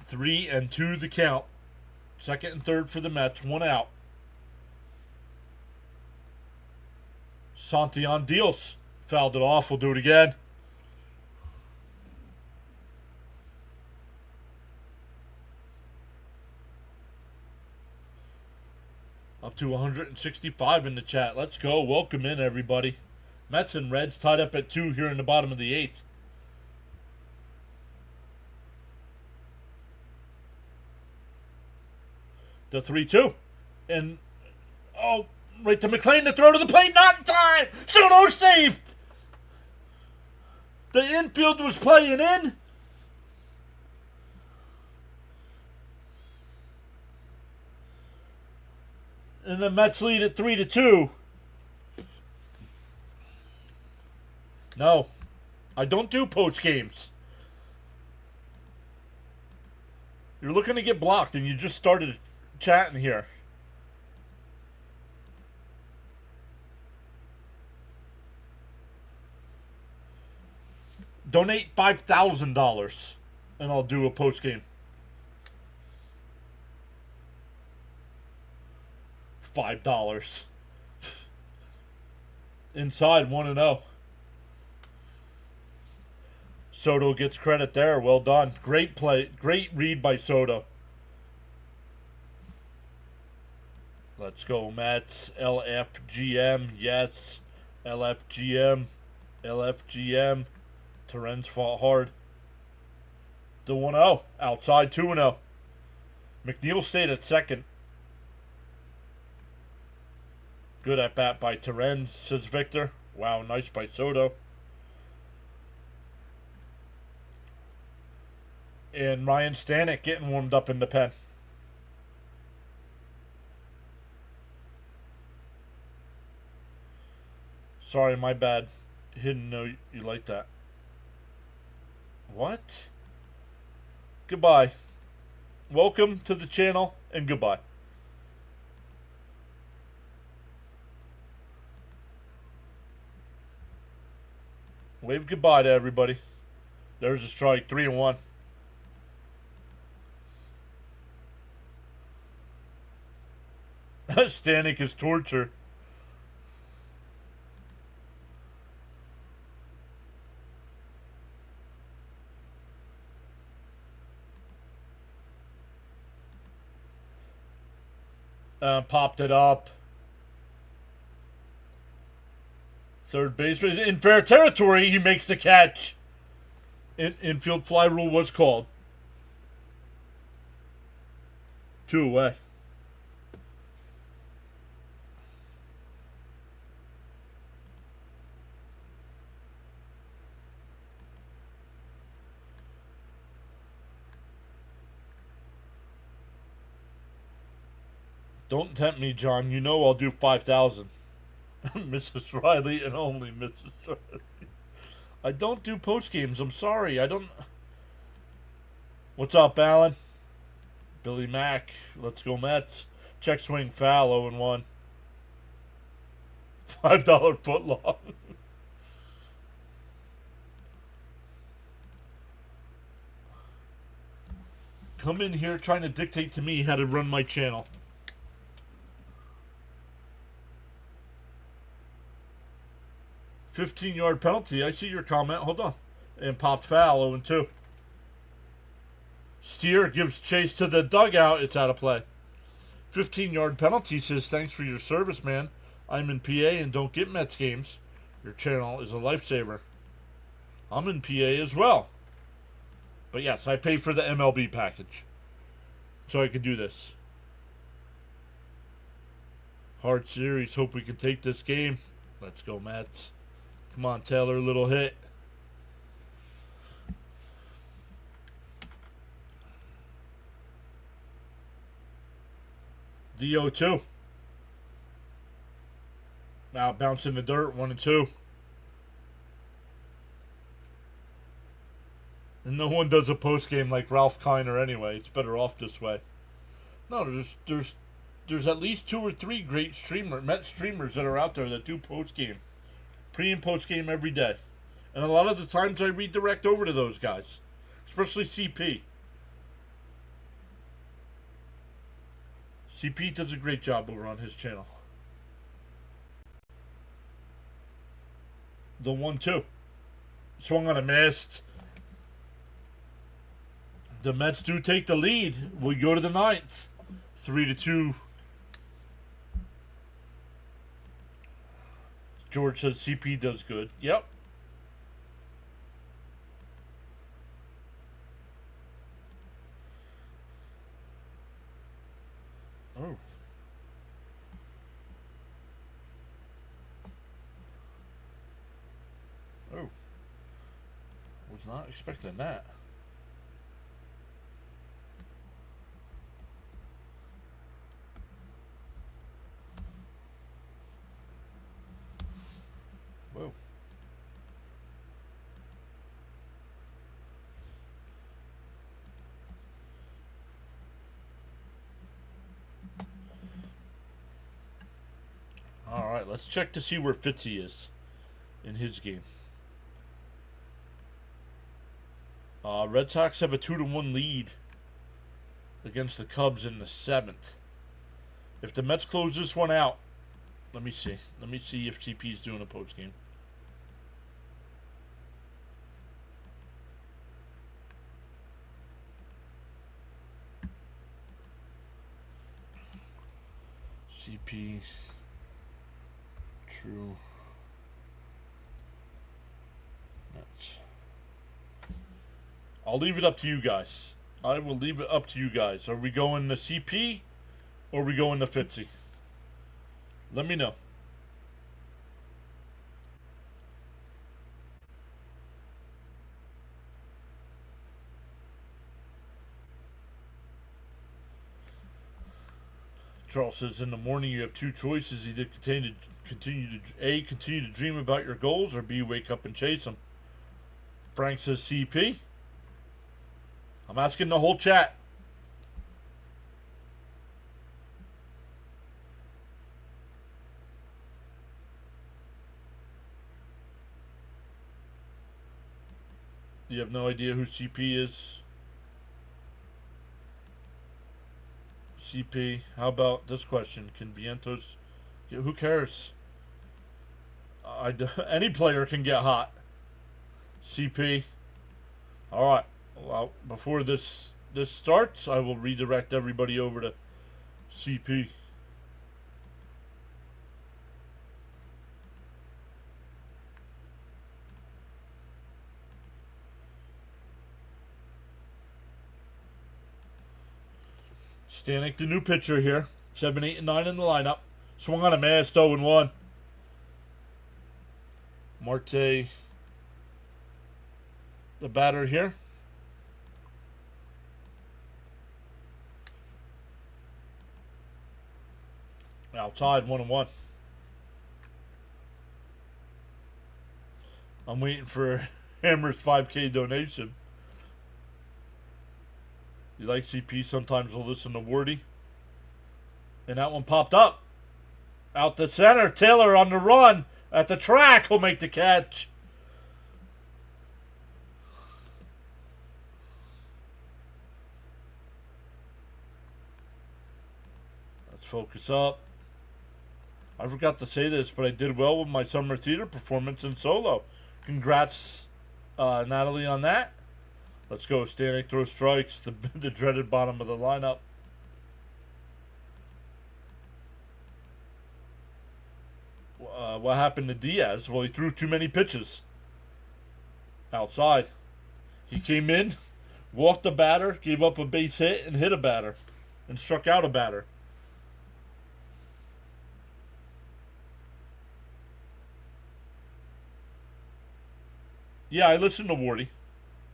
Three and 2 the count. Second and third for the Mets. 1 out. Santillan deals. Fouled it off. We'll do it again. Up to 165 in the chat. Let's go. Welcome in, everybody. Mets and Reds tied up at 2 here in the bottom of the 8th. The 3-2. And, oh, right to McLean to throw to the plate. Not in time. Soto safe. The infield was playing in. And the Mets lead at 3-2. No, I don't do post games. You're looking to get blocked, and you just started chatting here. Donate $5,000, and I'll do a post game. $5. Inside 1-0. Soto gets credit there. Well done. Great play. Great read by Soto. Let's go, Mets. LFGM. Yes. LFGM. LFGM. Terrence fought hard. The 1-0. Outside 2-0. McNeil stayed at second. Good at bat by Terrence, says Victor. Wow, nice by Soto. And Ryan Stanek getting warmed up in the pen. Sorry, my bad. Didn't know you like that. What? Goodbye. Welcome to the channel, and goodbye. Wave goodbye to everybody. There's a strike. 3-1. Stanek is torture. Popped it up. Third baseman in fair territory. He makes the catch. Infield fly rule was called. 2 away. Don't tempt me, John. You know I'll do 5,000. Mrs. Riley and only Mrs. Riley. I don't do post games. I'm sorry. I don't. What's up, Alan? Billy Mack. Let's go Mets. Check swing foul. 0-1. $5 foot long. Come in here trying to dictate to me how to run my channel. $15-yard penalty. I see your comment. Hold on. And popped foul. 0-2. Steer gives chase to the dugout. It's out of play. 15-yard penalty says, thanks for your service, man. I'm in PA and don't get Mets games. Your channel is a lifesaver. I'm in PA as well. But yes, I pay for the MLB package. So I can do this. Hard series. Hope we can take this game. Let's go, Mets. Come on, Taylor, little hit. The 0-2. Now bounce in the dirt, 1-2. And no one does a post game like Ralph Kiner anyway. It's better off this way. No, there's at least 2 or 3 great Met streamers that are out there that do post game. Pre and post game every day. And a lot of the times I redirect over to those guys. Especially CP. CP does a great job over on his channel. The 1-2. Swung on a missed. The Mets do take the lead. We go to the 9th. 3-2. George says CP does good. Yep. Oh. Oh. Was not expecting that. right, let's check to see where Fitzy is in his game. Red Sox have a 2-1 lead against the Cubs in the 7th. If the Mets close this one out, let me see. Let me see if CP is doing a post game. CP True Mets. I'll leave it up to you guys. I will leave it up to you guys. Are we going to CP or are we going to Fitzy? Let me know. Charles says, in the morning you have two choices. Either continue to dream about your goals, or B, wake up and chase them. Frank says CP. I'm asking the whole chat. You have no idea who CP is? CP. How about this question? Can Vientos... Who cares? Any player can get hot. CP. Alright. Well, before this starts, I will redirect everybody over to CP. Stanek, the new pitcher here. 7, 8, and 9 in the lineup. Swung on a mass, 0-1. Marte, the batter here. Outside, 1-1. I'm waiting for Hammer's 5K donation. You like CP, sometimes we'll listen to Wordy. And that one popped up. Out the center. Taylor on the run. At the track. He'll make the catch. Let's focus up. I forgot to say this, but I did well with my summer theater performance in solo. Congrats, Natalie, on that. Let's go. Stanek throws strikes. The dreaded bottom of the lineup. What happened to Diaz? Well, he threw too many pitches. Outside. He came in, walked the batter, gave up a base hit, and hit a batter. And struck out a batter. Yeah, I listened to Wardy.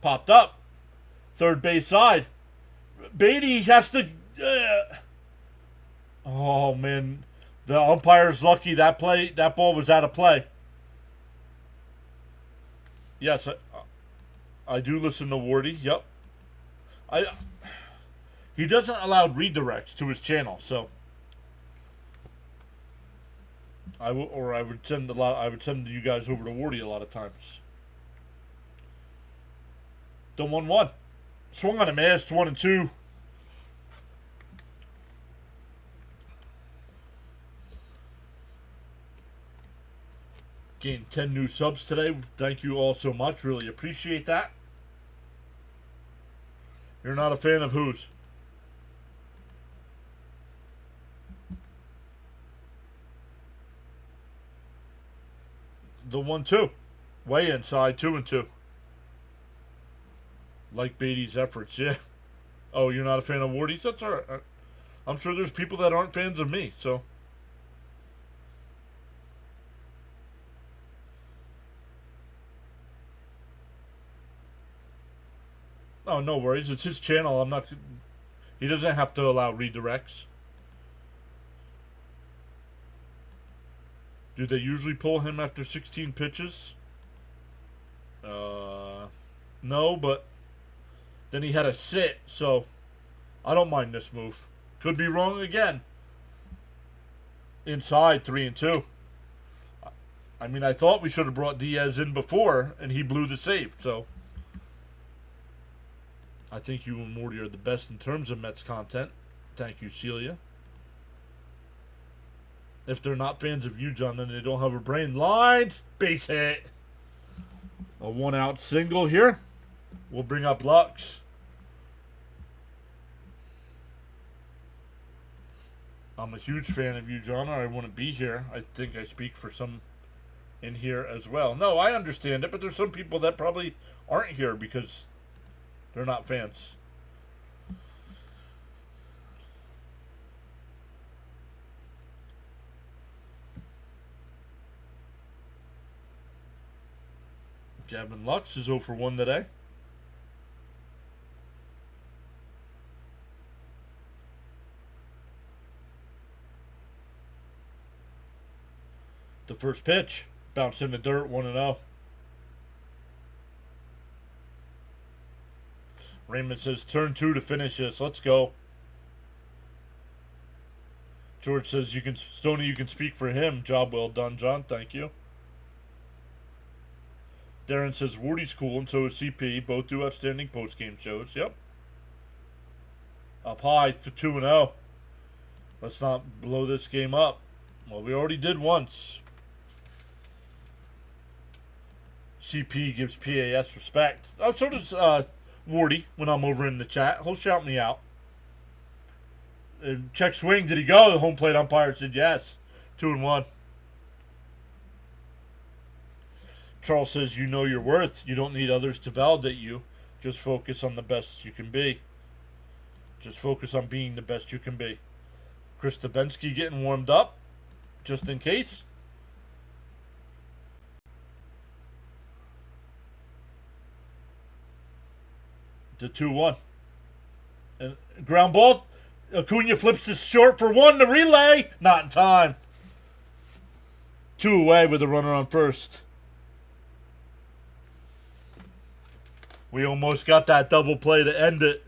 Popped up. Third base side. Beatty has to... oh, man. The umpire's lucky that ball was out of play. Yes, I do listen to Wardy. Yep. He doesn't allow redirects to his channel, so I would send you guys over to Wardy a lot of times. The 1-1. Swung on a mass, 1-2. Gained 10 new subs today. Thank you all so much. Really appreciate that. You're not a fan of whose? The 1-2. Way inside, 2-2. Like Beatty's efforts, yeah. Oh, you're not a fan of Wardy's? That's alright. I'm sure there's people that aren't fans of me, so. Oh, no worries. It's his channel. He doesn't have to allow redirects. Do they usually pull him after 16 pitches? No, but then he had a sit, so I don't mind this move. Could be wrong again. Inside, 3-2. I mean, I thought we should have brought Diaz in before, and he blew the save. So I think you and Morty are the best in terms of Mets content. Thank you, Celia. If they're not fans of you, John, then they don't have a brain. Lined, base hit. A 1-out single here. We'll bring up Lux. I'm a huge fan of you, John, or I wouldn't be here. I think I speak for some in here as well. No, I understand it, but there's some people that probably aren't here because they're not fans. Gavin Lux is 0 for 1 today. The first pitch, bounced in the dirt, 1-0. Raymond says, turn 2 to finish this. Let's go. George says, Stoney, you can speak for him. Job well done, John. Thank you. Darren says, Wardy's cool, and so is CP. Both do outstanding post-game shows. Yep. Up high to 2-0. Let's not blow this game up. Well, we already did once. CP gives PAS respect. Oh, so does Wardy when I'm over in the chat. He'll shout me out. Check swing. Did he go? The home plate umpire said yes. 2-1. Charles says, you know your worth. You don't need others to validate you. Just focus on the best you can be. Just focus on being the best you can be. Chris Davinsky getting warmed up, just in case. The 2-1. And ground ball. Acuna flips this short for 1. The relay. Not in time. 2 away with a runner on first. We almost got that double play to end it.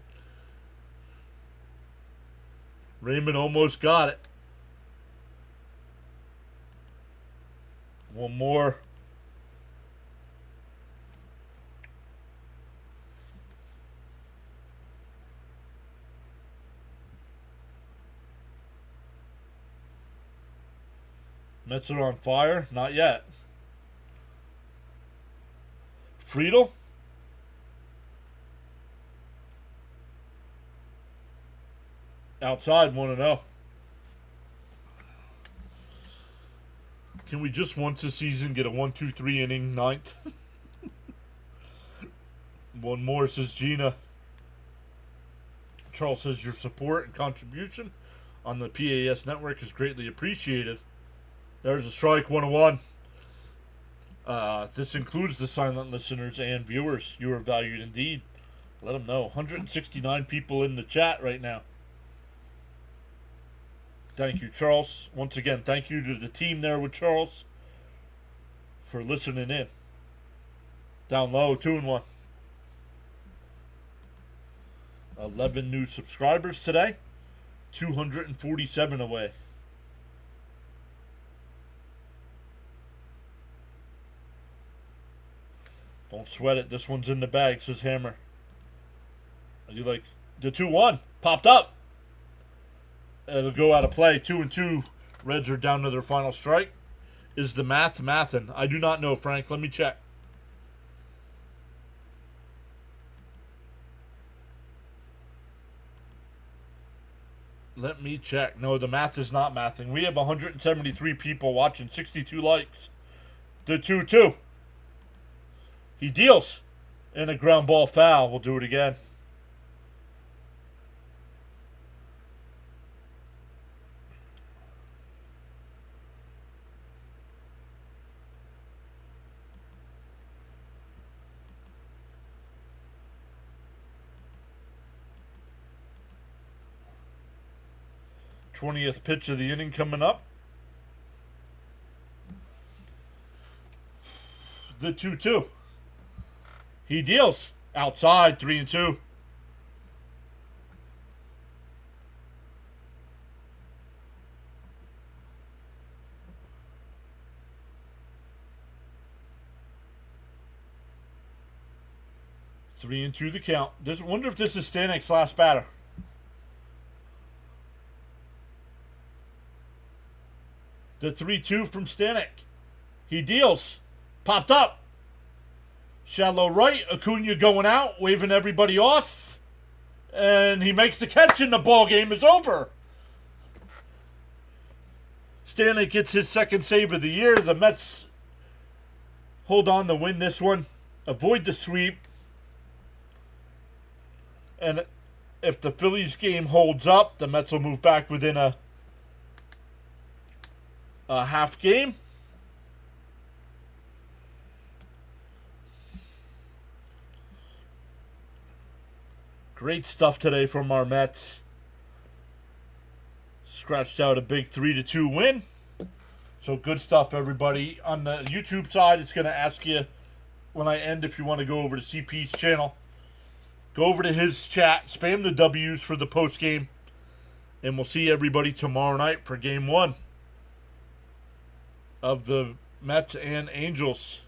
Raymond almost got it. One more. Mets are on fire? Not yet. Friedel? Outside, 1-0. Can we just once a season get a 1-2-3 inning ninth? One more, says Gina. Charles says your support and contribution on the PAS network is greatly appreciated. There's a strike, 1-1. This includes the silent listeners and viewers. You are valued indeed. Let them know. 169 people in the chat right now. Thank you, Charles. Once again, thank you to the team there with Charles for listening in. Down low, 2-1. 11 new subscribers today. 247 away. Don't sweat it. This one's in the bag, says Hammer. You like the 2-1 popped up. It'll go out of play. 2-2. Reds are down to their final strike. Is the math mathin'? I do not know, Frank. Let me check. Let me check. No, the math is not mathing. We have 173 people watching, 62 likes. The 2-2. He deals. And a ground ball foul. We'll do it again. Twentieth pitch of the inning coming up. The 2-2. He deals. Outside, 3-2. 3-2 the count. Wonder if this is Stanek's last batter. The 3-2 from Stanek. He deals. Popped up. Shallow right. Acuna going out, waving everybody off. And he makes the catch and the ball game is over. Stanek gets his second save of the year. The Mets hold on to win this one. Avoid the sweep. And if the Phillies game holds up, the Mets will move back within a half game. Great stuff today from our Mets. Scratched out a big 3-2 win. So good stuff, everybody. On the YouTube side, it's going to ask you when I end if you want to go over to CP's channel. Go over to his chat. Spam the W's for the post game. And we'll see everybody tomorrow night for game 1 of the Mets and Angels.